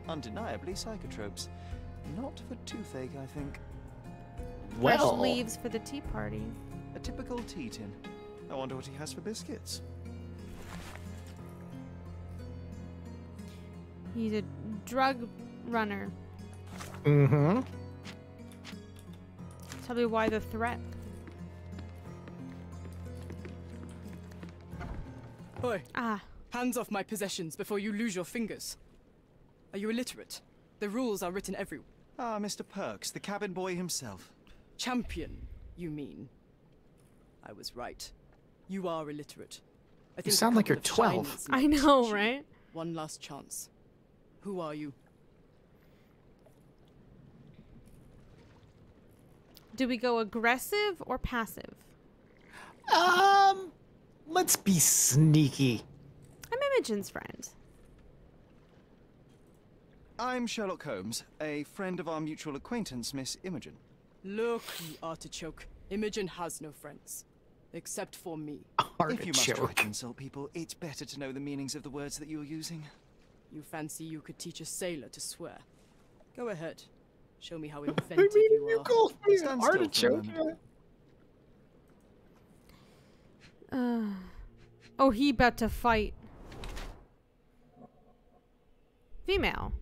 Undeniably psychotropes. Not for toothache, I think. Fresh leaves for the tea party. A typical tea tin. I wonder what he has for biscuits. He's a drug runner. Mm-hmm. Tell me why the threat. Oi. Ah. Hands off my possessions before you lose your fingers. Are you illiterate? The rules are written everywhere. Ah, Mr. Perks, the cabin boy himself. Champion, you mean? I was right. You are illiterate. I You sound like you're 12. I know, right? One last chance. Who are you? Do we go aggressive or passive? Let's be sneaky. I'm Imogen's friend. I'm Sherlock Holmes, a friend of our mutual acquaintance, Miss Imogen. Look, you artichoke. Imogen has no friends. Except for me. If you must try to insult people, it's better to know the meanings of the words that you're using. You fancy you could teach a sailor to swear? Go ahead. Show me how inventive you are. called me an Stand still for a artichoke. moment. Oh, he about to fight. Female.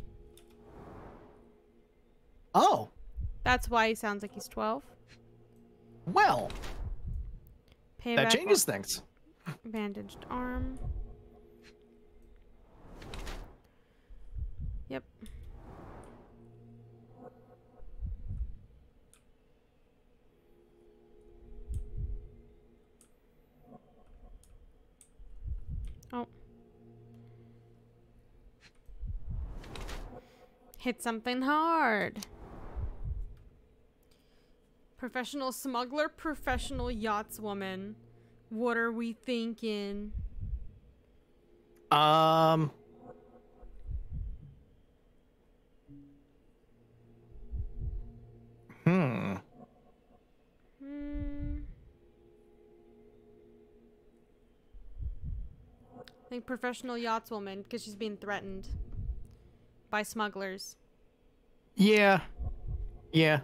Oh. That's why he sounds like he's 12. Well. Payback That changes things. Bandaged arm. Yep. Oh. Hit something hard. Professional smuggler, professional yachtswoman. What are we thinking? I think professional yachtswoman because she's being threatened by smugglers. Yeah. Yeah.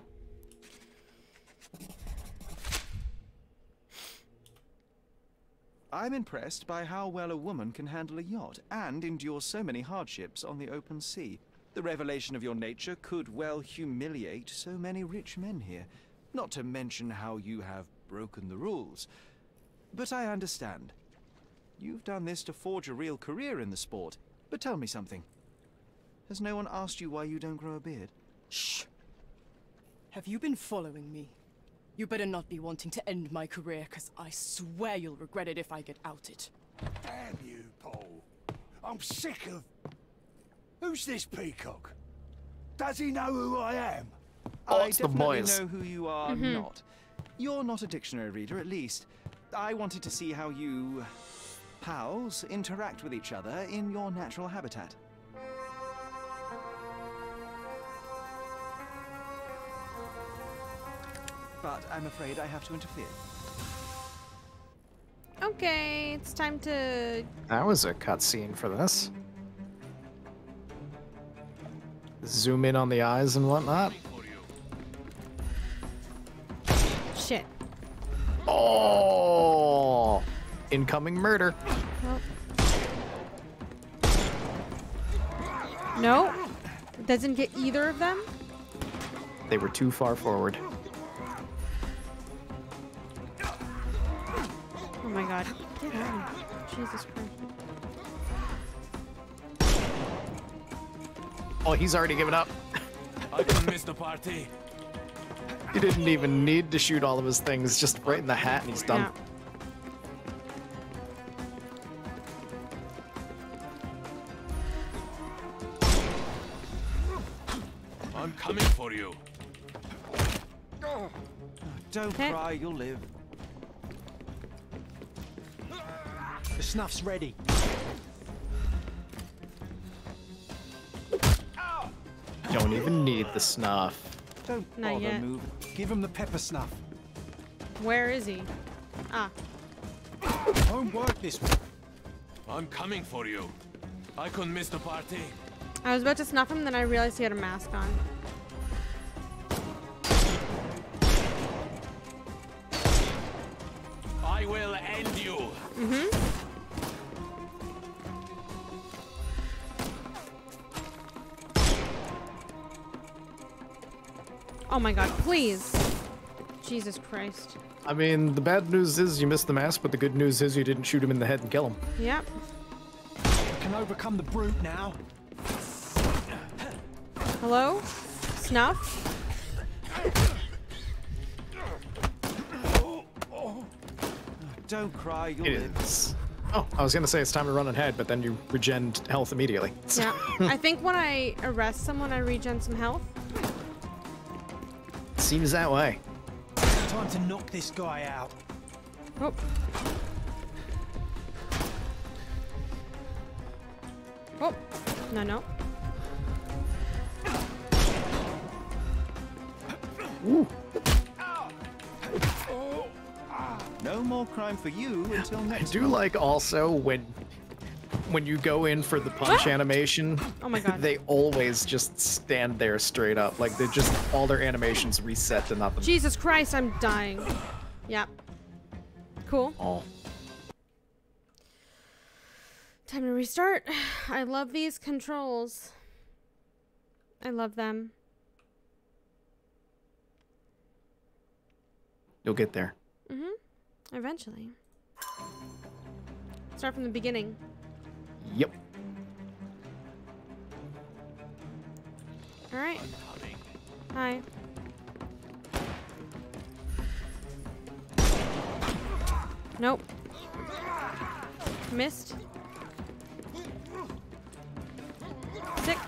I'm impressed by how well a woman can handle a yacht and endure so many hardships on the open sea. The revelation of your nature could well humiliate so many rich men here, not to mention how you have broken the rules. But I understand. You've done this to forge a real career in the sport. But tell me something. Has no one asked you why you don't grow a beard? Shh. Have you been following me? You better not be wanting to end my career, because I swear you'll regret it if I get outed. Damn you, Paul. I'm sick of... Who's this peacock? Does he know who I am? I definitely know who you are not. You're not a dictionary reader, at least. I wanted to see how you... pals interact with each other in your natural habitat. But I'm afraid I have to interfere. Okay, it's time to... That was a cutscene for this. Zoom in on the eyes and whatnot. Shit. Oh! Incoming murder. Well. No. It doesn't get either of them. They were too far forward. Oh my god. Get out. Jesus Christ. Oh, he's already given up. I can miss the party. He didn't even need to shoot all of his things, just right in the hat and he's done. Yeah. I'm coming for you. Don't cry, you'll live. The snuff's ready. Don't even need the snuff. Don't Not bother yet. moving. Give him the pepper snuff. Where is he? Ah. Won't work this way. I'm coming for you. I couldn't miss the party. I was about to snuff him, then I realized he had a mask on. I will end you. Mm-hmm. Oh my god, please. Jesus Christ. I mean, the bad news is you missed the mask, but the good news is you didn't shoot him in the head and kill him. Yep. I can overcome the brute now. Hello? Snuff? Don't cry, you'll It live. is. Oh, I was gonna say it's time to run ahead, but then you regen health immediately. Yeah. I think when I arrest someone, I regen some health. Seems that way. Time to knock this guy out. Oh. Oh. No, no. Ooh. No more crime for you until next I do month. like also when you go in for the punch animation, Oh my god. they always just stand there straight up. Like they're just all their animations reset to nothing. Jesus Christ, I'm dying. Yep. Cool. Oh. Time to restart. I love these controls. I love them. You'll get there. Mm-hmm. Eventually. Start from the beginning. Yep. Alright. Hi. Nope. Missed. Sick.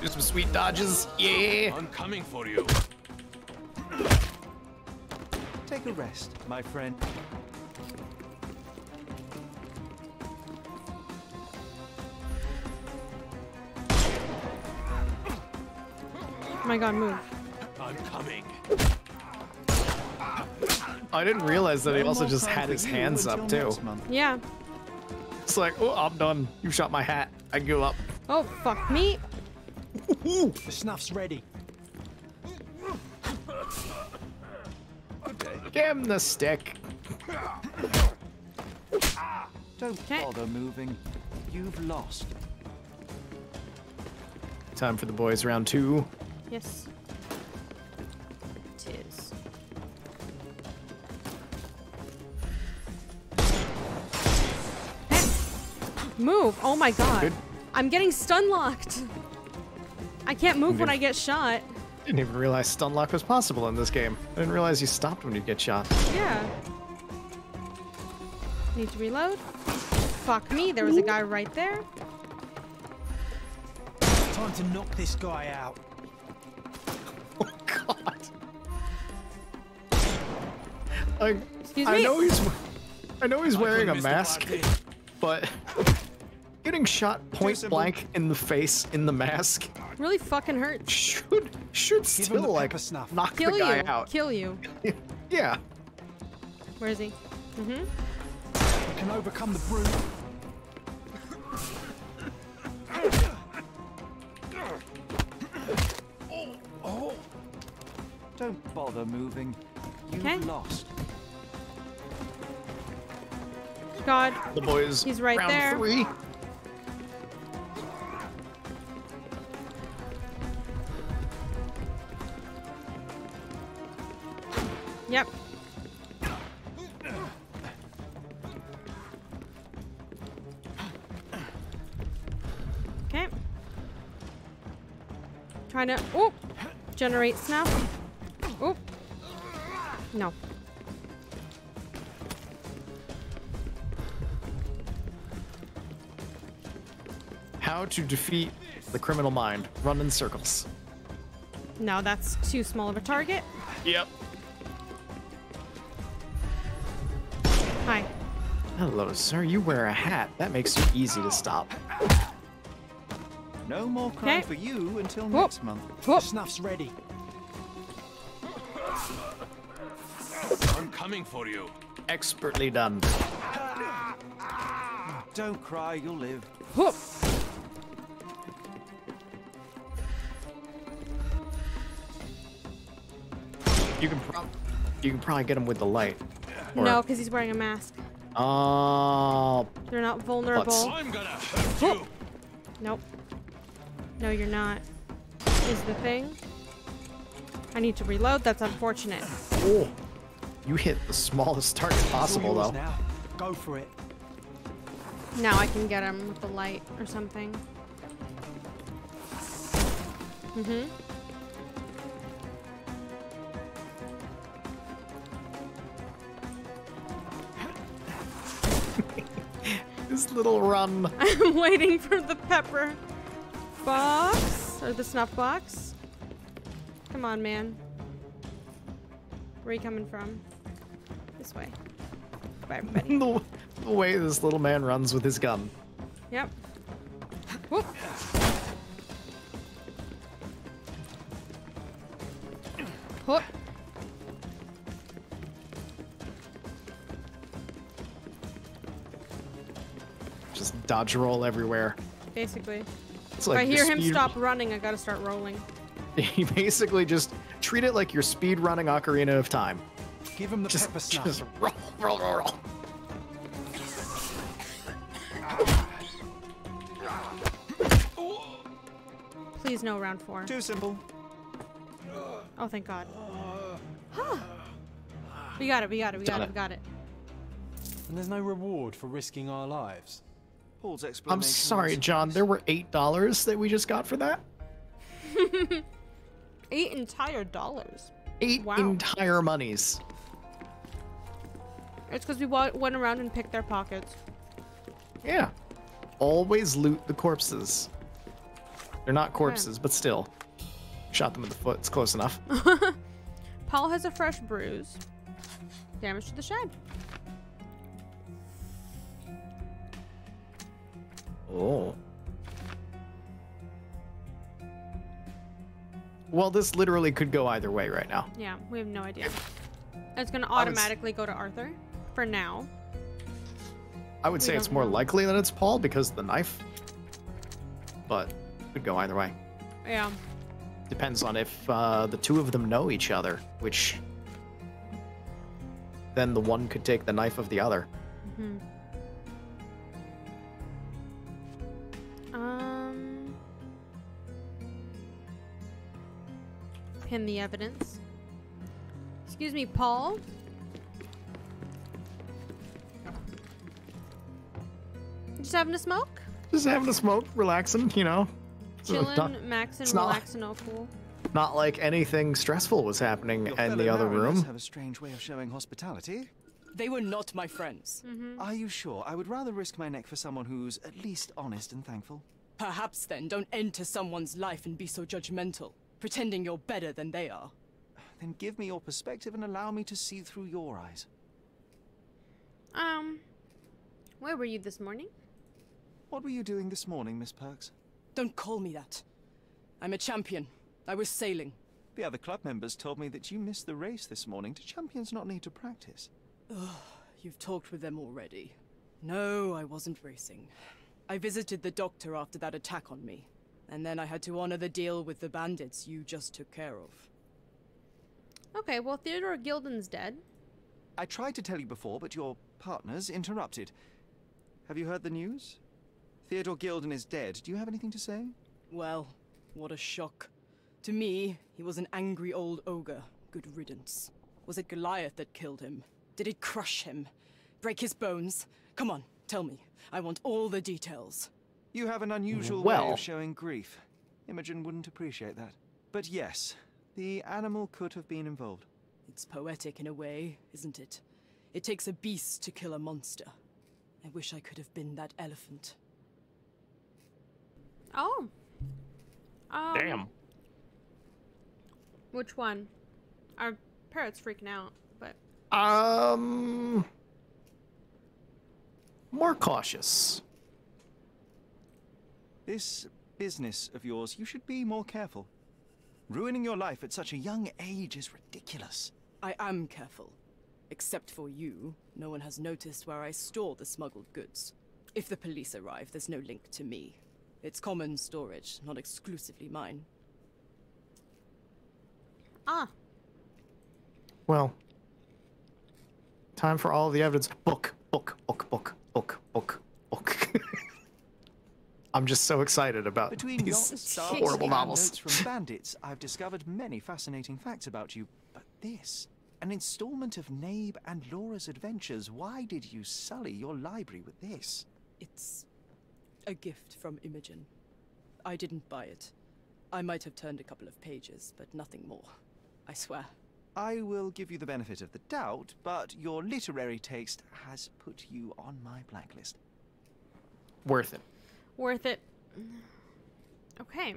Do some sweet dodges. Yeah. I'm coming for you. Take a rest, my friend. Oh my god, move. I'm coming. I didn't realize that he No also more just crime had for his you hands up until too. next month. Yeah. It's like, oh, I'm done. You shot my hat. I give up. Oh, fuck me. The snuff's ready. Give him the stick. Don't bother moving. You've lost. Time for the boys round 2. Yes. It is. Hey. Move. Oh my god. Good. I'm getting stun locked. I can't move when I get shot. Didn't even realize stun lock was possible in this game. I didn't realize you stopped when you get shot. Yeah. Need to reload. Fuck me. There was a guy right there. Time to knock this guy out. Oh god. Excuse I me? know he's wearing a mask, but getting shot point blank in the face in the mask Really fucking hurts. should still like knock Kill the guy you. out. Kill you. Yeah. Where is he? Mm-hmm. I can overcome the brute. Don't bother moving. You've lost. God. The boys. He's right round there. 3. Yep. Okay. Trying to generate snuff. No. How to defeat the criminal mind. Run in circles. No, that's too small of a target. Yep. Hi. Hello, sir. You wear a hat. That makes you easy to stop. No more crime for you until next month. The snuff's ready. I'm coming for you. Expertly done. Don't cry, you'll live. You can probably get him with the light. No, because he's wearing a mask. Oh. You're not vulnerable. I'm gonna hurt you. Nope. No, you're not. Is the thing. I need to reload. That's unfortunate. Oh. You hit the smallest target possible, though. Now. Go for it. Now I can get him with the light or something. Mm-hmm. This little run. I'm waiting for the pepper box or the snuff box. Come on, man. Where are you coming from? This way. Bye, everybody. The way this little man runs with his gun. Yep. Whoop. Whoop. Just dodge roll everywhere. Basically. It's If like I hear your him speed- stop running, I gotta start rolling. You basically just treat it like your speed running Ocarina of Time. Give him the pepper snuff. Just roll. Please no round 4. Too simple. Oh, thank God. We got it. And there's no reward for risking our lives. Paul's explanation. I'm sorry, John. There were $8 that we just got for that. 8 entire dollars. 8 entire monies. It's because we went around and picked their pockets. Yeah. Always loot the corpses. They're not corpses, but still. Shot them in the foot. It's close enough. Paul has a fresh bruise. Damage to the shed. Oh. Well, this literally could go either way right now. Yeah, we have no idea. It's gonna automatically go to Arthur for now. I would say it's more likely that it's Paul because of the knife. But it could go either way. Yeah. Depends on if the two of them know each other, which then the one could take the knife of the other. Mm-hmm. Pin the evidence. Excuse me, Paul. Just having a smoke? Just having a smoke, relaxing, you know. Chilling, maxing, relaxing, all cool. Not like anything stressful was happening in the other room. Have a strange way of showing hospitality. They were not my friends. Mm-hmm. Are you sure? I would rather risk my neck for someone who's at least honest and thankful. Perhaps then don't enter someone's life and be so judgmental, pretending you're better than they are. Then give me your perspective and allow me to see through your eyes. Where were you this morning? What were you doing this morning, Miss Perks? Don't call me that. I'm a champion. I was sailing. The other club members told me that you missed the race this morning. Do champions not need to practice? Ugh, you've talked with them already. No, I wasn't racing. I visited the doctor after that attack on me. And then I had to honor the deal with the bandits you just took care of. Okay, well, Theodore Gilden's dead. I tried to tell you before, but your partners interrupted. Have you heard the news? Theodore Gilden is dead. Do you have anything to say? Well, what a shock. To me, he was an angry old ogre. Good riddance. Was it Goliath that killed him? Did it crush him? Break his bones? Come on, tell me. I want all the details. You have an unusual way of showing grief. Imogen wouldn't appreciate that. But yes, the animal could have been involved. It's poetic in a way, isn't it? It takes a beast to kill a monster. I wish I could have been that elephant. Oh. Damn. Which one? Our parrot's freaking out, but... More cautious. This business of yours, you should be more careful. Ruining your life at such a young age is ridiculous. I am careful. Except for you, no one has noticed where I store the smuggled goods. If the police arrive, there's no link to me. It's common storage, not exclusively mine. Ah. Well, time for all of the evidence. Book. I'm just so excited about Between these yachts, horrible and novels. notes from bandits, I've discovered many fascinating facts about you. But this, an installment of Nabe and Laura's adventures. Why did you sully your library with this? It's a gift from Imogen. I didn't buy it. I might have turned a couple of pages, but nothing more. I swear. I will give you the benefit of the doubt, but your literary taste has put you on my blacklist. Worth it. Worth it. Okay.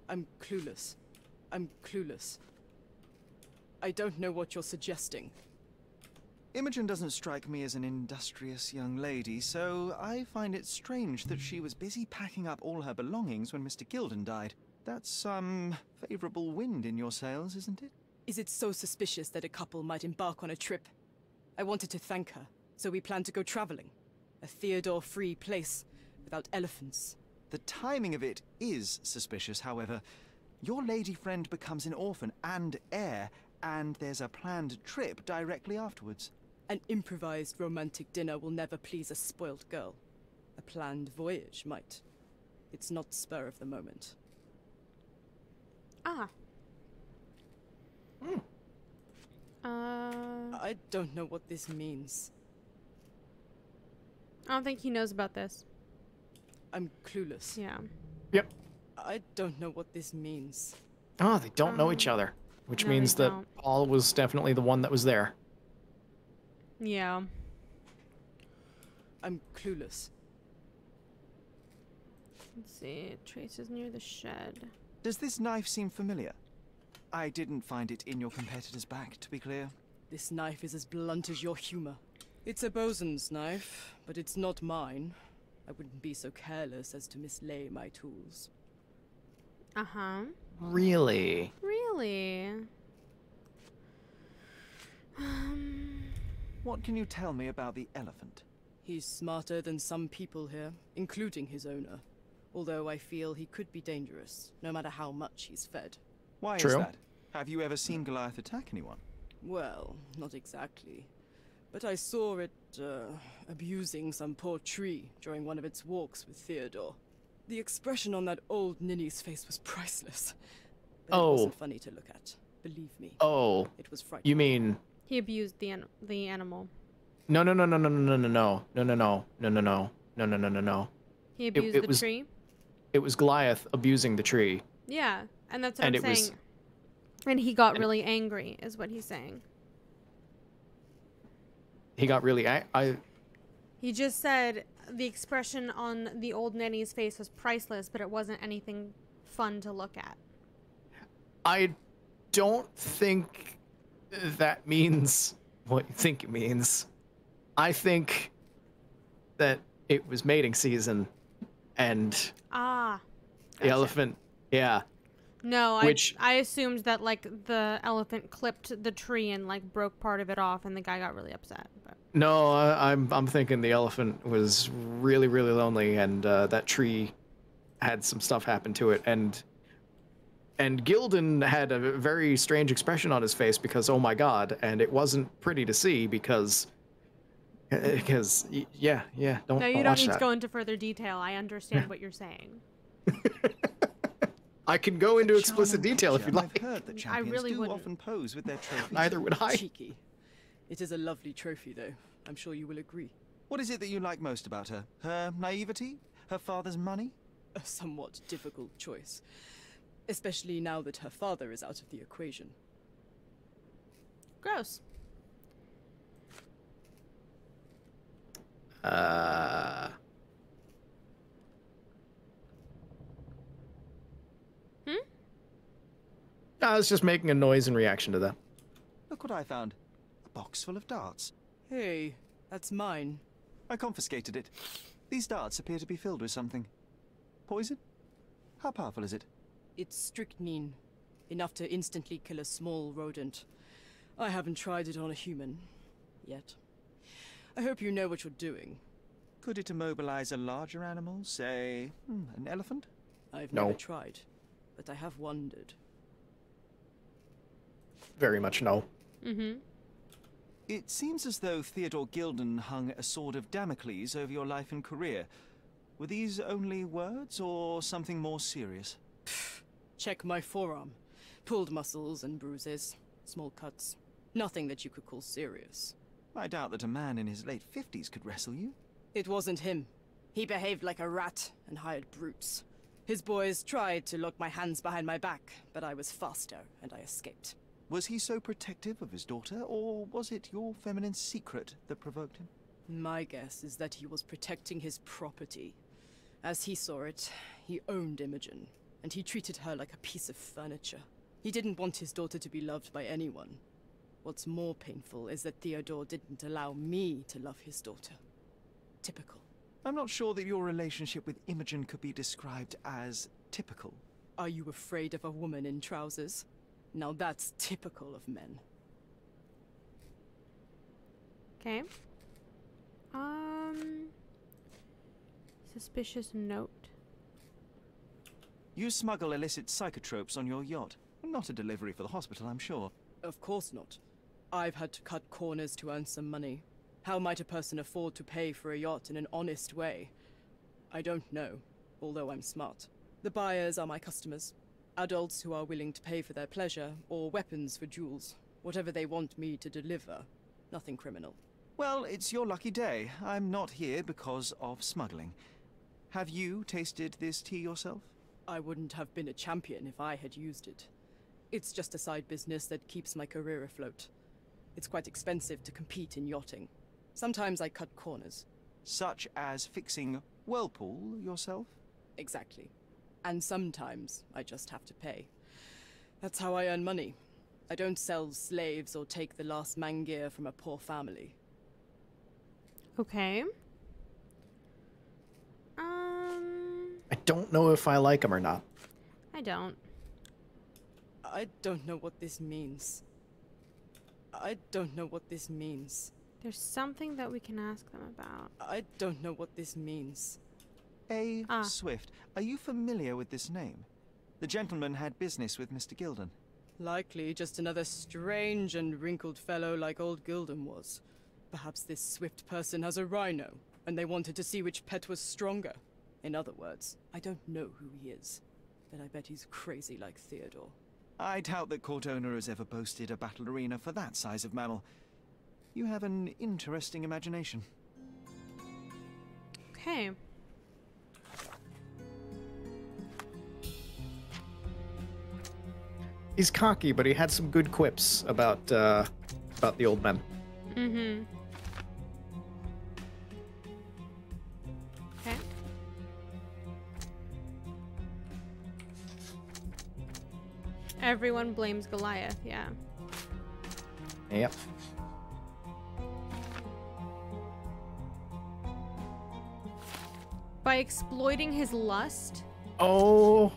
I'm clueless. I'm clueless. I don't know what you're suggesting. Imogen doesn't strike me as an industrious young lady, so I find it strange that she was busy packing up all her belongings when Mr. Gilden died. That's some favorable wind in your sails, isn't it? Is it so suspicious that a couple might embark on a trip? I wanted to thank her, so we planned to go traveling. A Theodore-free place, without elephants. The timing of it is suspicious, however. Your lady friend becomes an orphan and heir, and there's a planned trip directly afterwards. An improvised romantic dinner will never please a spoiled girl. A planned voyage might. It's not spur of the moment. Ah. I don't know what this means. I don't think he knows about this. I'm clueless. Yeah. Yep. I don't know what this means. Oh, they don't know each other, which no, means they that don't. Paul was definitely the one that was there. Yeah. I'm clueless. Let's see. Traces near the shed. Does this knife seem familiar? I didn't find it in your competitor's back, to be clear. This knife is as blunt as your humor. It's a bosun's knife, but it's not mine. I wouldn't be so careless as to mislay my tools. Uh-huh. Really? Really? What can you tell me about the elephant? He's smarter than some people here, including his owner. Although I feel he could be dangerous, no matter how much he's fed. Why True. is that? Have you ever seen Goliath attack anyone? Well, not exactly. But I saw it, abusing some poor tree during one of its walks with Theodore. The expression on that old ninny's face was priceless. But it wasn't funny to look at. Believe me. Oh. It was frightening. You mean... He abused the animal. No. He abused the tree? It was Goliath abusing the tree. Yeah, and that's what I'm saying. And he got really angry, is what he's saying. He got really He just said the expression on the old nanny's face was priceless, but it wasn't anything fun to look at. I don't think that means what you think it means. I think that it was mating season and the elephant, yeah. No, I assumed that like the elephant clipped the tree and like broke part of it off, and the guy got really upset. But. No, I'm thinking the elephant was really, really lonely, and that tree had some stuff happen to it, and And Gildan had a very strange expression on his face because, oh my god, and it wasn't pretty to see because yeah, don't No, you don't watch need that. to go into further detail. I understand what you're saying. I can go into explicit detail if you'd like. I've heard that champions really do wouldn't. often pose with their trophies. Neither would I. Cheeky. It is a lovely trophy, though. I'm sure you will agree. What is it that you like most about her? Her naivety? Her father's money? A somewhat difficult choice. Especially now that her father is out of the equation. Gross. I was just making a noise in reaction to that. Look what I found. A box full of darts. Hey, that's mine. I confiscated it. These darts appear to be filled with something. Poison? How powerful is it? It's strychnine. Enough to instantly kill a small rodent. I haven't tried it on a human. Yet. I hope you know what you're doing. Could it immobilize a larger animal? Say, an elephant? I've No. never tried. But I have wondered. Very much no. Mm-hmm. It seems as though Theodore Gildan hung a sword of Damocles over your life and career. Were these only words, or something more serious? Check my forearm. Pulled muscles and bruises. Small cuts. Nothing that you could call serious. I doubt that a man in his late 50s could wrestle you. It wasn't him. He behaved like a rat and hired brutes. His boys tried to lock my hands behind my back, but I was faster and I escaped. Was he so protective of his daughter, or was it your feminine secret that provoked him? My guess is that he was protecting his property. As he saw it, he owned Imogen, and he treated her like a piece of furniture. He didn't want his daughter to be loved by anyone. What's more painful is that Theodore didn't allow me to love his daughter. Typical. I'm not sure that your relationship with Imogen could be described as typical. Are you afraid of a woman in trousers? Now that's typical of men. Okay. Suspicious note. You smuggle illicit psychotropes on your yacht. Not a delivery for the hospital, I'm sure. Of course not. I've had to cut corners to earn some money. How might a person afford to pay for a yacht in an honest way? I don't know, although I'm smart. The buyers are my customers. Adults who are willing to pay for their pleasure, or weapons for jewels. Whatever they want me to deliver. Nothing criminal. Well, it's your lucky day. I'm not here because of smuggling. Have you tasted this tea yourself? I wouldn't have been a champion if I had used it. It's just a side business that keeps my career afloat. It's quite expensive to compete in yachting. Sometimes I cut corners. Such as fixing Whirlpool yourself? Exactly. And sometimes I just have to pay. That's how I earn money. I don't sell slaves or take the last mangear from a poor family. Okay. I don't know if I like him or not. I don't. I don't know what this means. I don't know what this means. There's something that we can ask them about. I don't know what this means. Swift, are you familiar with this name? The gentleman had business with Mr. Gildan. Likely just another strange and wrinkled fellow like old Gildan was. Perhaps this Swift person has a rhino, and they wanted to see which pet was stronger. In other words, I don't know who he is, but I bet he's crazy like Theodore. I doubt that Cortona has ever boasted a battle arena for that size of mammal. You have an interesting imagination. Okay. He's cocky, but he had some good quips about the old men. Mm-hmm. Okay. Everyone blames Goliath, yeah. Yep. By exploiting his lust? Oh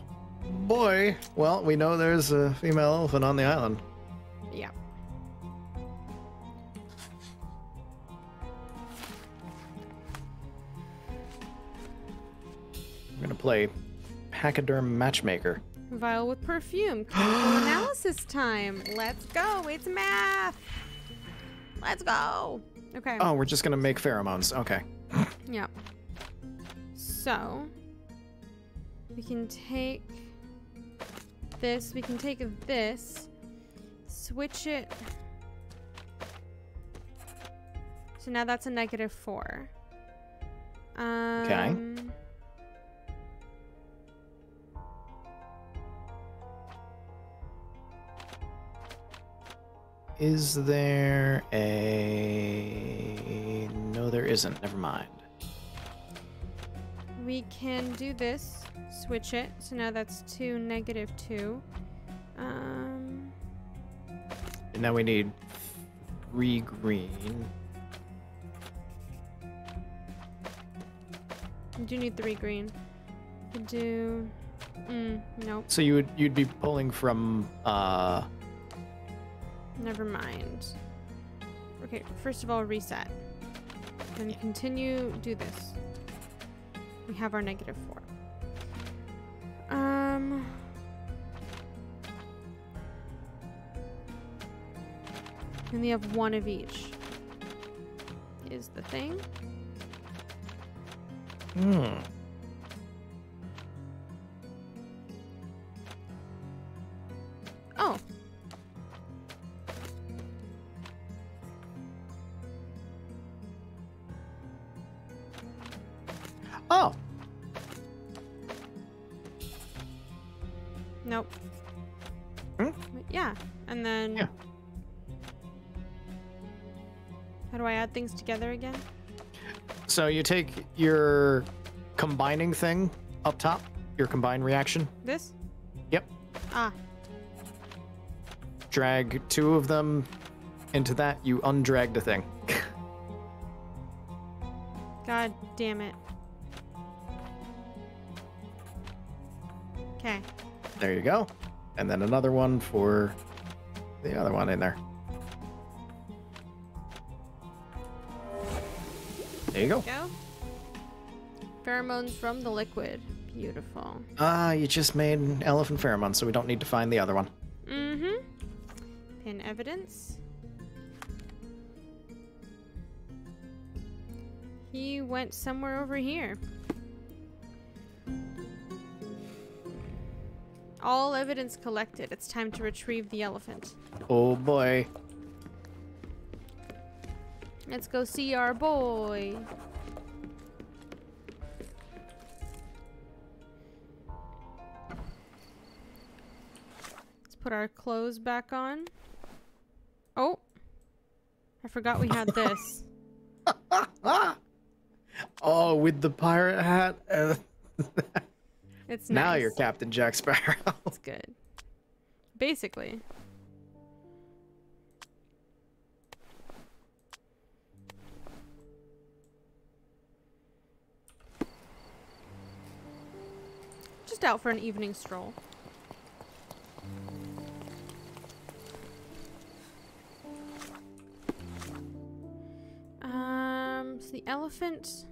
boy. Well, we know there's a female elephant on the island. Yeah. We're gonna play Pachyderm Matchmaker. vial with perfume. Chemical analysis time. Let's go. It's math. Let's go. Okay. Oh, we're just gonna make pheromones. Okay. Yeah. So we can take this. We can take this. Switch it. So now that's a -4. Okay. Is there a... No, there isn't. Never mind. We can do this. Switch it. So now that's 2, -2. And now we need 3 green. We do need 3 green. We do... nope. So you'd be pulling from Never mind. Okay, first of all, reset. Then continue, do this. We have our -4. And we have 1 of each. Is the thing. Oh. Oh. Nope. Yeah, and then... Yeah. How do I add things together again? So you take your combining thing up top, your combine reaction. This? Yep. Ah. Drag 2 of them into that. You undragged a thing. God damn it. Okay. There you go. And then another one for the other one in there. There you go. Pheromones from the liquid. Beautiful. You just made an elephant pheromone, so we don't need to find the other one. Mm-hmm. Pin evidence. He went somewhere over here. All evidence collected. It's time to retrieve the elephant. Oh boy. Let's go see our boy. Let's put our clothes back on. Oh. I forgot we had this. Oh, with the pirate hat. It's now nice. you're Captain Jack Sparrow. It's good. Basically. Just out for an evening stroll. So the elephant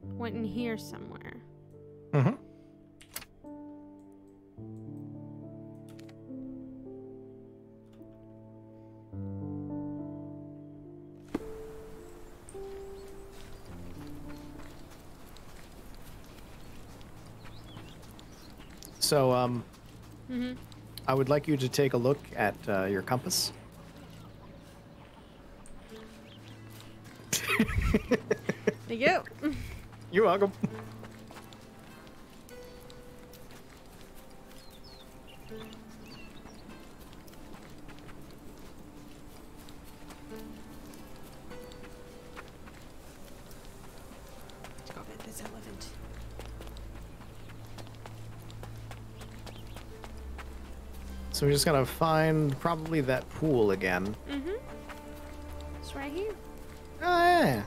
went in here somewhere. Mm-hmm. So, I would like you to take a look at your compass. Thank you. You're welcome. Let's go get this elephant. So we're just gonna find probably that pool again. Mm-hmm. It's right here. Oh, yeah.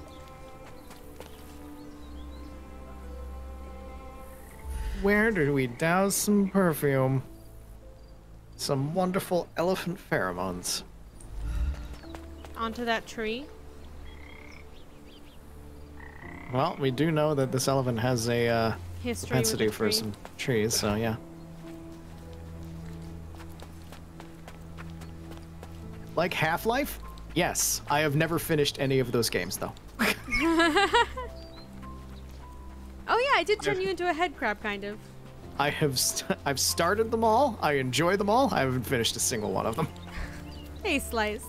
Where did we douse some perfume? Some wonderful elephant pheromones. Onto that tree. Well, we do know that this elephant has a History propensity with a for tree. some trees, so yeah. Like Half-Life? Yes. I have never finished any of those games, though. Oh yeah, I did turn you into a head crab, kind of. I've started them all. I enjoy them all. I haven't finished a single one of them. Hey, Slice.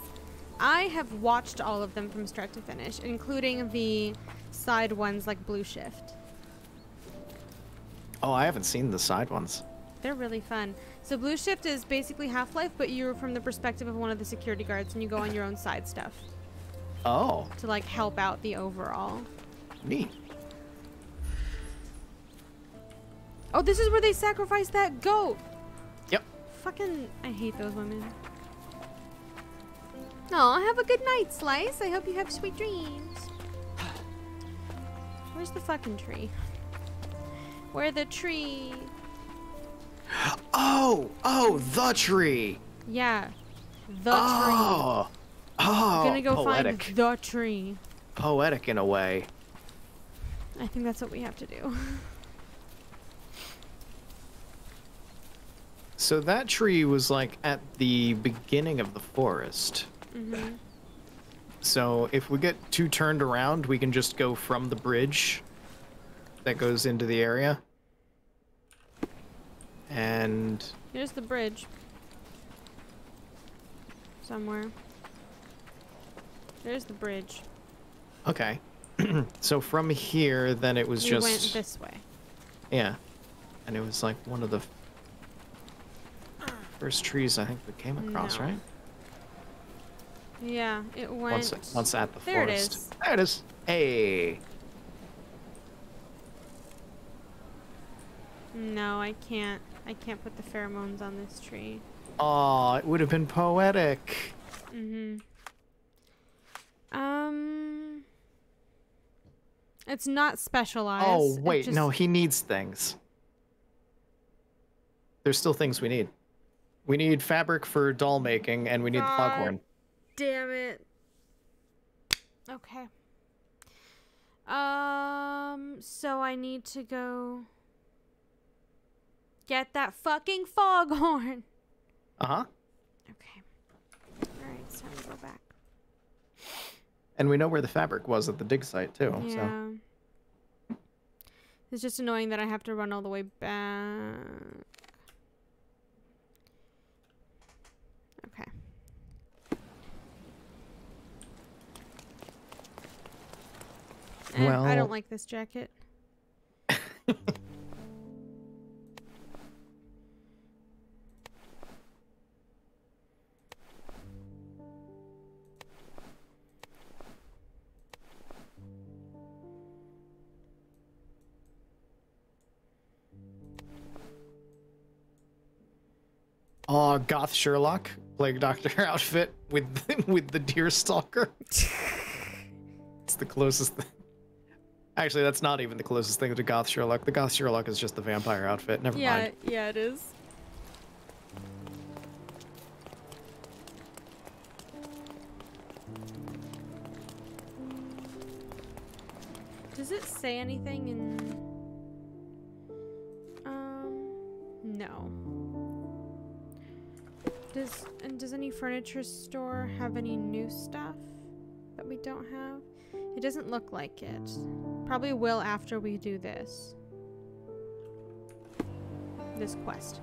I have watched all of them from start to finish, including the side ones like Blue Shift. Oh, I haven't seen the side ones. They're really fun. So Blue Shift is basically Half-Life, but you're from the perspective of one of the security guards, and you go on your own side stuff. Oh. To like help out the overall. Neat. Oh, this is where they sacrifice that goat. Yep. Fucking, I hate those women. Oh, have a good night, Slice. I hope you have sweet dreams. Where's the fucking tree? Where the tree? Oh, the tree. Yeah, the tree. Oh, I'm gonna go poetic. find the tree. Poetic in a way. I think that's what we have to do. So that tree was like at the beginning of the forest. Mm-hmm. So if we get too turned around, we can just go from the bridge that goes into the area. And here's the bridge. Somewhere. There's the bridge. Okay. So from here, then it was we just... went this way. Yeah. And it was like one of the first trees I think we came across, No. right? Yeah, it went... Once at the there forest. It is. There it is. Hey. No, I can't. I can't put the pheromones on this tree. Oh, it would have been poetic. Mm-hmm. It's not specialized. Oh, wait. just... No, he needs things. There's still things we need. We need fabric for doll making, and we need the foghorn. Damn it. Okay. So I need to go get that fucking foghorn. Uh-huh. Okay. Alright, it's time to go back. And we know where the fabric was at the dig site, too. Yeah. So. It's just annoying that I have to run all the way back. Okay. Well, I don't like this jacket. Oh, goth Sherlock, Plague Doctor outfit with the deer stalker. It's the closest thing. Actually, that's not even the closest thing to goth Sherlock. The goth Sherlock is just the vampire outfit. Never mind. Yeah, it is. Does it say anything in... No. Does any furniture store have any new stuff that we don't have? It doesn't look like it. Probably will after we do this. This quest.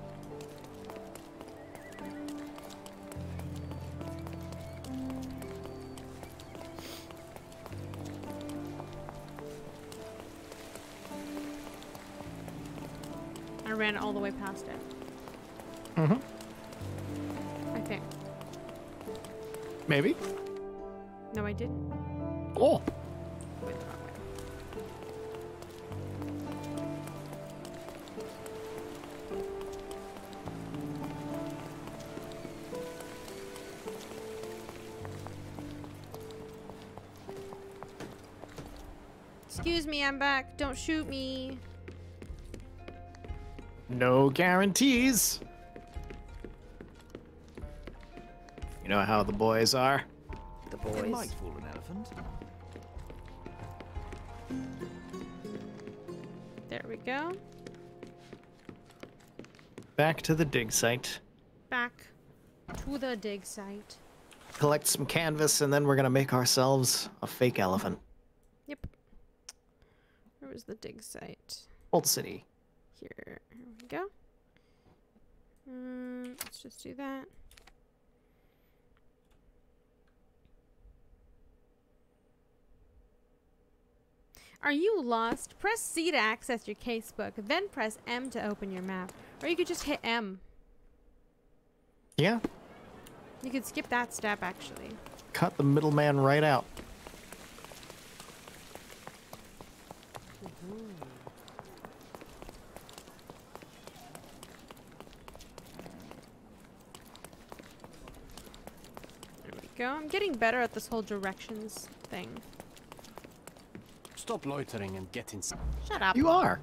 I ran all the way past it. Mm-hmm. I think. Maybe? No, I didn't. Oh. Went the wrong way. Excuse me, I'm back. Don't shoot me. No guarantees. You know how the boys are. The boys. It might fool an elephant. There we go. Back to the dig site. Back to the dig site. collect some canvas, and then we're gonna make ourselves a fake elephant. Yep. Where was the dig site? Old City. Here we go. Let's just do that. Are you lost? Press C to access your casebook, then press M to open your map. Or you could just hit M. Yeah. You could skip that step, actually. Cut the middleman right out. There we go. I'm getting better at this whole directions thing. Stop loitering and get inside. Shut up. You are.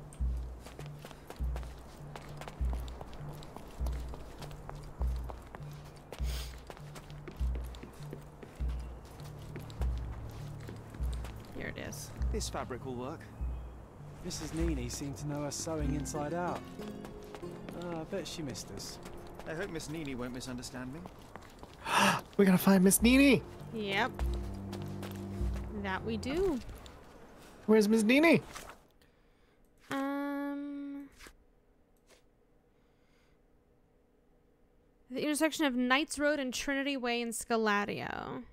Here it is. This fabric will work. Mrs. Nini seemed to know her sewing inside out. I bet she missed us. I hope Miss Nini won't misunderstand me. We gotta find Miss Nini. Yep. That we do. Where's Miss Nini? The intersection of Knights Road and Trinity Way in Scaladio.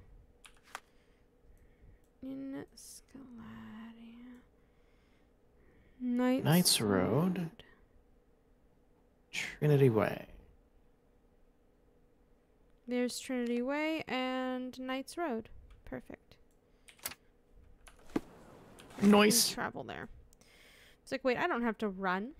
In Scaladio. Knights Road. Trinity Way. There's Trinity Way and Knights Road. Perfect. Nice. Travel there. It's like, wait, I don't have to run.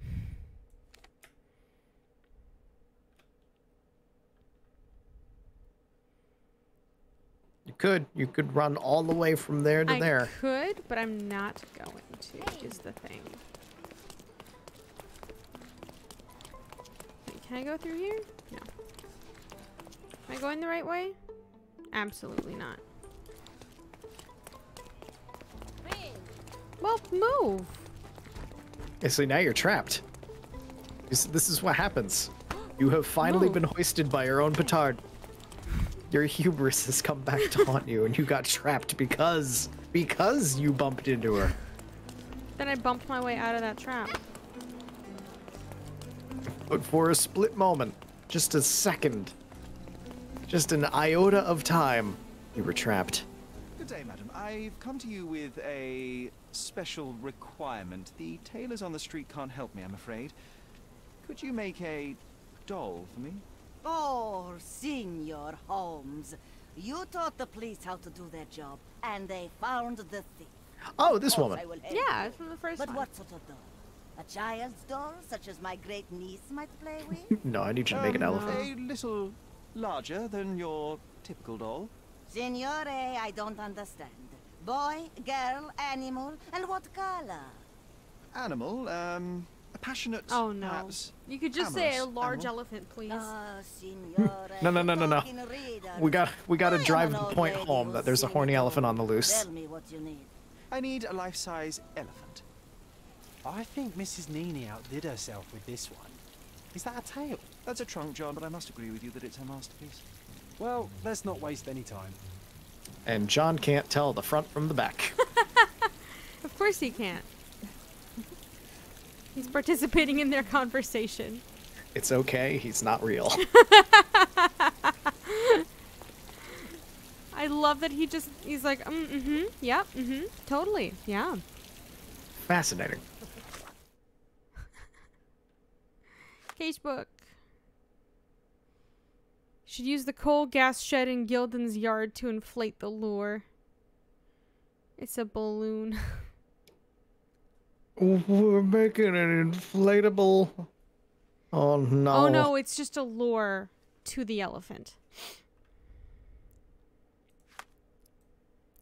You could run all the way from there to there. I could, but I'm not going to, is the thing. Wait, can I go through here? No. Am I going the right way? Absolutely not. Well, move. Yeah, so now you're trapped. This is what happens. You have finally been hoisted by your own petard. Your hubris has come back to haunt you, and you got trapped because you bumped into her. Then I bumped my way out of that trap. But for a split moment, just a second, just an iota of time, you were trapped. Good day, madam. I've come to you with a special requirement. The tailors on the street can't help me, I'm afraid. Could you make a doll for me? Oh, Senor Holmes. You taught the police how to do their job, and they found the thief. Oh, this woman. Yeah, it's from the first one. But what sort of doll? A child's doll, such as my great niece might play with? No, I need you to make an elephant. A little larger than your typical doll. Signore, I don't understand. Boy, girl, animal, and what color? Animal, a passionate, oh no. Perhaps you could just say a large elephant, please. No. We got to drive the point home that there's a horny elephant on the loose. Tell me what you need. I need a life-size elephant. I think Mrs. Nini outdid herself with this one. Is that a tail? That's a trunk, John, but I must agree with you that it's her masterpiece. Well, let's not waste any time. And John can't tell the front from the back. Of course he can't. He's participating in their conversation. It's okay, he's not real. I love that he's like, yep, totally, yeah. Fascinating. Casebook. Should use the coal gas shed in Gilden's yard to inflate the lure. It's a balloon. We're making an inflatable. Oh no. Oh no, it's just a lure to the elephant.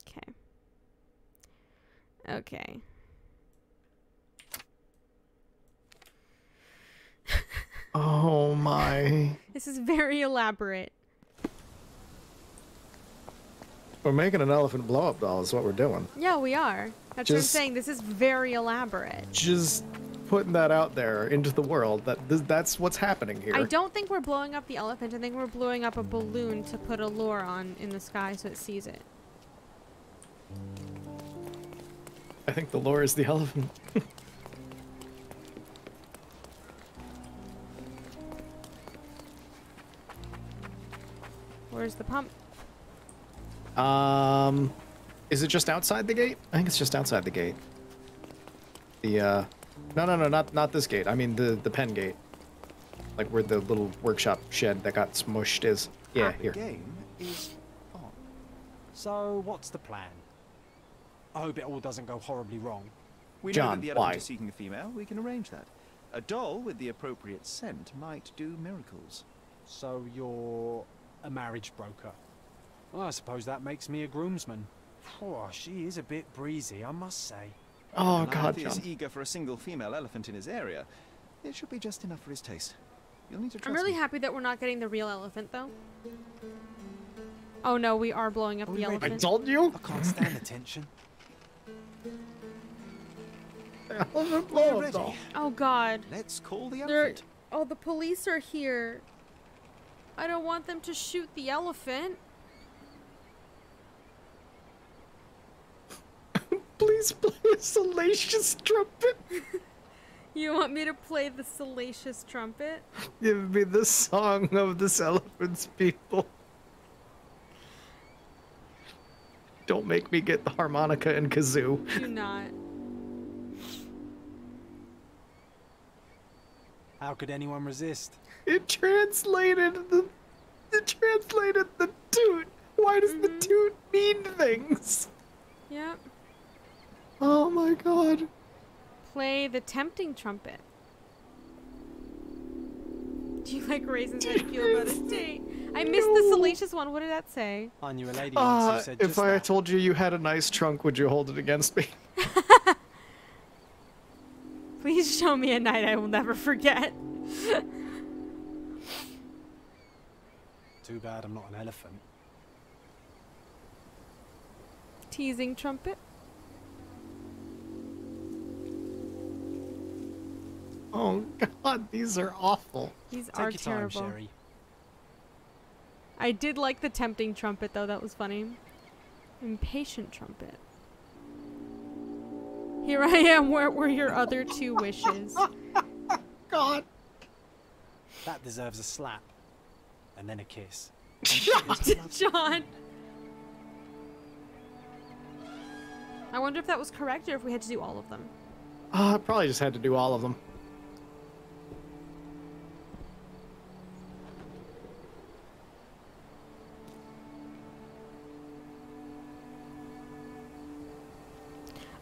Okay. Okay. Oh my. This is very elaborate. We're making an elephant blow-up doll is what we're doing. Yeah, we are. That's what I'm saying. This is very elaborate. Just putting that out there into the world. That's what's happening here. I don't think we're blowing up the elephant. I think we're blowing up a balloon to put a lure on in the sky so it sees it. I think the lure is the elephant. Where's the pump? Is it just outside the gate? I think it's just outside the gate. The no, not this gate. I mean the pen gate. Like where the little workshop shed that got smushed is. Yeah, here. The game is on. So what's the plan? I hope it all doesn't go horribly wrong. We know that the elephant is seeking a female. We can arrange that. A doll with the appropriate scent might do miracles. So you're a marriage broker. Well, I suppose that makes me a groomsman. Oh, she is a bit breezy, I must say. Oh, God, John. John. Is eager for a single female elephant in his area. It should be just enough for his taste. You'll need to trust I'm really me. happy that we're not getting the real elephant, though. Oh no, we are blowing up the elephant. I told you. I can't stand the tension. Oh God. Let's call the elephant. Oh, the police are here. I don't want them to shoot the elephant. Please play a salacious trumpet. You want me to play the salacious trumpet? Give me the song of this elephant's people. Don't make me get the harmonica and kazoo. Do not. How could anyone resist? It translated the toot. Why does the toot mean things? Yep. Oh my God. Play the tempting trumpet. Do you like raisins? How do you feel about it? Date? I missed the salacious one. What did that say? I knew a lady once who said if just I that. told you you had a nice trunk, would you hold it against me? Please show me a night I will never forget. Too bad I'm not an elephant. Teasing trumpet. Oh God, these are awful. These Take are your time, terrible. Sherry. I did like the tempting trumpet though, that was funny. Impatient trumpet. Here I am, where were your other two wishes? God. That deserves a slap. And then a kiss. John! I wonder if that was correct or if we had to do all of them. Probably just had to do all of them.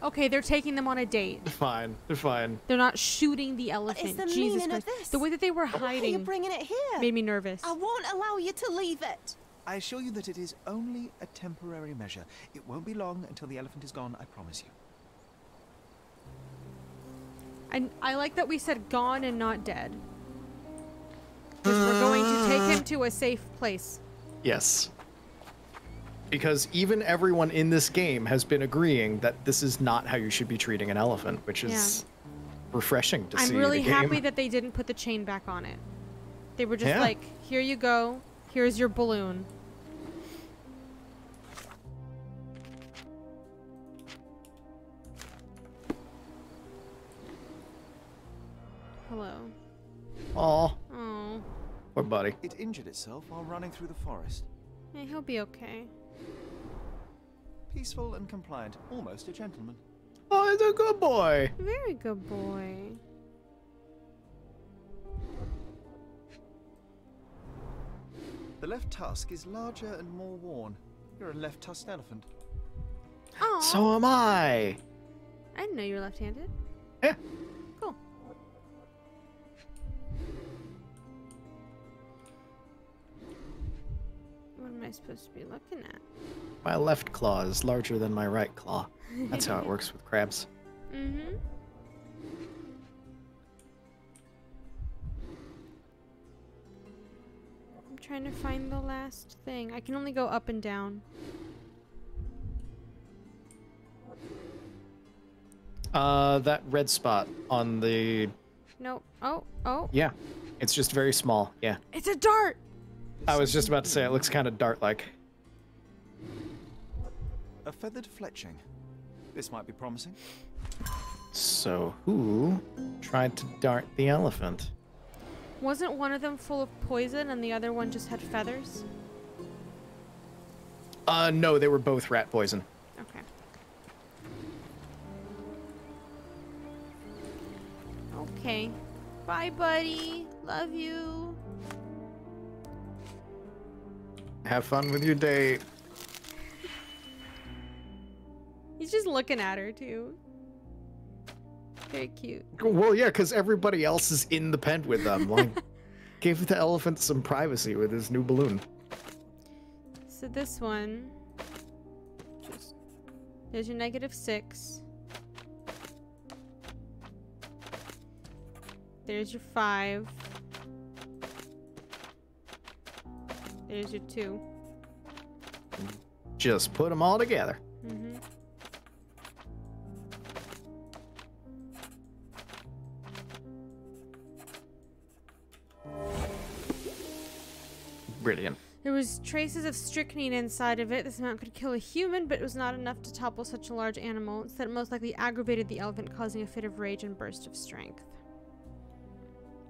Okay, they're taking them on a date. They're fine. They're fine. They're not shooting the elephant. What is the Jesus meaning of Christ. this? The way that they were Why are you hiding bringing it here? made me nervous. I won't allow you to leave it. I assure you that it is only a temporary measure. It won't be long until the elephant is gone, I promise you. And I like that we said gone and not dead. Because we're going to take him to a safe place. Yes. Because even everyone in this game has been agreeing that this is not how you should be treating an elephant, which is refreshing to see. I'm really in a game. happy that they didn't put the chain back on it. They were just Yeah. like, here you go. Here's your balloon. Hello. Aw. Oh. Poor buddy. It injured itself while running through the forest. Yeah, he'll be okay. Peaceful and compliant, almost a gentleman. Oh, he's a good boy. Very good boy. The left tusk is larger and more worn. You're a left-tusked elephant. Oh. So am I. I didn't know you were left-handed. Yeah. Cool. What am I supposed to be looking at? My left claw is larger than my right claw. That's how it works with crabs. Mm-hmm. I'm trying to find the last thing. I can only go up and down. That red spot on the... Nope. Oh. Yeah. It's just very small. Yeah. It's a dart! I was just about to say, it looks kind of dart-like. A feathered fletching. This might be promising. So, who tried to dart the elephant? Wasn't one of them full of poison and the other one just had feathers? No, they were both rat poison. Okay. Okay. Bye, buddy. Love you. Have fun with your date. He's just looking at her, too. Very cute. Well, yeah, because everybody else is in the pen with them. Like, give the elephant some privacy with his new balloon. So this one, there's your -6. There's your 5. There's your 2. Just put them all together. Mm-hmm. Brilliant. There was traces of strychnine inside of it. This amount could kill a human, but it was not enough to topple such a large animal. Instead, it most likely aggravated the elephant, causing a fit of rage and burst of strength.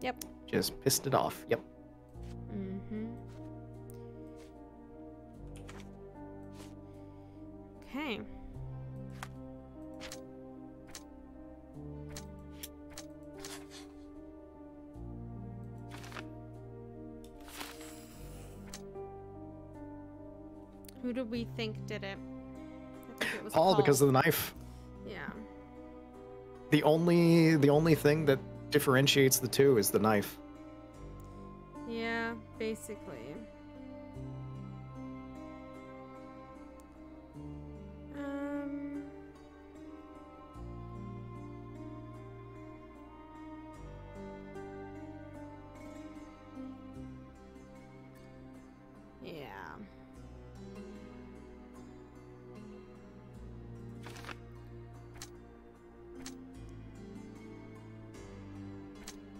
Yep. Just pissed it off. Yep. Mm-hmm. Okay. Who do we think did it? I think it was Paul, because of the knife. Yeah. The only thing that differentiates the two is the knife. Yeah, basically. Yeah.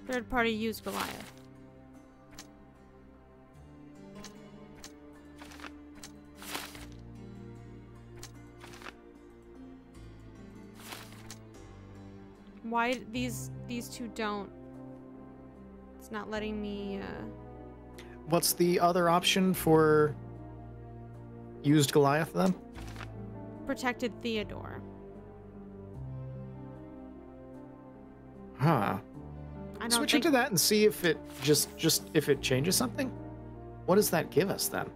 Third party used Goliath. Why these two don't? It's not letting me What's the other option for used Goliath then? protected Theodore. Huh. I don't Switch think into that and see if it just if it changes something. What does that give us then?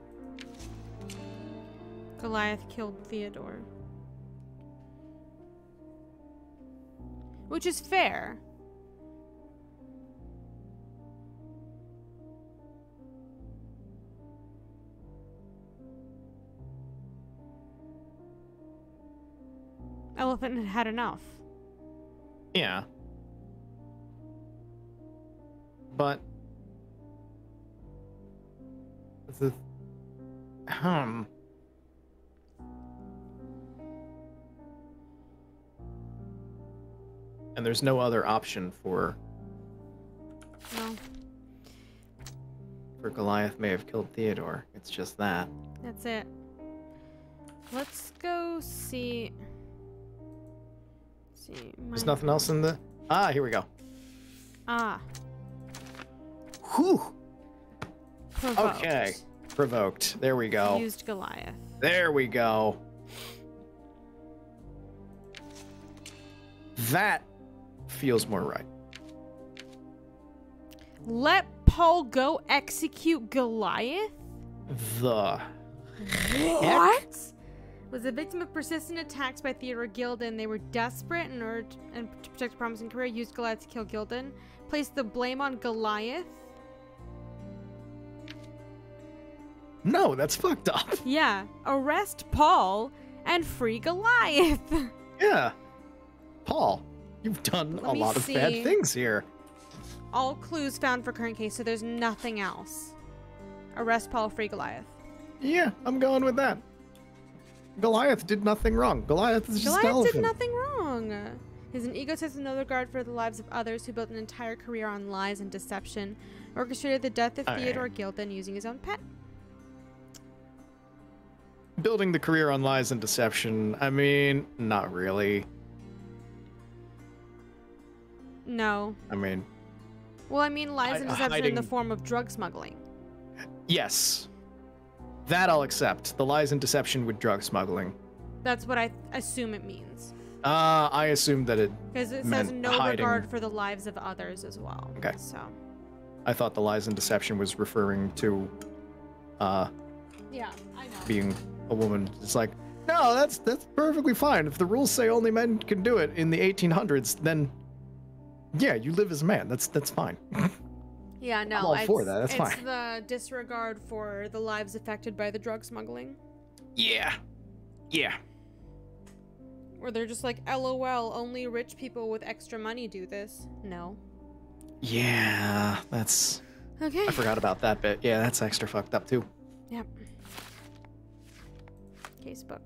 Goliath killed Theodore. Which is fair. Elephant had had enough. Yeah. But the and there's no other option for Goliath may have killed Theodore. It's just that. That's it. Let's go see. There's nothing else in the. Ah, here we go. Ah. Whew. Provoked. Okay. Provoked. There we go. Used Goliath. There we go. That feels more right. Let Paul go execute Goliath? The What? Was a victim of persistent attacks by Theodore Gildan. They were desperate in order to protect a promising career. Used Goliath to kill Gildan. Placed the blame on Goliath. No, that's fucked up. Yeah. Arrest Paul and free Goliath. Yeah. Paul, you've done a lot of bad things here. All clues found for current case, so there's nothing else. Arrest Paul, free Goliath. Yeah, I'm going with that. Goliath did nothing wrong. Goliath is just an Goliath elephant. did nothing wrong. He's an egotist with no regard for the lives of others who built an entire career on lies and deception, orchestrated the death of Theodore Gildan using his own pet. Building the career on lies and deception, I mean, not really. No. I mean... Well, I mean lies and deception in the form of drug smuggling. Yes. That I'll accept. The lies and deception with drug smuggling. That's what I assume it means. I assume that it because it meant says no hiding. regard for the lives of others as well. Okay. So. I thought the lies and deception was referring to, yeah, I know. being a woman. It's like, no, that's perfectly fine. If the rules say only men can do it in the 1800s, then yeah, you live as a man. That's fine. Yeah, no, I'm all for that. That's fine. It's the disregard for the lives affected by the drug smuggling. Yeah. Yeah. Or they're just like, LOL, only rich people with extra money do this. No. Yeah, that's... Okay. I forgot about that bit. Yeah, that's extra fucked up too. Yep. Casebook.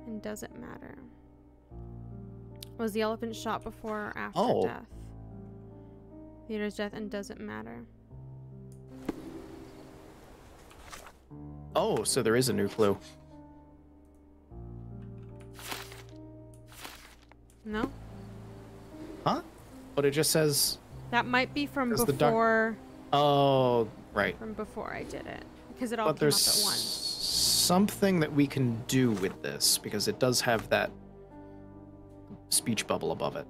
And does it matter? Was the elephant shot before or after death? Theodore's death, and does it matter? Oh, so there is a new clue. No? Huh? But it just says... That might be from before... Oh, right. From before I did it. Because it all came up there's at once. Something that we can do with this, because it does have that speech bubble above it.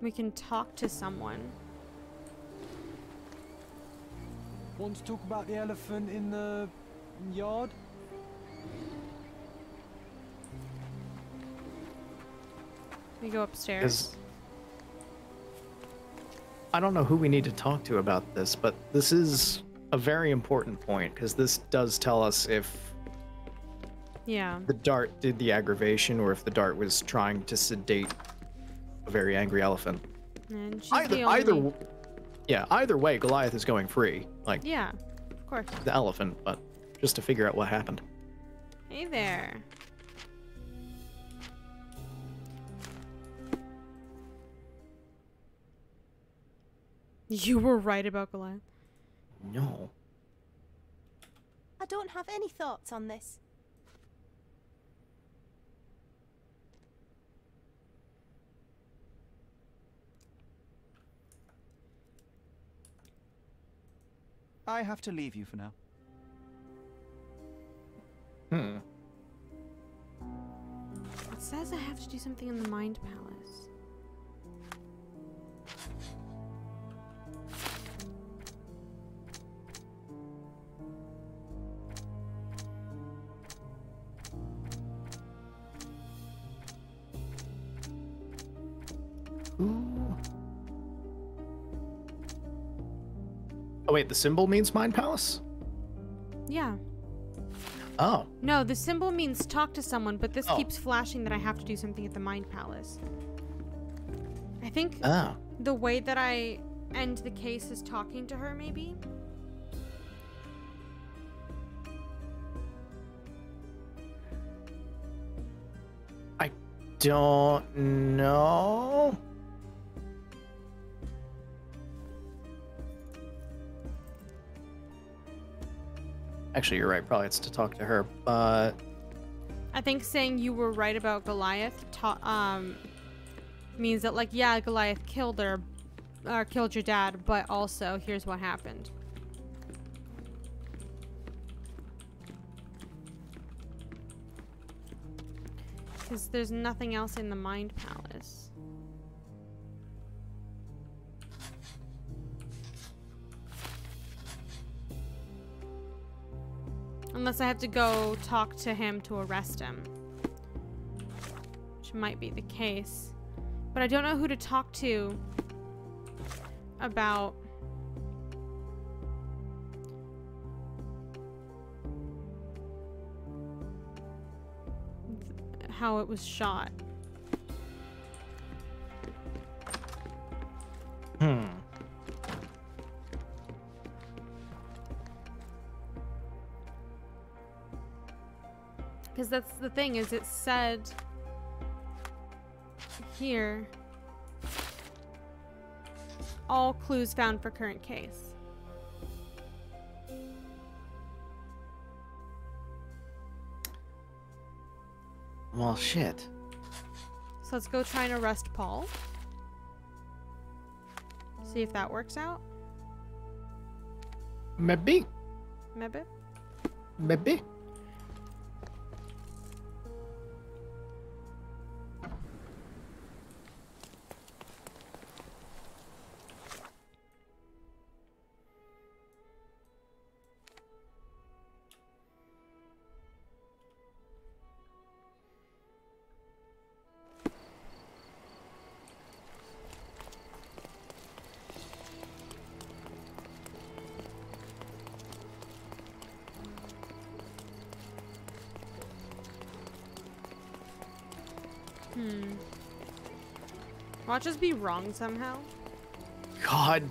We can talk to someone. Want to talk about the elephant in the yard? We go upstairs. I don't know who we need to talk to about this, but this is a very important point, because this does tell us if the dart did the aggravation or if the dart was trying to sedate a very angry elephant. And she's either way, Goliath is going free. Like, yeah, of course. The elephant, but just to figure out what happened. Hey there. You were right about Goliath. No. I don't have any thoughts on this. I have to leave you for now. It says I have to do something in the Mind Palace. Ooh. Oh wait, the symbol means Mind Palace? Yeah. Oh. No, the symbol means talk to someone, but this keeps flashing that I have to do something at the Mind Palace. I think the way that I end the case is talking to her, maybe? I don't know. Actually, you're right. Probably it's to talk to her, but... I think saying you were right about Goliath means that, like, yeah, Goliath killed her, or killed your dad, but also, here's what happened. Because there's nothing else in the Mind Palace. Unless I have to go talk to him to arrest him. Which might be the case. But I don't know who to talk to about how it was shot. because that's the thing, is it said here, all clues found for current case. Well, shit. So let's go try and arrest Paul. See if that works out. Maybe. Maybe. Maybe. Watch us be wrong somehow. God.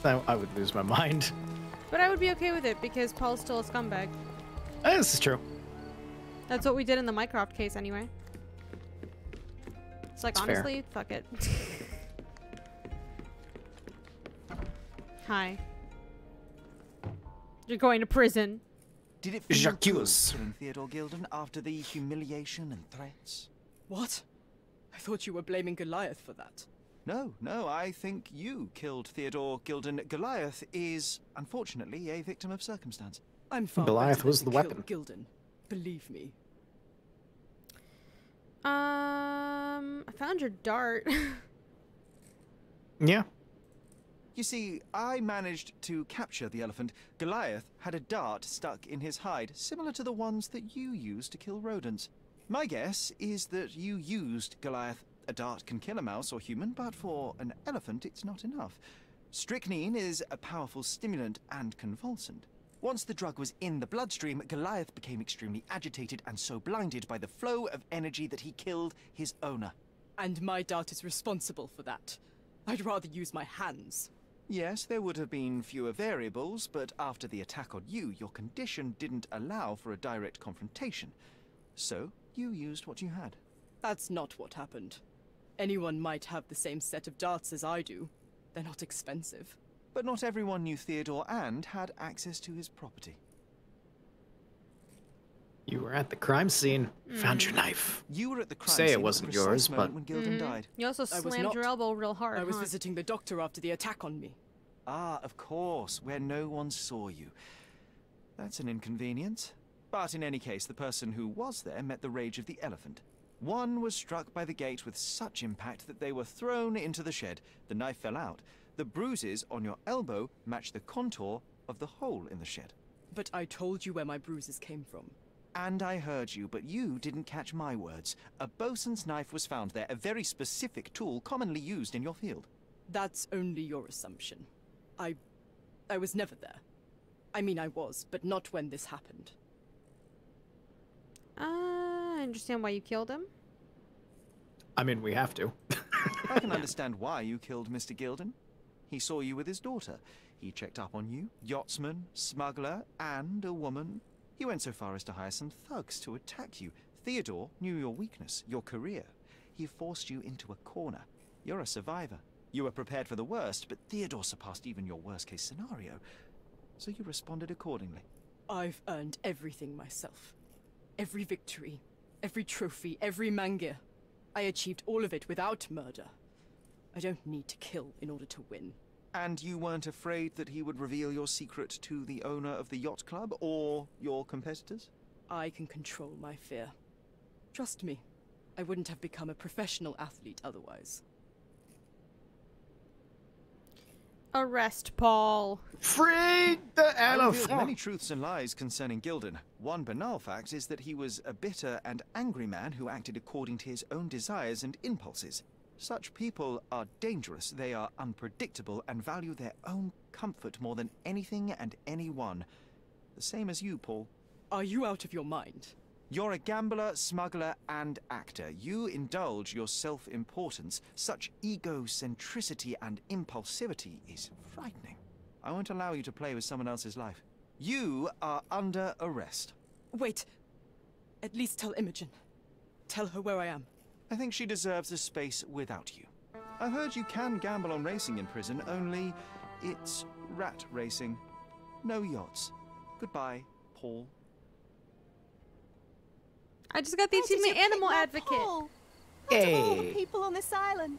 I would lose my mind. But I would be okay with it because Paul's still a scumbag. This is true. That's what we did in the Mycroft case anyway. It's like, That's honestly, fuck it. Hi. You're going to prison. Did it feel good J'accuse. killing Theodore Gilden after the humiliation and threats? What? I thought you were blaming Goliath for that. No, I think you killed Theodore Gilden. Goliath is, unfortunately, a victim of circumstance. I'm far Goliath better was than the to kill weapon. Gilden. Believe me. I found your dart. Yeah. You see, I managed to capture the elephant. Goliath had a dart stuck in his hide, similar to the ones that you used to kill rodents. My guess is that you used Goliath. A dart can kill a mouse or human, but for an elephant, it's not enough. Strychnine is a powerful stimulant and convulsant. Once the drug was in the bloodstream, Goliath became extremely agitated and so blinded by the flow of energy that he killed his owner. And my dart is responsible for that. I'd rather use my hands. Yes, there would have been fewer variables, but after the attack on you, your condition didn't allow for a direct confrontation. So, you used what you had. That's not what happened. Anyone might have the same set of darts as I do. They're not expensive. But not everyone knew Theodore and had access to his property. You were at the crime scene. Found your knife. You were at the crime Say scene it wasn't at the yours, precise moment but when Gilden died. You also I was slammed not. your elbow real hard. I was huh? visiting the doctor after the attack on me. Ah, of course, where no one saw you. That's an inconvenience. But in any case, the person who was there met the rage of the elephant. One was struck by the gate with such impact that they were thrown into the shed. The knife fell out. The bruises on your elbow match the contour of the hole in the shed. But I told you where my bruises came from. And I heard you, but you didn't catch my words. A bosun's knife was found there, a very specific tool commonly used in your field. That's only your assumption. I was never there. I mean, I was, but not when this happened. I understand why you killed him. I mean, we have to. I can understand why you killed Mr. Gilden. He saw you with his daughter. He checked up on you, yachtsman, smuggler, and a woman. He went so far as to hire some thugs to attack you. Theodore knew your weakness, your career. He forced you into a corner. You're a survivor. You were prepared for the worst, but Theodore surpassed even your worst-case scenario. So you responded accordingly. I've earned everything myself. Every victory, every trophy, every mangir. I achieved all of it without murder. I don't need to kill in order to win. And you weren't afraid that he would reveal your secret to the owner of the yacht club or your competitors? I can control my fear. Trust me, I wouldn't have become a professional athlete otherwise. Arrest Paul. Free the I revealed elephant. many truths and lies concerning Gilden. One banal fact is that he was a bitter and angry man who acted according to his own desires and impulses. Such people are dangerous, they are unpredictable, and value their own comfort more than anything and anyone. The same as you, Paul. Are you out of your mind? You're a gambler, smuggler, and actor. You indulge your self-importance. Such egocentricity and impulsivity is frightening. I won't allow you to play with someone else's life. You are under arrest. Wait. At least tell Imogen. Tell her where I am. I think she deserves a space without you. I heard you can gamble on racing in prison, only it's rat racing. No yachts. Goodbye, Paul. I just got the achievement Animal Advocate. Paul? Out of all the people on this island,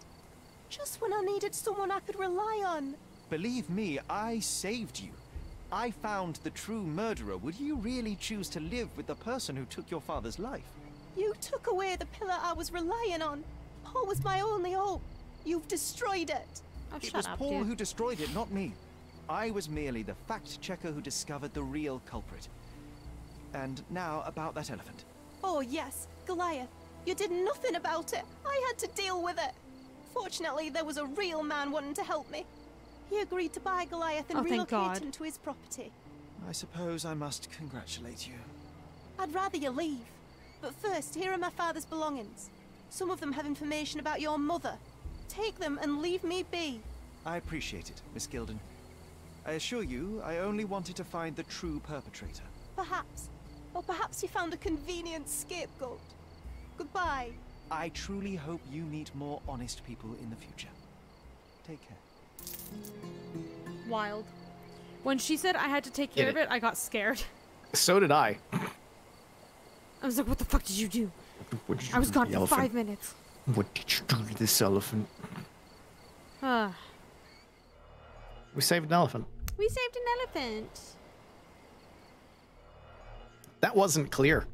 just when I needed someone I could rely on. Believe me, I saved you. I found the true murderer. Would you really choose to live with the person who took your father's life? You took away the pillar I was relying on. Paul was my only hope. You've destroyed it. It was Paul who destroyed it, not me. I was merely the fact-checker who discovered the real culprit. And now about that elephant. Oh yes, Goliath. You did nothing about it. I had to deal with it. Fortunately, there was a real man wanting to help me. He agreed to buy Goliath and relocate him to his property. I suppose I must congratulate you. I'd rather you leave. But first, here are my father's belongings. Some of them have information about your mother. Take them and leave me be. I appreciate it, Miss Gilden. I assure you, I only wanted to find the true perpetrator. Perhaps. Or perhaps you found a convenient scapegoat. Goodbye. I truly hope you meet more honest people in the future. Take care. Wild. When she said I had to take care of it, I got scared. So did I. I was like, what the fuck did you do? I was gone for 5 minutes. What did you do to this elephant? We saved an elephant. We saved an elephant. That wasn't clear.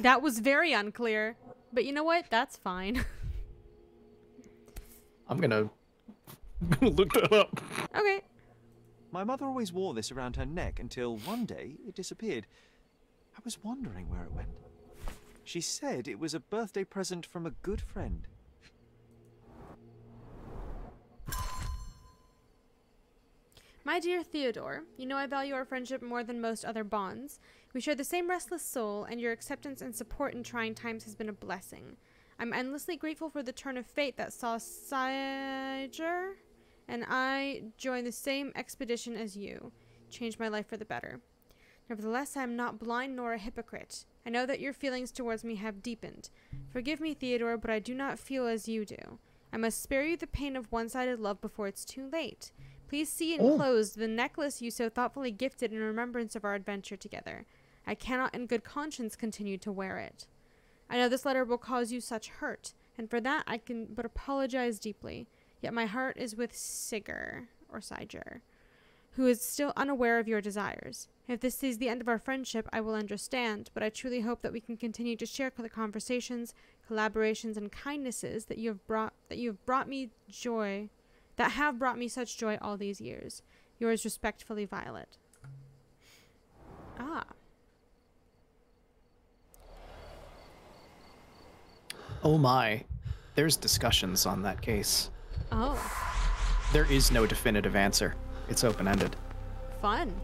That was very unclear. But you know what? That's fine. I'm gonna look that up. Okay. My mother always wore this around her neck until one day it disappeared. I was wondering where it went. She said it was a birthday present from a good friend. My dear Theodore, you know I value our friendship more than most other bonds. We share the same restless soul, and your acceptance and support in trying times has been a blessing. I'm endlessly grateful for the turn of fate that saw Siger and I join the same expedition as you. Changed my life for the better. Nevertheless, I am not blind nor a hypocrite. I know that your feelings towards me have deepened. Forgive me, Theodore, but I do not feel as you do. I must spare you the pain of one-sided love before it's too late. Please see enclosed the necklace you so thoughtfully gifted in remembrance of our adventure together. I cannot in good conscience continue to wear it. I know this letter will cause you such hurt, and for that I can but apologize deeply. Yet my heart is with Siger, who is still unaware of your desires. If this is the end of our friendship, I will understand, but I truly hope that we can continue to share the conversations, collaborations, and kindnesses that have brought me such joy all these years. Yours respectfully, Violet. Ah. Oh my. There's discussions on that case. Oh. There is no definitive answer. It's open-ended. Fun.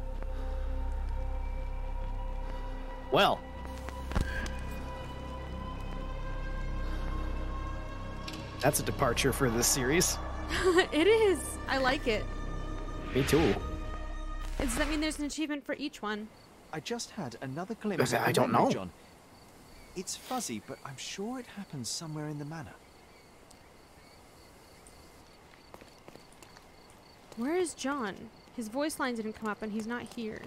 Well. That's a departure for this series. It is. I like it. Me too. Does that mean there's an achievement for each one? I just had another glimpse of I don't know. John. It's fuzzy, but I'm sure it happens somewhere in the manor. Where is John? His voice line didn't come up and he's not here.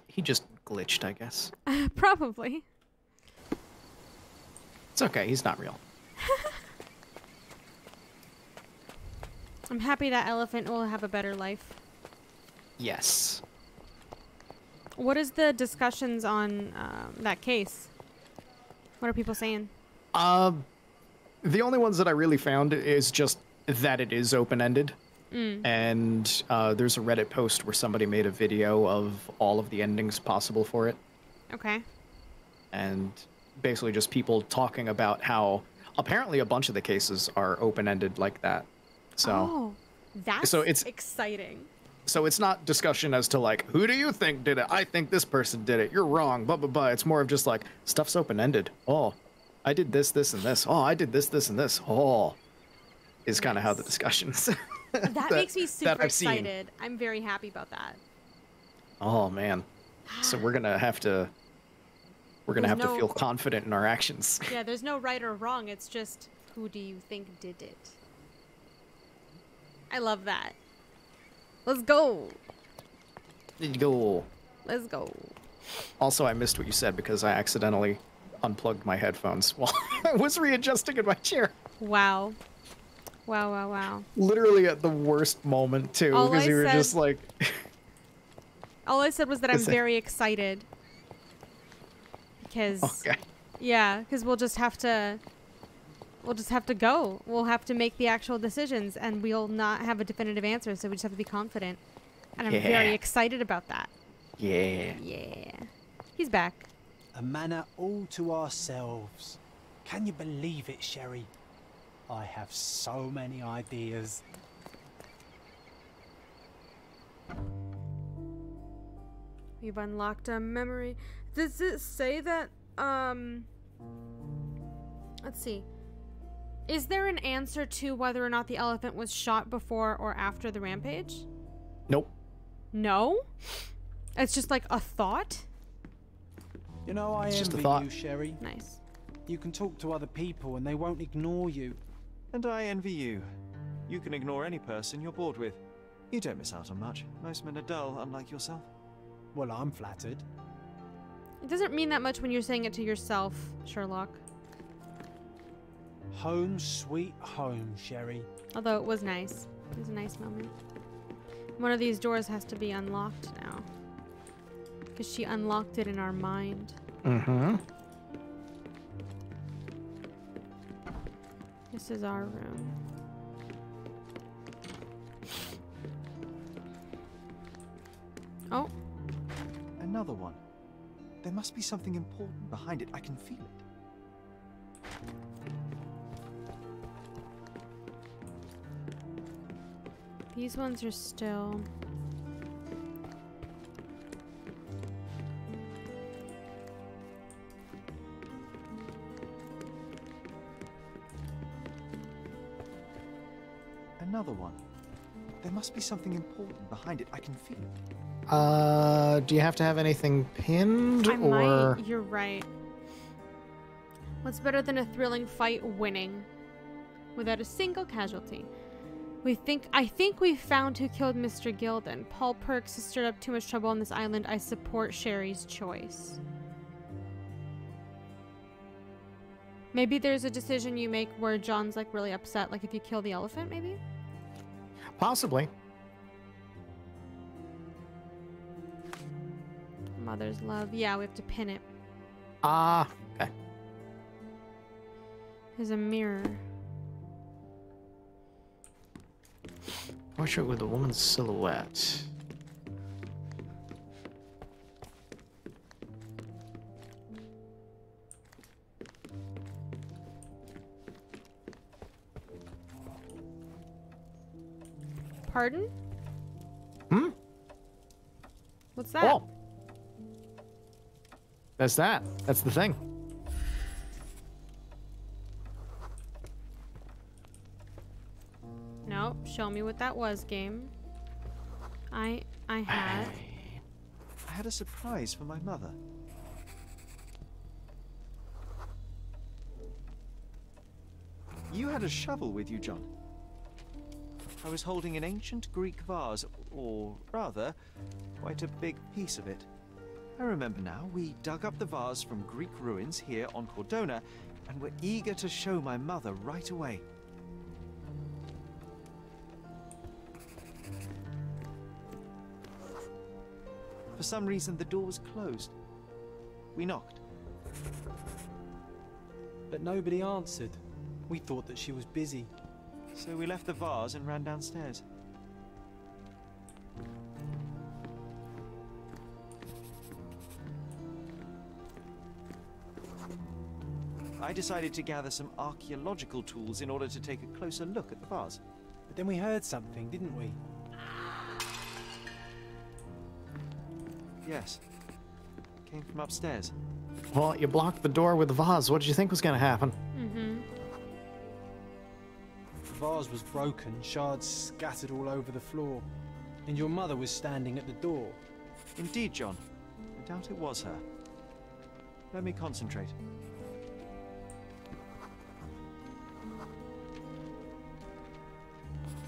He just glitched, I guess. Probably. It's okay, he's not real. I'm happy that elephant will have a better life. Yes. What is the discussions on that case? What are people saying? The only ones that I really found is just that it is open-ended. And there's a Reddit post where somebody made a video of all of the endings possible for it. Okay. And basically just people talking about how apparently a bunch of the cases are open-ended like that. So, that's exciting. So it's not discussion as to like, who do you think did it? I think this person did it. You're wrong. Blah, blah, blah. It's more of just like, stuff's open-ended. Oh, I did this, this, and this. Oh, I did this, this, and this. Oh, is kind of how the discussions. That makes me super I've seen. excited. I'm very happy about that. Oh man. So we're gonna have to. We're gonna have to feel confident in our actions. Yeah, there's no right or wrong. It's just who do you think did it? I love that. Let's go. Let's go. Let's go. Also, I missed what you said because I accidentally unplugged my headphones while I was readjusting in my chair. Wow. Wow, wow, wow. Literally at the worst moment, too, because you were just like... All I said was that I'm very excited. Because... Okay. Yeah, because we'll just have to go. We'll have to make the actual decisions, and we'll not have a definitive answer, so we just have to be confident. And I'm very excited about that. Yeah. Yeah. He's back. A manor all to ourselves. Can you believe it, Sherry? I have so many ideas. We've unlocked a memory. Does it say that, let's see. Is there an answer to whether or not the elephant was shot before or after the rampage? Nope. No? It's just like a thought? You know, I envy you, Sherry. Nice. You can talk to other people and they won't ignore you. And I envy you. You can ignore any person you're bored with. You don't miss out on much. Most men are dull, unlike yourself. Well, I'm flattered. It doesn't mean that much when you're saying it to yourself, Sherlock. Home sweet home, Sherry. Although it was nice. It was a nice moment. One of these doors has to be unlocked now. Because she unlocked it in our mind. Mm-hmm. This is our room. Oh. Another one. There must be something important behind it. I can feel it. These ones are still... Another one. There must be something important behind it. I can feel it. Do you have to have anything pinned, I or...? might. You're right. What's better than a thrilling fight winning without a single casualty? I think we found who killed Mr. Gilden. Paul Perks has stirred up too much trouble on this island. I support Sherry's choice. Maybe there's a decision you make where John's like really upset, like if you kill the elephant, maybe? Possibly. Mother's love. Yeah, we have to pin it. Okay. There's a mirror. Portrait with a woman's silhouette. Pardon? Hmm? What's that? Oh. That's that. That's the thing. No, show me what that was, game. I had. I had a surprise for my mother. You had a shovel with you, John. I was holding an ancient Greek vase, or rather, quite a big piece of it. I remember now, we dug up the vase from Greek ruins here on Cordona, and were eager to show my mother right away. For some reason, the door was closed. We knocked. But nobody answered. We thought that she was busy. So we left the vase and ran downstairs. I decided to gather some archaeological tools in order to take a closer look at the vase. But then we heard something, didn't we? Yes. It came from upstairs. Well, you blocked the door with the vase. What did you think was going to happen? Mm-hmm. The vase was broken, shards scattered all over the floor, and your mother was standing at the door. Indeed, John. I doubt it was her. Let me concentrate.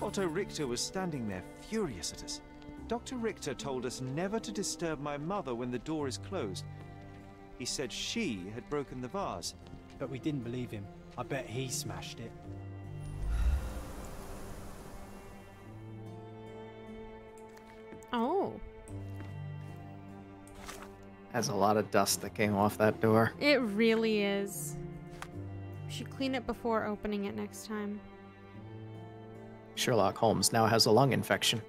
Otto Richter was standing there, furious at us. Dr. Richter told us never to disturb my mother when the door is closed. He said she had broken the vase. But we didn't believe him. I bet he smashed it. Oh. Has a lot of dust that came off that door. It really is. We should clean it before opening it next time. Sherlock Holmes now has a lung infection.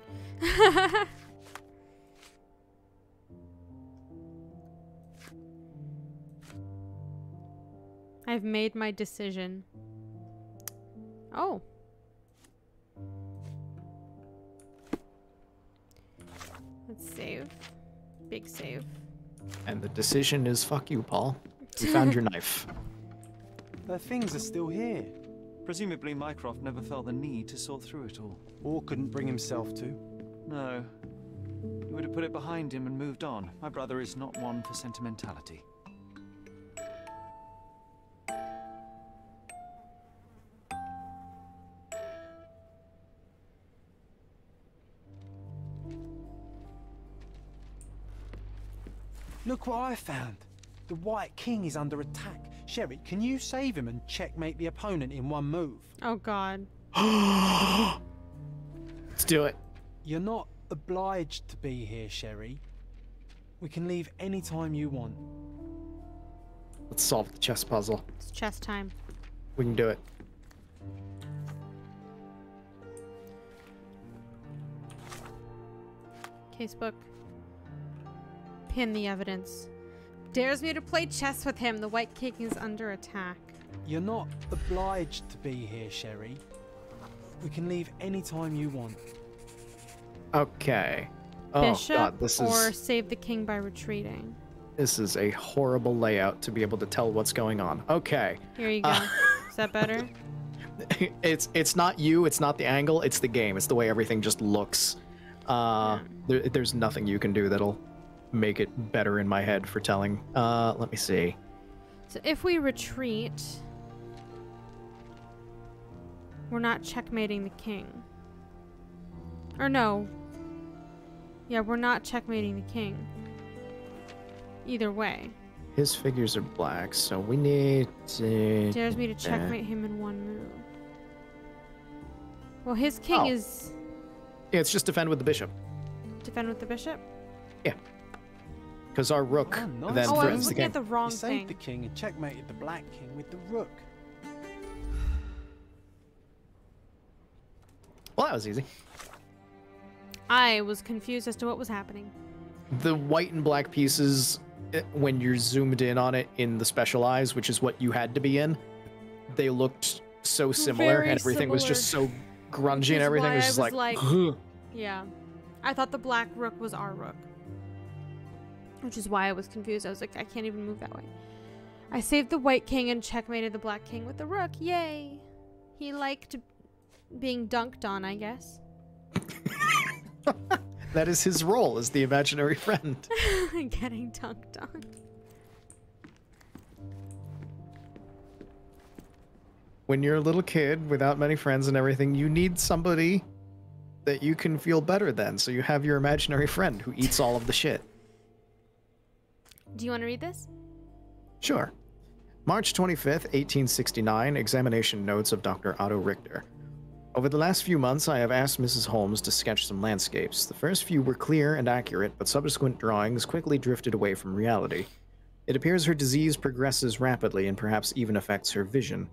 I've made my decision. Oh. Let's save. Big save. And the decision is fuck you, Paul. You found your knife. The things are still here. Presumably Mycroft never felt the need to sort through it all. Or couldn't bring himself to. No. He would have put it behind him and moved on. My brother is not one for sentimentality. Look what I found. The White King is under attack. Sherry, can you save him and checkmate the opponent in one move? Oh, God. Let's do it. You're not obliged to be here, Sherry. We can leave any time you want. Let's solve the chess puzzle. It's chess time. We can do it. Casebook. Pin the evidence. Dares me to play chess with him. The White King is under attack. You're not obliged to be here, Sherry. We can leave any time you want. Okay. Oh, Bishop God, this or is... save the king by retreating. This is a horrible layout to be able to tell what's going on. Okay. Here you go. Is that better? It's not you, it's not the angle, it's the game. It's the way everything just looks. There's nothing you can do that'll make it better in my head for telling. Let me see. So if we retreat, we're not checkmating the king. Or no. Yeah, we're not checkmating the king. Either way. His figures are black, so we need to... Dares me to checkmate him in one move. Well, his king is... Yeah, it's just defend with the bishop. Defend with the bishop? Yeah. Because our rook then I threatens was the looking king. at the wrong You thing. saved the king and checkmated the Black King with the rook. Well, that was easy. I was confused as to what was happening. The white and black pieces, when you're zoomed in on it in the special eyes, which is what you had to be in, they looked so similar, Very and everything was just so grungy and everything. It was just like yeah. I thought the black rook was our rook. Which is why I was confused. I was like, I can't even move that way. I saved the white king and checkmated the black king with the rook. Yay! He liked being dunked on, I guess. That is his role as the imaginary friend. Getting dunked on. When you're a little kid without many friends and everything, you need somebody that you can feel better than. So you have your imaginary friend who eats all of the shit. Do you want to read this? Sure. March 25th, 1869, examination notes of Dr. Otto Richter. Over the last few months, I have asked Mrs. Holmes to sketch some landscapes. The first few were clear and accurate, but subsequent drawings quickly drifted away from reality. It appears her disease progresses rapidly and perhaps even affects her vision.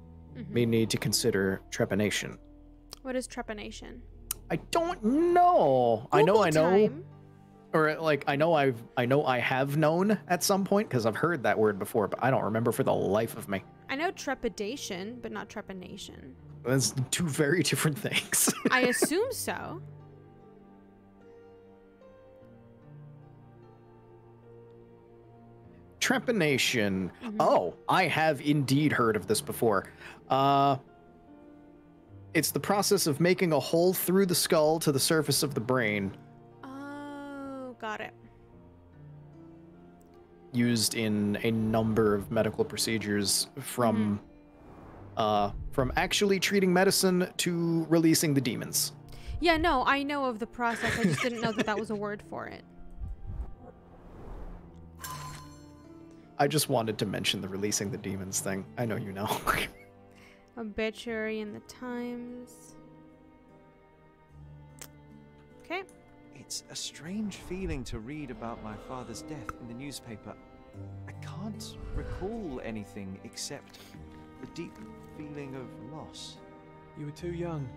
May need to consider trepanation. What is trepanation? I don't know. I know. Time. Or like I know I have known at some point because I've heard that word before, but I don't remember for the life of me. I know trepidation, but not trepanation. That's two very different things. I assume so. trepanation. Mhm. Oh, I have indeed heard of this before. It's the process of making a hole through the skull to the surface of the brain. Oh, got it. Used in a number of medical procedures from actually treating medicine to releasing the demons. Yeah, no, I know of the process. I just didn't know that that was a word for it. I just wanted to mention the releasing the demons thing. I know you know. Obituary in the Times. Okay. It's a strange feeling to read about my father's death in the newspaper. I can't recall anything except a deep feeling of loss. You were too young.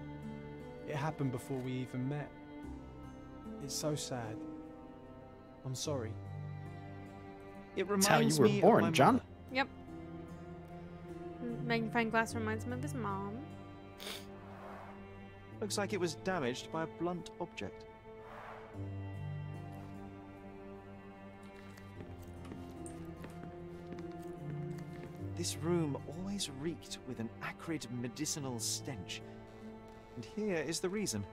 It happened before we even met. It's so sad. I'm sorry. It That's how you reminds were me born, of my John. mother. Yep. Magnifying glass reminds him of his mom. Looks like it was damaged by a blunt object. This room always reeked with an acrid medicinal stench. And here is the reason.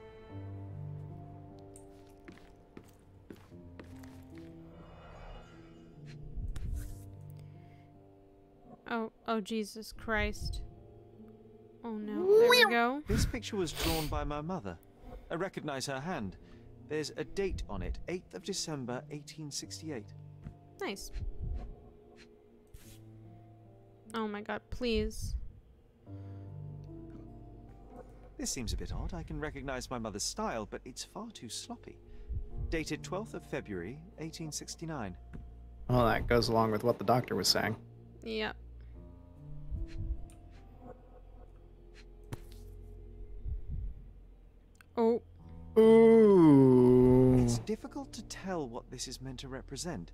Oh, Jesus Christ. Oh no, there we go. This picture was drawn by my mother. I recognize her hand. There's a date on it, 8th of December, 1868. Nice. Oh my god, please. This seems a bit odd. I can recognize my mother's style, but it's far too sloppy. Dated 12th of February, 1869. Well, that goes along with what the doctor was saying. Yep. Oh. Ooh. It's difficult to tell what this is meant to represent.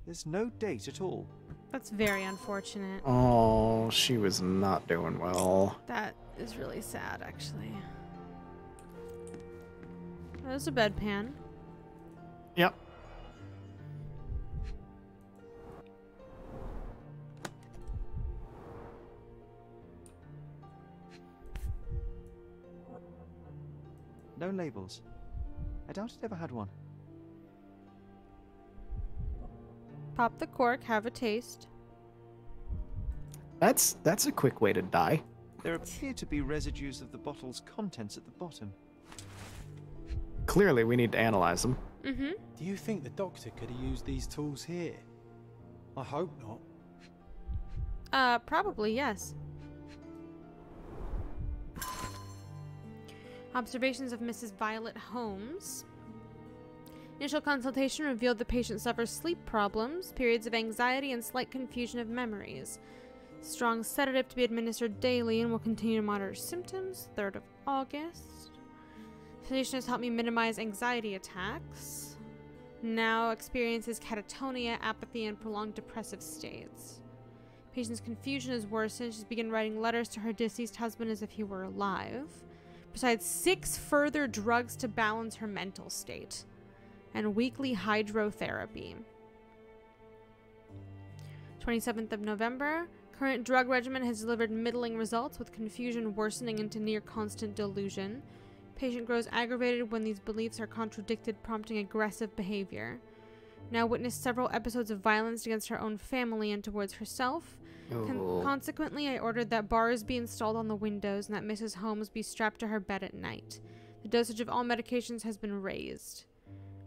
There's no date at all. That's very unfortunate. Oh, she was not doing well. That is really sad, actually. There's a bedpan. Yep. No labels. I doubt it ever had one. Pop the cork, have a taste. That's a quick way to die. There appear to be residues of the bottle's contents at the bottom. Clearly, we need to analyze them. Mm-hmm. Do you think the doctor could have used these tools here? I hope not. Probably, yes. Observations of Mrs. Violet Holmes. Initial consultation revealed the patient suffers sleep problems, periods of anxiety, and slight confusion of memories. Strong sedative to be administered daily and will continue to monitor symptoms. 3rd of August. Physician has helped me minimize anxiety attacks. Now experiences catatonia, apathy, and prolonged depressive states. Patient's confusion has worsened. She's begun writing letters to her deceased husband as if he were alive. Besides 6 further drugs to balance her mental state. And weekly hydrotherapy. 27th of November. Current drug regimen has delivered middling results, with confusion worsening into near constant delusion. Patient grows aggravated when these beliefs are contradicted, prompting aggressive behavior. Now witnessed several episodes of violence against her own family and towards herself. Consequently, I ordered that bars be installed on the windows and that Mrs. Holmes be strapped to her bed at night. The dosage of all medications has been raised.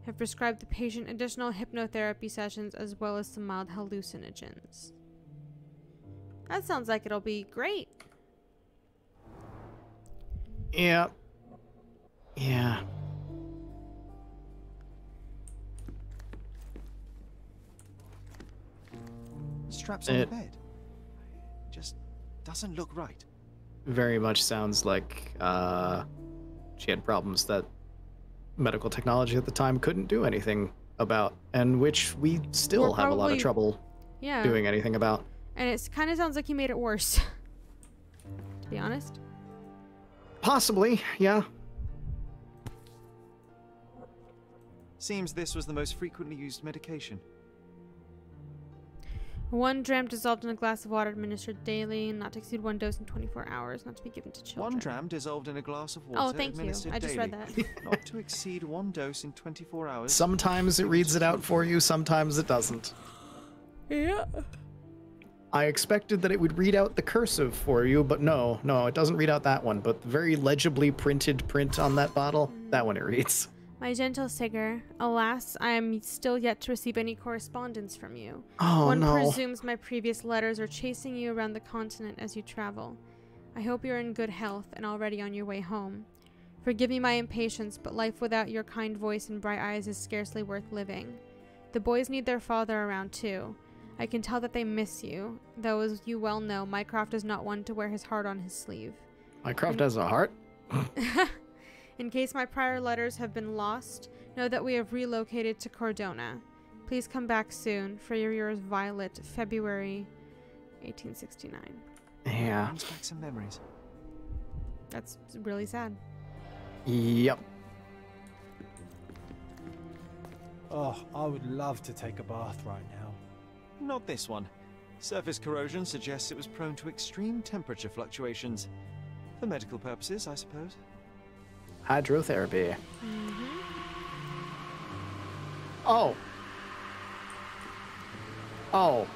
Have prescribed the patient additional hypnotherapy sessions as well as some mild hallucinogens. That sounds like it'll be great. Yeah. Yeah. Straps on the bed. Just doesn't look right. Very much sounds like she had problems that medical technology at the time couldn't do anything about, and which we still have a lot of trouble doing anything about. And it kind of sounds like he made it worse, to be honest. Possibly, yeah. Seems this was the most frequently used medication. 1 dram dissolved in a glass of water administered daily, not to exceed 1 dose in 24 hours, not to be given to children. 1 dram dissolved in a glass of water. Oh, thank you. I just read that. Not to exceed 1 dose in 24 hours. Sometimes it reads it out for you, sometimes it doesn't. Yeah. I expected that it would read out the cursive for you, but no, it doesn't read out that one. But the very legibly printed print on that bottle, that one it reads. My gentle Sigurd, alas, I am still yet to receive any correspondence from you. Oh, One no. presumes my previous letters are chasing you around the continent as you travel. I hope you're in good health and already on your way home. Forgive me my impatience, but life without your kind voice and bright eyes is scarcely worth living. The boys need their father around too. I can tell that they miss you, though as you well know, Mycroft is not one to wear his heart on his sleeve. Mycroft has a heart? In case my prior letters have been lost, know that we have relocated to Cordona. Please come back soon. For yours, Violet, February 1869. Yeah. Brings back some memories. That's really sad. Yep. Oh, I would love to take a bath right now. Not this one. Surface corrosion suggests it was prone to extreme temperature fluctuations. For medical purposes, I suppose. Hydrotherapy. Mm-hmm. Oh. Oh.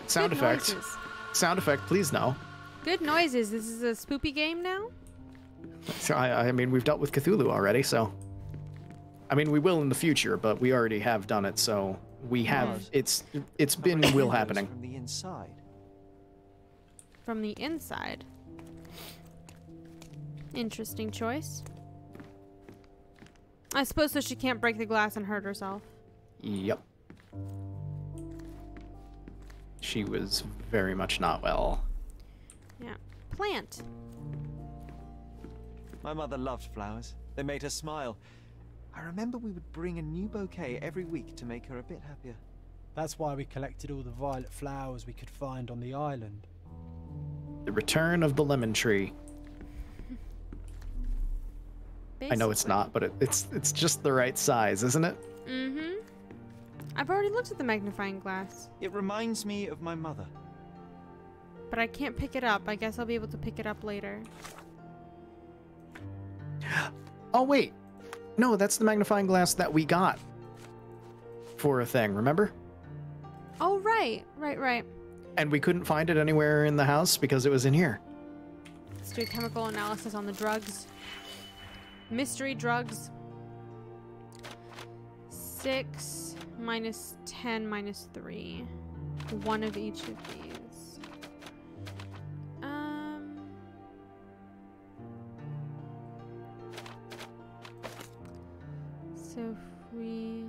Sound Good effect. noises. Sound effect, please no. Good noises. This is a spoopy game now? So I mean, we've dealt with Cthulhu already, so... I mean, we will in the future, but we already have done it, so we have... It's been will happening. From the inside. From the inside. Interesting choice. I suppose so she can't break the glass and hurt herself. Yep. She was very much not well. Yeah. Plant. My mother loved flowers. They made her smile. I remember we would bring a new bouquet every week to make her a bit happier. That's why we collected all the violet flowers we could find on the island. The return of the lemon tree. I know it's not, but it's just the right size, isn't it? Mm-hmm. I've already looked at the magnifying glass. It reminds me of my mother. But I can't pick it up. I guess I'll be able to pick it up later. Oh, wait. No, that's the magnifying glass that we got for a thing, remember? Oh, right. Right. And we couldn't find it anywhere in the house because it was in here. Let's do a chemical analysis on the drugs. Mystery drugs. 6 minus 10 minus 3. 1 of each of these. So if we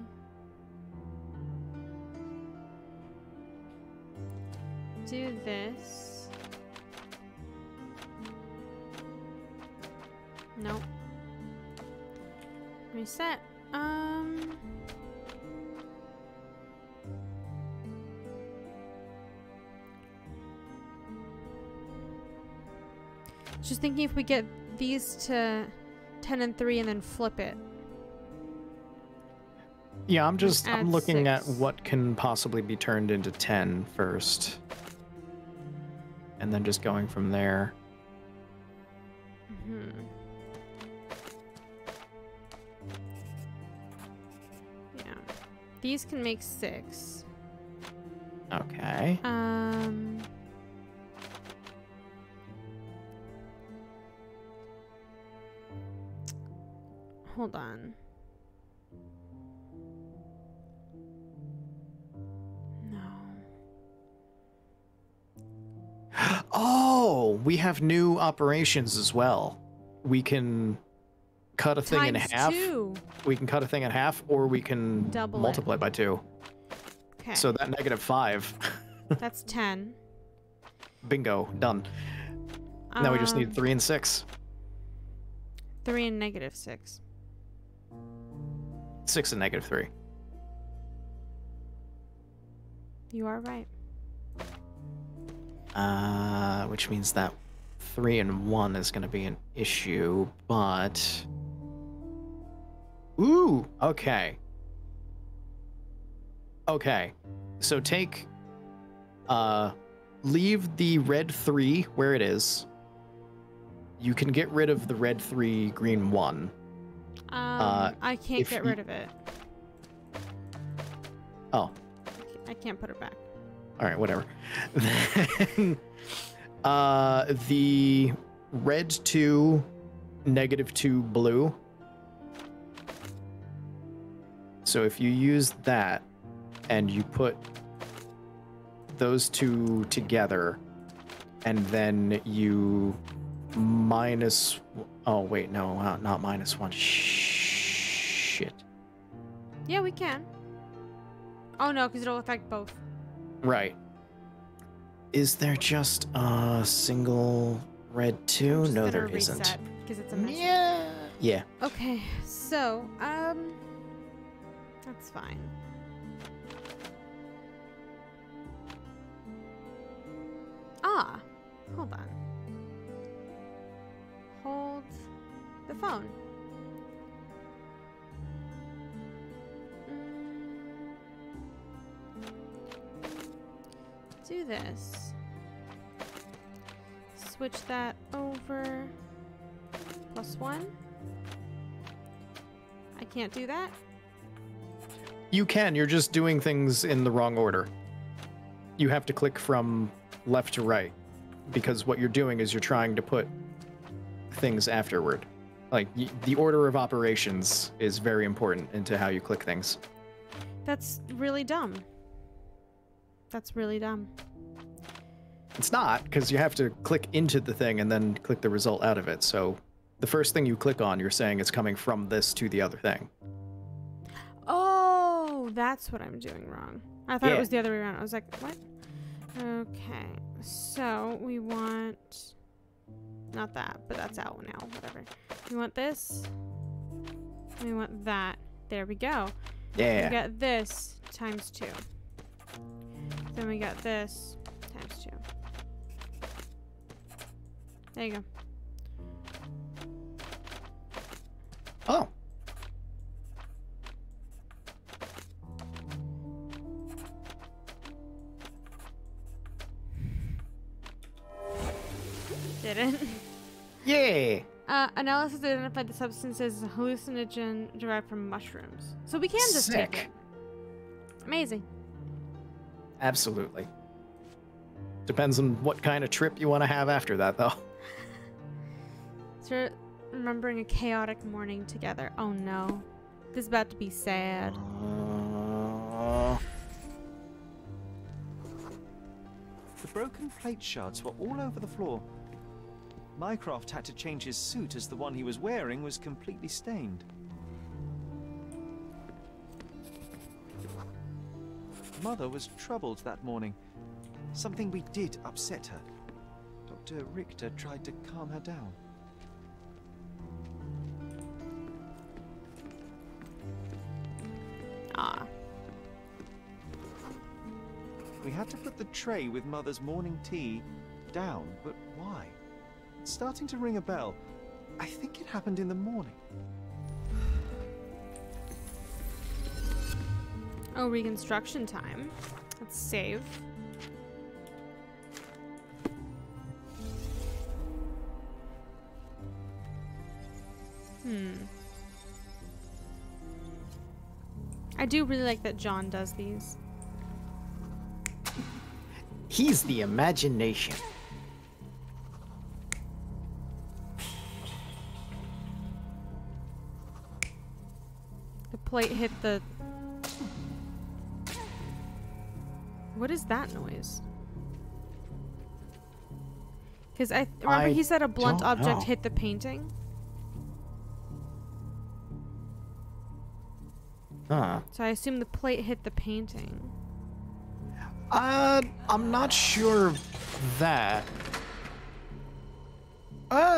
do this. Nope. Reset. Just thinking if we get these to 10 and 3 and then flip it. Yeah, I'm looking 6. at what can possibly be turned into 10 first. And then just going from there. Mm-hmm. Yeah. These can make 6. Okay. Hold on. Oh, we have new operations as well. We can cut a thing in half. 2. We can cut a thing in half, or we can Double multiply it. by 2. Okay. So that -5. That's 10. Bingo, done. Now we just need 3 and 6. 3 and -6. 6 and -3. You are right. Which means that 3 and 1 is going to be an issue, but... Ooh, okay. Okay, so take Leave the red 3 where it is. You can get rid of the red 3, green 1. I can't get rid of it. Oh. I can't put it back. All right, whatever. Then, the red 2, -2 blue. So if you use that and you put those two together and then you minus... Oh, wait, no, not -1. Shit. Yeah, we can. Oh, no, because it'll affect both. Right. Is there just a single red 2? No, there isn't. Because it's a mess. Yeah. Okay, so, that's fine. Ah, hold on. Hold the phone. Do this. Switch that over. +1. I can't do that. You can, you're just doing things in the wrong order. You have to click from left to right, because what you're doing is you're trying to put things afterward. Like, the order of operations is very important into how you click things. That's really dumb. That's really dumb. It's not, because you have to click into the thing and then click the result out of it. So the first thing you click on, you're saying it's coming from this to the other thing. Oh, that's what I'm doing wrong. I thought it was the other way around. I was like, what? Okay, so we want... Not that, but that's out now. Whatever. We want this. We want that. There we go. Yeah. We got this ×2. Then we got this ×2. There you go. Oh. Didn't. Yeah. Analysis identified the substance as a hallucinogen derived from mushrooms. So we can just take it. Amazing. Absolutely. Depends on what kind of trip you want to have after that, though. So remembering a chaotic morning together. Oh no. This is about to be sad. The broken plate shards were all over the floor. Mycroft had to change his suit as the one he was wearing was completely stained. Mother was troubled that morning. Something we did upset her. Dr. Richter tried to calm her down. Ah. We had to put the tray with Mother's morning tea down, but why? It's starting to ring a bell. I think it happened in the morning. Oh, reconstruction time. Let's save. I do really like that John does these. He's the imagination. The plate hit the... What is that noise? Because I remember he said a blunt object hit the painting. Huh. So I assume the plate hit the painting. I'm not sure of that.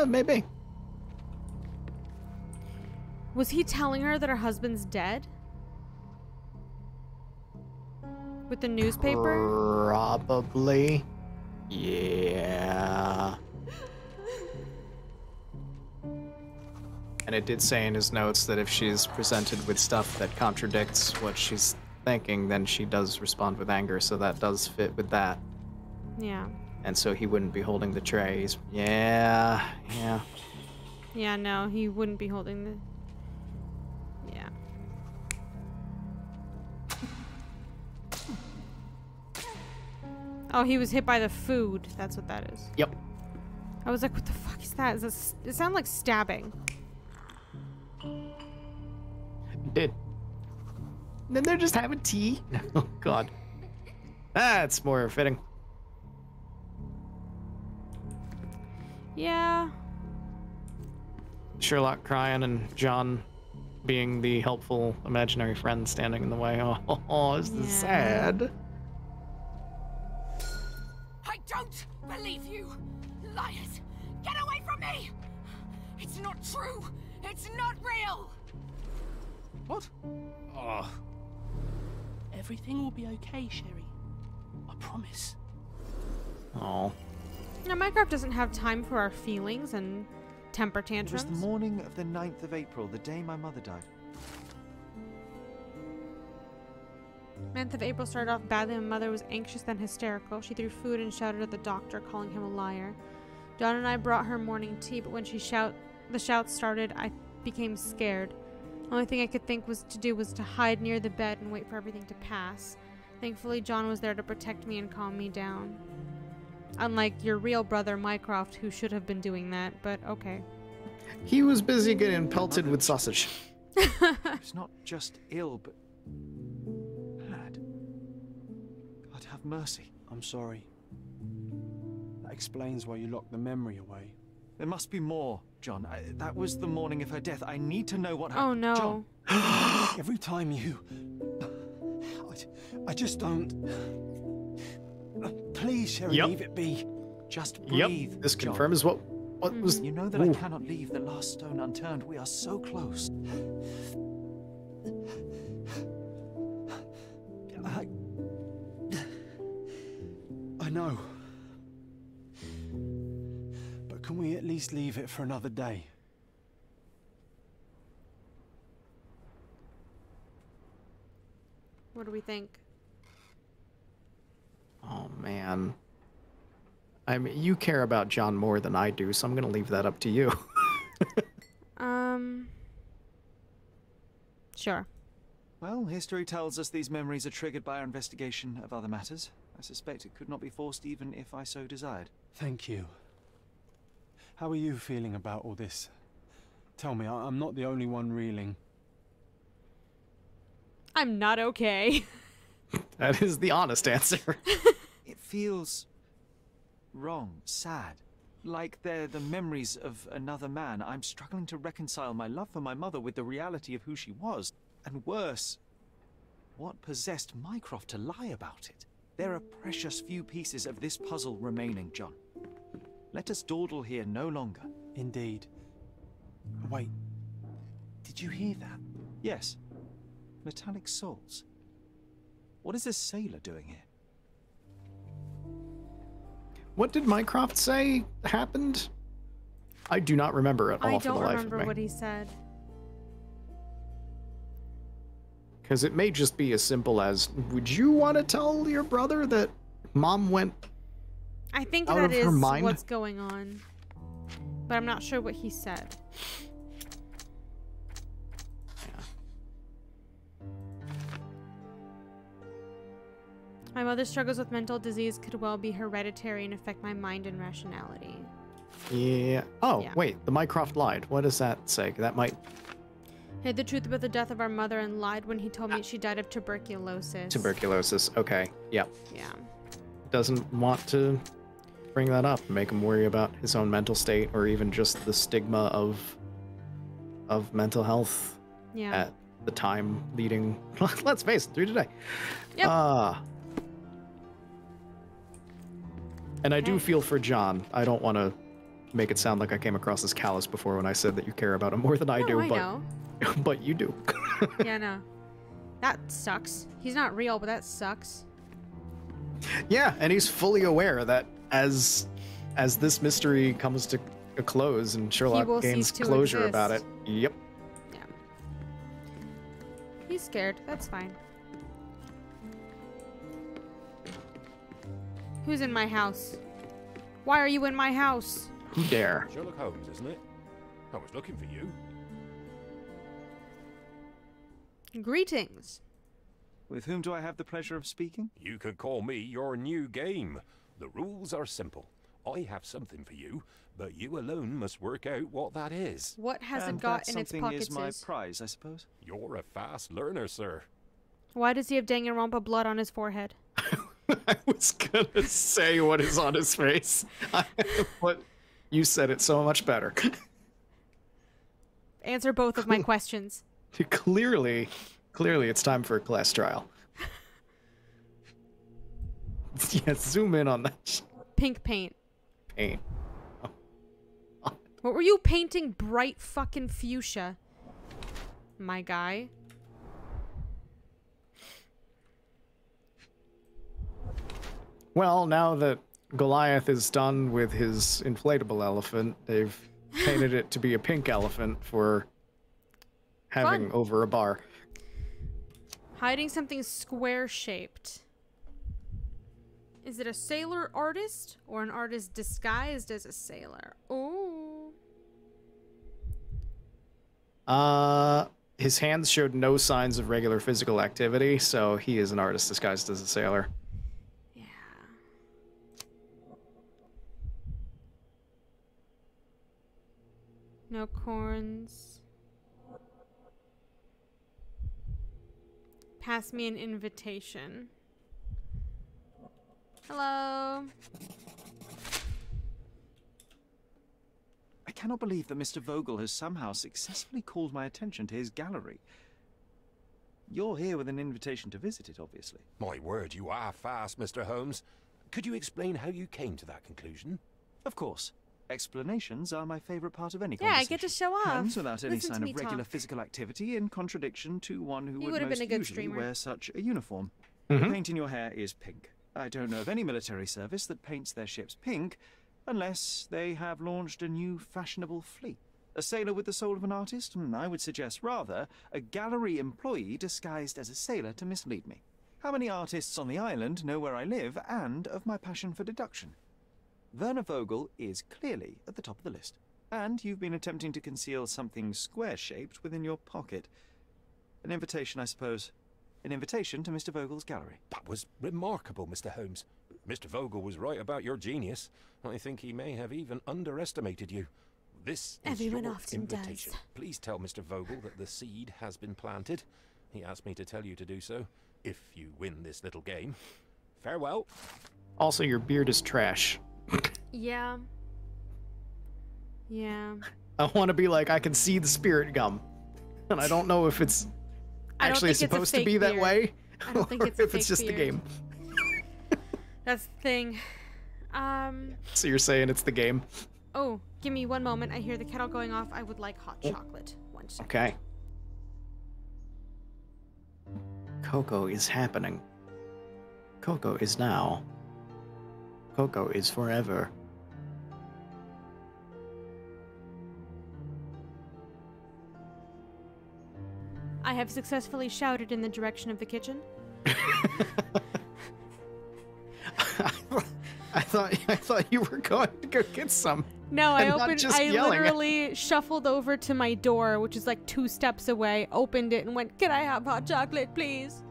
Maybe. Was he telling her that her husband's dead? With the newspaper? Probably. Yeah. And it did say in his notes that if she's presented with stuff that contradicts what she's thinking, then she does respond with anger, so that does fit with that. Yeah. And so he wouldn't be holding the trays. Yeah. Yeah, no, he wouldn't be holding the... Yeah. Oh, he was hit by the food. That's what that is. Yep. I was like, what the fuck is that? It sounded like stabbing. It did. And then they're just having tea. Oh, God. That's more fitting. Yeah. Sherlock crying and John being the helpful imaginary friend standing in the way. Oh, this is sad. I don't believe you! Liars! Get away from me! It's not true! It's not real! What? Oh. Everything will be okay, Sherry. I promise. Oh. Now, Minecraft doesn't have time for our feelings and temper It tantrums. was the morning of the 9th of April, the day my mother died. 9th of April started off badly. My mother was anxious then hysterical. She threw food and shouted at the doctor, calling him a liar. Dawn and I brought her morning tea, but when the shouts started, I became scared. The only thing I could think was to hide near the bed and wait for everything to pass. Thankfully, John was there to protect me and calm me down. Unlike your real brother, Mycroft, who should have been doing that, but okay. He was busy getting pelted with sausage. It's not just ill, but bad. God have mercy. I'm sorry. That explains why you locked the memory away. There must be more, John. That was the morning of her death. I need to know what happened. Oh, no. John. Every time you... I just don't... Please, Sherry, leave it be. Just breathe. This John. confirms what was... You know that I cannot leave the last stone unturned. We are so close. I know. But can we at least leave it for another day? What do we think? Oh, man. I mean, you care about John more than I do, so I'm going to leave that up to you. Sure. Well, history tells us these memories are triggered by our investigation of other matters. I suspect it could not be forced even if I so desired. Thank you. How are you feeling about all this? Tell me, I'm not the only one reeling. I'm not okay. That is the honest answer. It feels wrong, sad. Like they're the memories of another man. I'm struggling to reconcile my love for my mother with the reality of who she was. And worse, what possessed Mycroft to lie about it? There are precious few pieces of this puzzle remaining, John. Let us dawdle here no longer. Indeed. Wait, did you hear that? Yes. Metallic souls. What is this sailor doing here? What did Mycroft say happened? I do not remember at all for the life of me. I don't remember what he said. Because it may just be as simple as, would you want to tell your brother that Mom went I think out that of is her mind? what's going on. But I'm not sure what he said. My mother's struggles with mental disease could well be hereditary and affect my mind and rationality. Yeah. Oh, Yeah. wait. The Mycroft lied. What does that say? That might... Hid the truth about the death of our mother and lied when he told me she died of tuberculosis. Tuberculosis. Okay. Yep. Yeah. Doesn't want to bring that up. Make him worry about his own mental state or even just the stigma of mental health Yeah. at the time leading... Let's face it, through today. Yep. And I do feel for John. I don't want to make it sound like I came across as callous before when I said that you care about him more than I do, I but know. but you do. Yeah, no. That sucks. He's not real, but that sucks. Yeah, and he's fully aware that as this mystery comes to a close and Sherlock gains closure about it. Yep. Yeah. He's scared. That's fine. Who's in my house? Why are you in my house? Who dare? Sherlock Holmes, isn't it? I was looking for you. Greetings. With whom do I have the pleasure of speaking? You could call me your new game. The rules are simple. I have something for you, but you alone must work out what that is. What has And it got that in its something pockets? is my prize, I suppose. You're a fast learner, sir. Why does he have Danganronpa blood on his forehead? I was gonna say what is on his face. But you said it so much better. Answer both of my questions. Clearly it's time for a class trial. Yeah, zoom in on that. Pink paint. Paint. What were you painting? Bright fucking fuchsia. My guy. Well, now that Goliath is done with his inflatable elephant, they've painted it to be a pink elephant for having over a bar. Hiding something square-shaped. Is it a sailor artist or an artist disguised as a sailor? Oh. His hands showed no signs of regular physical activity, so he is an artist disguised as a sailor. Yeah. No corns. Pass me an invitation. Hello. I cannot believe that Mr. Vogel has somehow successfully called my attention to his gallery. You're here with an invitation to visit it, obviously. My word, you are fast, Mr. Holmes. Could you explain how you came to that conclusion? Of course. Explanations are my favorite part of any Yeah, I conversation. get to show off. Hands without any Listen sign to me of regular talk. physical activity, in contradiction to one who You would would've most been a good usually streamer. wear such a uniform. Mhm. The paint in your hair is pink. I don't know of any military service that paints their ships pink, unless they have launched a new fashionable fleet. A sailor with the soul of an artist? I would suggest rather a gallery employee disguised as a sailor to mislead me. How many artists on the island know where I live and of my passion for deduction? Werner Vogel is clearly at the top of the list. And you've been attempting to conceal something square-shaped within your pocket. An invitation, I suppose. An invitation to Mr. Vogel's gallery. That was remarkable, Mr. Holmes. Mr. Vogel was right about your genius. I think he may have even underestimated you. This is Everyone your often invitation. does. Please tell Mr. Vogel that the seed has been planted. He asked me to tell you to do so, if you win this little game. Farewell. Also, your beard is trash. Yeah. Yeah. I want to be like, I can see the spirit gum. And I don't know if it's I don't actually think it's a supposed to fake be that beard. way, I don't think or it's a if it's fake just the beard. game. That's the thing. So you're saying it's the game? Oh, give me one moment. I hear the kettle going off. I would like hot chocolate. One second. Okay. Coco is happening. Coco is now. Coco is forever. I have successfully shouted in the direction of the kitchen. I thought you were going to go get some. No, I and not opened. just I yelling. literally shuffled over to my door, which is like 2 steps away, opened it, and went, "Can I have hot chocolate, please?"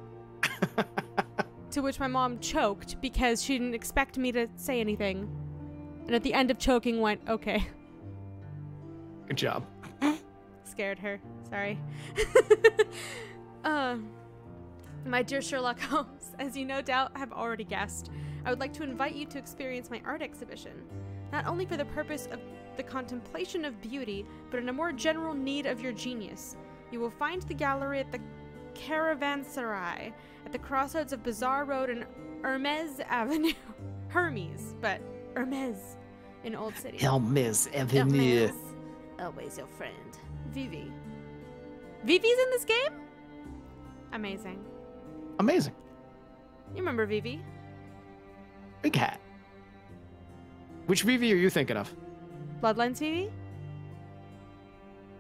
To which my mom choked because she didn't expect me to say anything, and at the end of choking, went, "Okay." Good job. Scared her. Sorry. My dear Sherlock Holmes, as you no doubt have already guessed, I would like to invite you to experience my art exhibition, not only for the purpose of the contemplation of beauty, but in a more general need of your genius. You will find the gallery at the Caravanserai, at the crossroads of Bazaar Road and Hermes Avenue. Hermes, but Hermes in Old City. Hermes Avenue. Hermes. Always your friend. Vivi. Vivi's in this game? Amazing. Amazing. You remember Vivi? Big hat. Which Vivi are you thinking of? Bloodlines Vivi?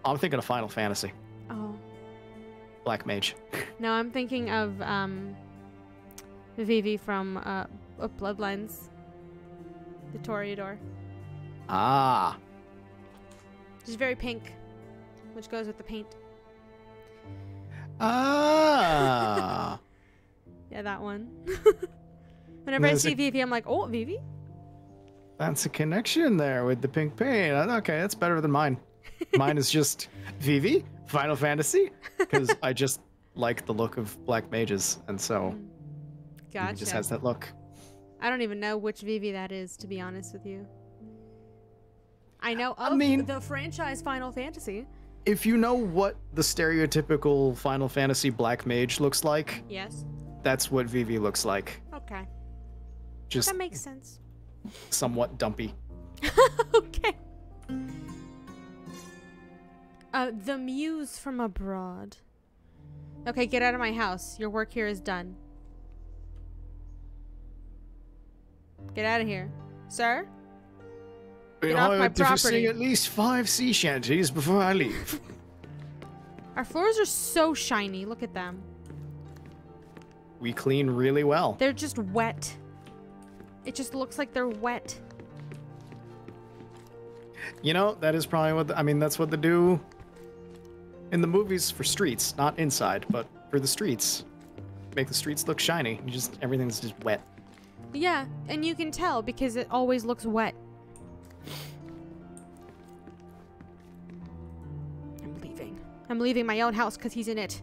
I'm thinking of Final Fantasy. Oh. Black Mage. No, I'm thinking of Vivi from Bloodlines. The Toreador. Ah. She's very pink, which goes with the paint. Ah. Yeah, that one. Whenever I see Vivi, I'm like, oh, Vivi? That's a connection there with the pink paint. Okay, that's better than mine. Mine is just Vivi, Final Fantasy, because I just like the look of black mages, and so Gotcha. Vivi just has that look. I don't even know which Vivi that is, to be honest with you. I know of the franchise Final Fantasy. If you know what the stereotypical Final Fantasy black mage looks like, yes, that's what Vivi looks like. Okay. Just that makes sense. Somewhat dumpy. Okay. The Muse from abroad. Okay, get out of my house. Your work here is done. Get out of here. Sir? Get off my property. Sing at least 5 sea shanties before I leave. Our floors are so shiny. Look at them. We clean really well. They're just wet. It just looks like they're wet. You know, that is probably what that's what they do in the movies for streets, not inside, but for the streets. Make the streets look shiny. Everything's just wet. Yeah, and you can tell because it always looks wet. I'm leaving my own house because he's in it.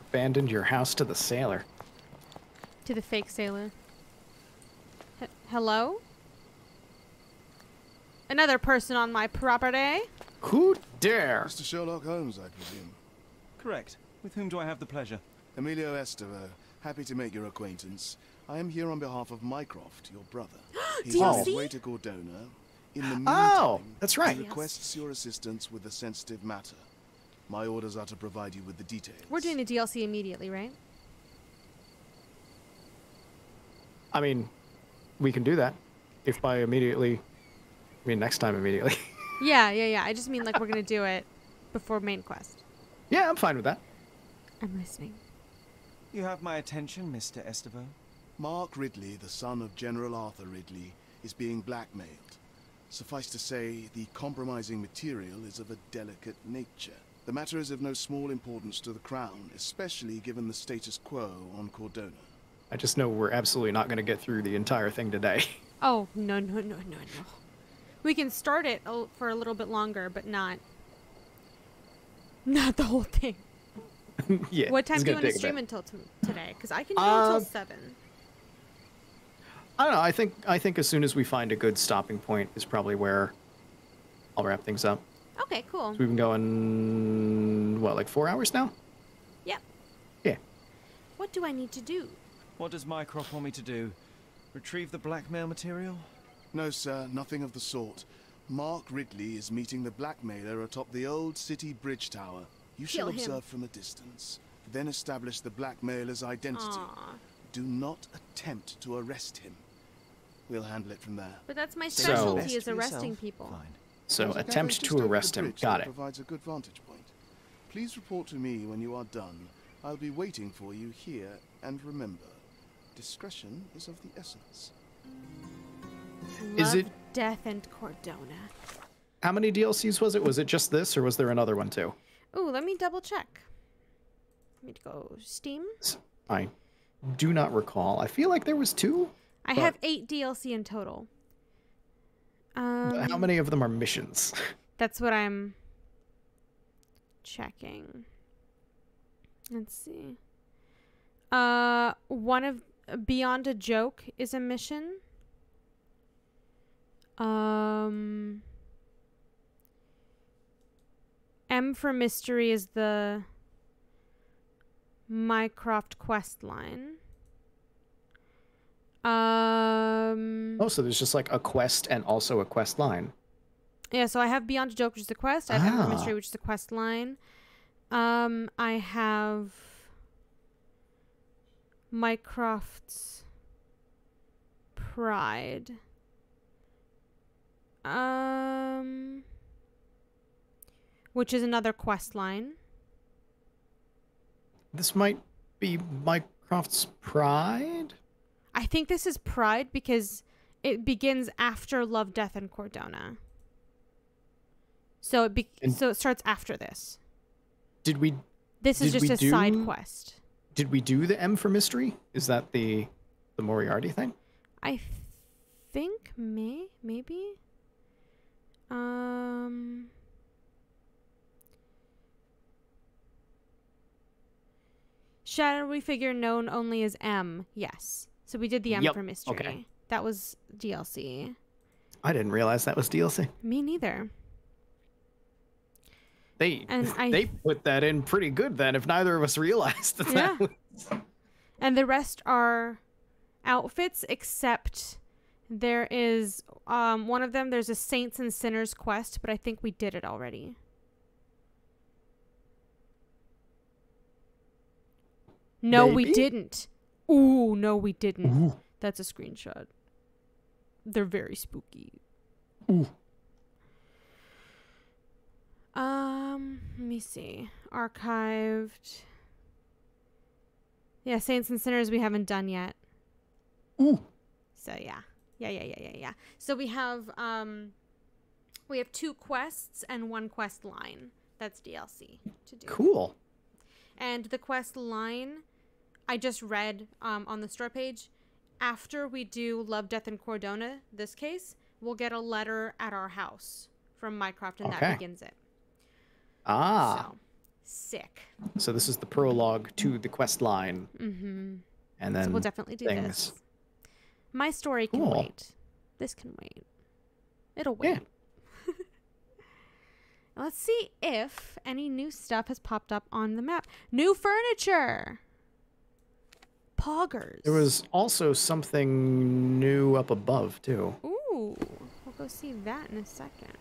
Abandoned your house to the sailor. To the fake sailor. Hello? Another person on my property? Who dare? Mr. Sherlock Holmes, I presume. Correct. With whom do I have the pleasure? Emilio Estevaux. Happy to make your acquaintance. I am here on behalf of Mycroft, your brother. He's on his way to Cordona. In the meantime, that's right. He requests your assistance with a sensitive matter. My orders are to provide you with the details. We're doing the DLC immediately, right? I mean, we can do that. If by immediately, I mean next time immediately. Yeah. I just mean like we're gonna do it before main quest. Yeah, I'm fine with that. I'm listening. You have my attention, Mr. Estevaux. Mark Ridley, the son of General Arthur Ridley, is being blackmailed. Suffice to say, the compromising material is of a delicate nature. The matter is of no small importance to the Crown, especially given the status quo on Cordona. I just know we're absolutely not going to get through the entire thing today. Oh, no. We can start it for a little bit longer, but not the whole thing. Yeah. What time do you want to stream until today? Because I can do until 7. I don't know. I think as soon as we find a good stopping point is probably where I'll wrap things up. Okay, cool. So we've been going, what, like 4 hours now? Yep. Yeah. What do I need to do? What does Mycroft want me to do? Retrieve the blackmail material? No, sir, nothing of the sort. Mark Ridley is meeting the blackmailer atop the old city bridge tower. You shall observe from a distance, then establish the blackmailer's identity. Aww. Do not attempt to arrest him. We'll handle it from there. But that's my specialty, is arresting people. Fine. So attempt to arrest him. Got it. Provides a good vantage point. Please report to me when you are done. I'll be waiting for you here, and remember, discretion is of the essence. Love, Death, and Cordona. How many DLCs was it? Was it just this, or was there another one too? Ooh, let me double check. Let me go Steam. I do not recall. I feel like there was 2. I have 8 DLC in total. How many of them are missions? That's what I'm checking. Let's see. One of Beyond a Joke is a mission. M for Mystery is the Mycroft quest line. Oh, so there's just like a quest and also a quest line. Yeah, so I have Beyond a Joke, which is the quest. I have M for Mystery, which is the quest line. I have Mycroft's Pride. Which is another quest line. This might be Mycroft's Pride? I think this is Pride because it begins after Love, Death, and Cordona. So so it starts after this. This is just a side quest. Did we do the M for mystery? Is that the Moriarty thing? I think maybe. Shadowy figure known only as M. Yes. So we did the M for mystery. Okay. That was DLC. I didn't realize that was DLC. Me neither. They put that in pretty good then, if neither of us realized that. Yeah. That was... And the rest are outfits, except there is one of them. There's a Saints and Sinners quest, but I think we did it already. No, we didn't. Ooh, no, we didn't. Ooh. That's a screenshot. They're very spooky. Ooh. Let me see. Archived. Yeah, Saints and Sinners we haven't done yet. Ooh. So yeah. Yeah. So we have 2 quests and 1 quest line. That's DLC to do. Cool. And the quest line I just read on the store page. After we do Love, Death, and Cordona, this case, we'll get a letter at our house from Mycroft, and that begins it. Ah. So, sick. So this is the prologue to the quest line. Mm-hmm. And then so we'll definitely do this. My story can wait. This can wait. It'll wait. Yeah. Let's see if any new stuff has popped up on the map. New furniture! Poggers. There was also something new up above, too. Ooh. We'll go see that in a second.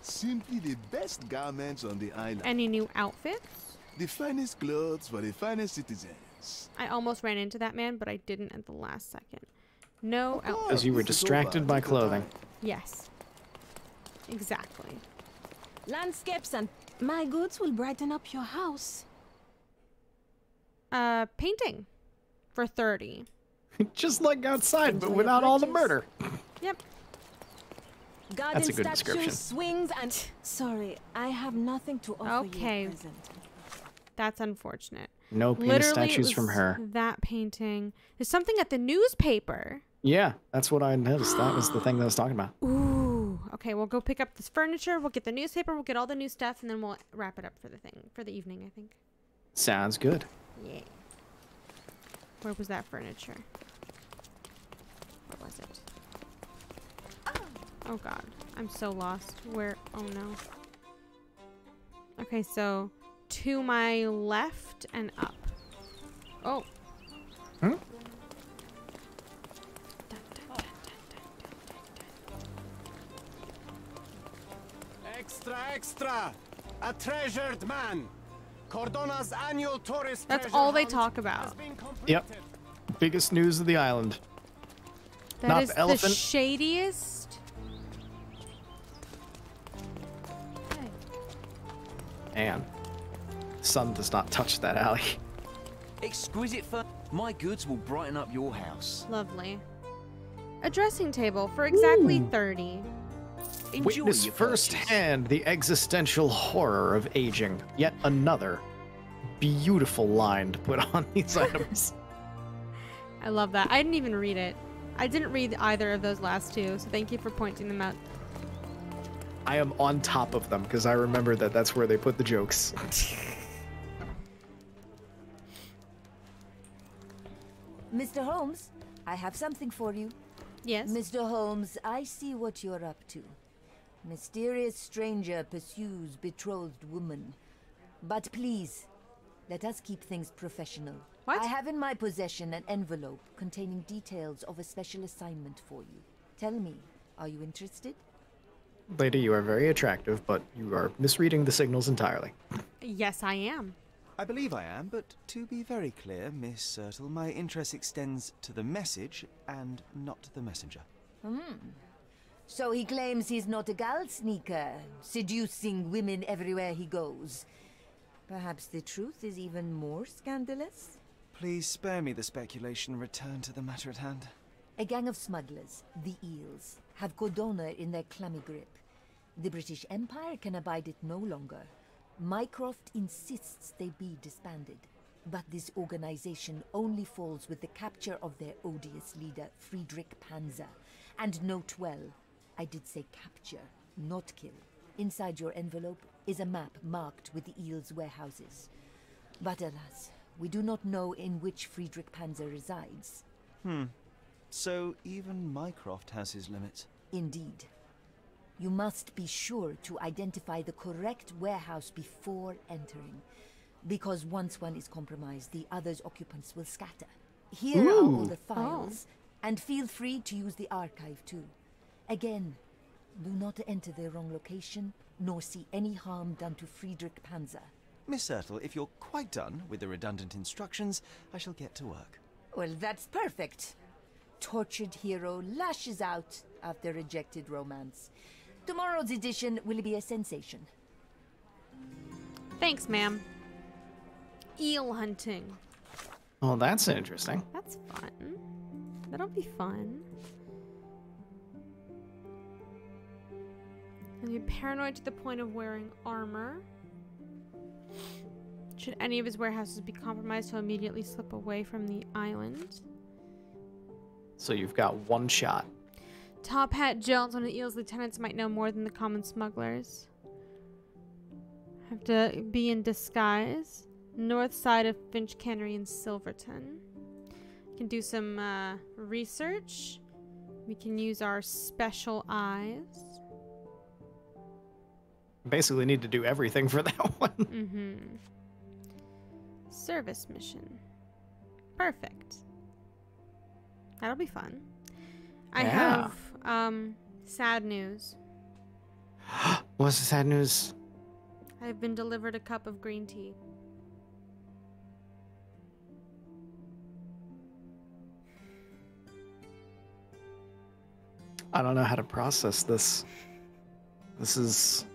Simply the best garments on the island. Any new outfits? The finest clothes for the finest citizens. I almost ran into that man, but I didn't at the last second. No outfits. Because you were distracted by clothing. Yes. Exactly. Landscapes and my goods will brighten up your house. Painting. For 30. Just like outside, but without all the murder. Yep. Garden That's a good description. Swings and sorry, I have nothing to offer you at present. That's unfortunate. No penis statues from her. That painting. There's something at the newspaper. Yeah, that's what I noticed. That was the thing that I was talking about. Ooh. Okay, we'll go pick up this furniture. We'll get the newspaper. We'll get all the new stuff, and then we'll wrap it up for the evening, I think. Sounds good. Yeah. Where was that furniture? Where was it? Oh god, I'm so lost. Where? Oh no. Okay, so to my left and up. Oh. Hmm? Extra! A treasured man! Cordona's annual tourist That's all they talk about. Yep. Biggest news of the island. That Not is the elephant. The shadiest. And sun does not touch that alley. Exquisite fun. My goods will brighten up your house. Lovely. A dressing table for exactly 30. Witness firsthand the existential horror of aging. Yet another beautiful line to put on these items. I love that. I didn't even read it. I didn't read either of those last two, so thank you for pointing them out. I am on top of them because I remember that that's where they put the jokes. Mr. Holmes, I have something for you. Yes? Mr. Holmes, I see what you're up to. Mysterious stranger pursues betrothed woman. But please, let us keep things professional. What? I have in my possession an envelope containing details of a special assignment for you. Tell me, are you interested? Lady, you are very attractive, but you are misreading the signals entirely. Yes, I am. I believe I am, but to be very clear, Miss Sirtle, my interest extends to the message and not the messenger. So he claims he's not a gal sneaker, seducing women everywhere he goes. Perhaps the truth is even more scandalous? Please spare me the speculation and return to the matter at hand. A gang of smugglers, the Eels, have Codona in their clammy grip. The British Empire can abide it no longer. Mycroft insists they be disbanded. But this organization only falls with the capture of their odious leader, Friedrich Panzer. And note well, I did say capture, not kill. Inside your envelope is a map marked with the Eels' warehouses. But alas, we do not know in which Friedrich Panzer resides. So even Mycroft has his limits. Indeed. You must be sure to identify the correct warehouse before entering. Because once one is compromised, the other's occupants will scatter. Here are all the files, and feel free to use the archive too. Again, do not enter the wrong location, nor see any harm done to Friedrich Panzer. Miss Ertl, if you're quite done with the redundant instructions, I shall get to work. Well, that's perfect. Tortured hero lashes out after rejected romance. Tomorrow's edition will be a sensation. Thanks, ma'am. Eel hunting. Well, that's interesting. That's fun. That'll be fun. Are you paranoid to the point of wearing armor? Should any of his warehouses be compromised, he'll immediately slip away from the island. So you've got one shot. Top Hat Jones, one of the Eel's lieutenants, might know more than the common smugglers. Have to be in disguise. North side of Finch Cannery in Silverton. Can do some research. We can use our special eyes. Basically need to do everything for that one. Mm-hmm. Service mission. Perfect. That'll be fun. I have sad news. What's the sad news? I've been delivered a cup of green tea. I don't know how to process this. This is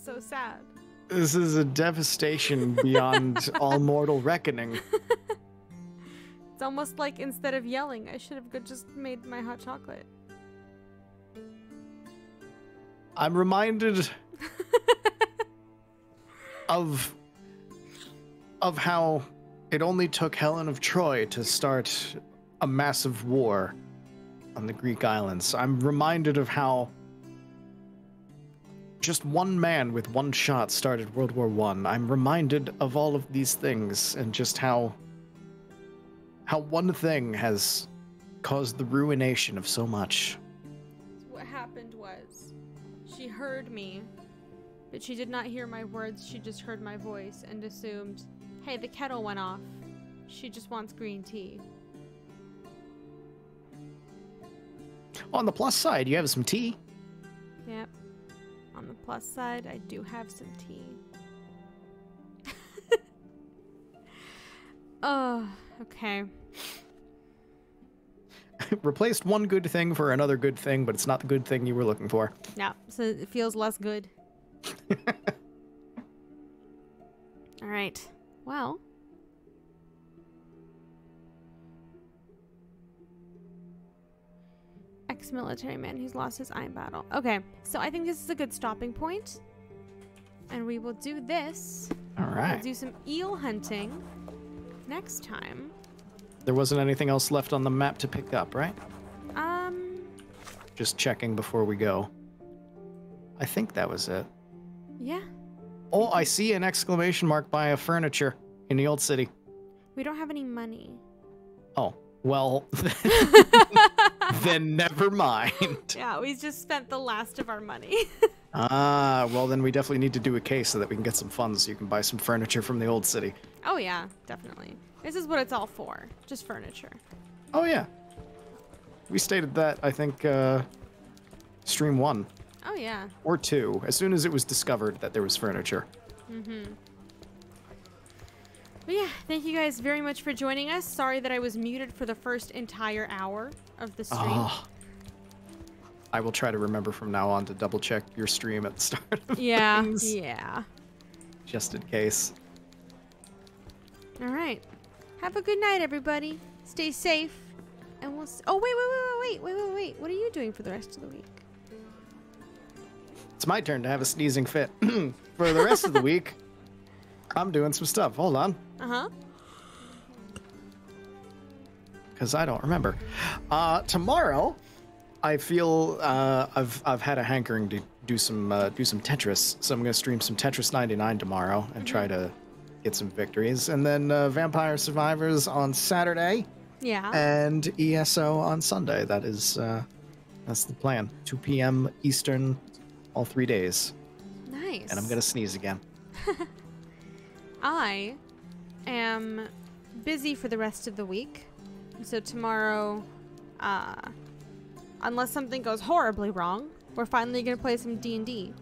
so sad. This is a devastation beyond all mortal reckoning. It's almost like instead of yelling, I should have just made my hot chocolate. I'm reminded of how it only took Helen of Troy to start a massive war on the Greek islands. I'm reminded of how just one man with one shot started World War I. I'm reminded of all of these things and just how one thing has caused the ruination of so much. What happened was, she heard me, but she did not hear my words. She just heard my voice and assumed, hey, the kettle went off. She just wants green tea. On the plus side, you have some tea. Yep. On the plus side, I do have some tea. Oh, okay. Replaced one good thing for another good thing, but it's not the good thing you were looking for. Yeah, so it feels less good. All right. Well. Ex-military man who's lost his eye in battle. Okay, so I think this is a good stopping point. And we will do this. All right. We'll do some eel hunting next time. There wasn't anything else left on the map to pick up, right? Just checking before we go. I think that was it. Yeah. Oh, I see an exclamation mark by a furniture in the old city. We don't have any money. Oh, well, then never mind. Yeah, we just spent the last of our money. Well, then we definitely need to do a case so that we can get some funds so you can buy some furniture from the old city. Oh, yeah, definitely. This is what it's all for. Just furniture. Oh, yeah. We stated that, I think, stream 1. Oh, yeah. Or 2, as soon as it was discovered that there was furniture. Mm-hmm. But yeah, thank you guys very much for joining us. Sorry that I was muted for the first entire hour of the stream. I will try to remember from now on to double check your stream at the start of Yeah, things, yeah. just in case. All right. Have a good night, everybody. Stay safe, and we'll. Oh wait. What are you doing for the rest of the week? It's my turn to have a sneezing fit. For the rest of the week, I'm doing some stuff. Hold on. Because I don't remember. Tomorrow, I feel I've had a hankering to do some Tetris, so I'm gonna stream some Tetris 99 tomorrow and try to get some victories, and then Vampire Survivors on Saturday. Yeah. And ESO on Sunday. That's the plan. 2 p.m. Eastern, all 3 days. Nice. And I'm gonna sneeze again. I am busy for the rest of the week. So tomorrow, unless something goes horribly wrong, we're finally going to play some D&D.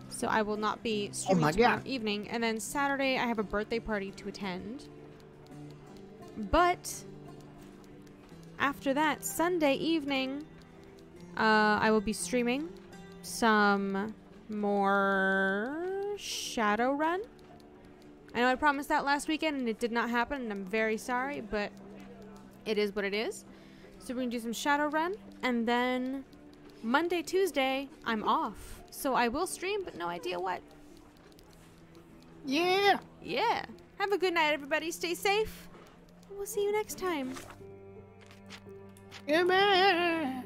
So I will not be streaming tomorrow evening. And then Saturday, I have a birthday party to attend. But after that, Sunday evening, I will be streaming some more Shadowrun. I know I promised that last weekend and it did not happen, and I'm very sorry, but it is what it is. So we're going to do some Shadowrun, and then Monday, Tuesday, I'm off. So I will stream, but no idea what. Yeah. Yeah. Have a good night, everybody. Stay safe. We'll see you next time. Goodbye.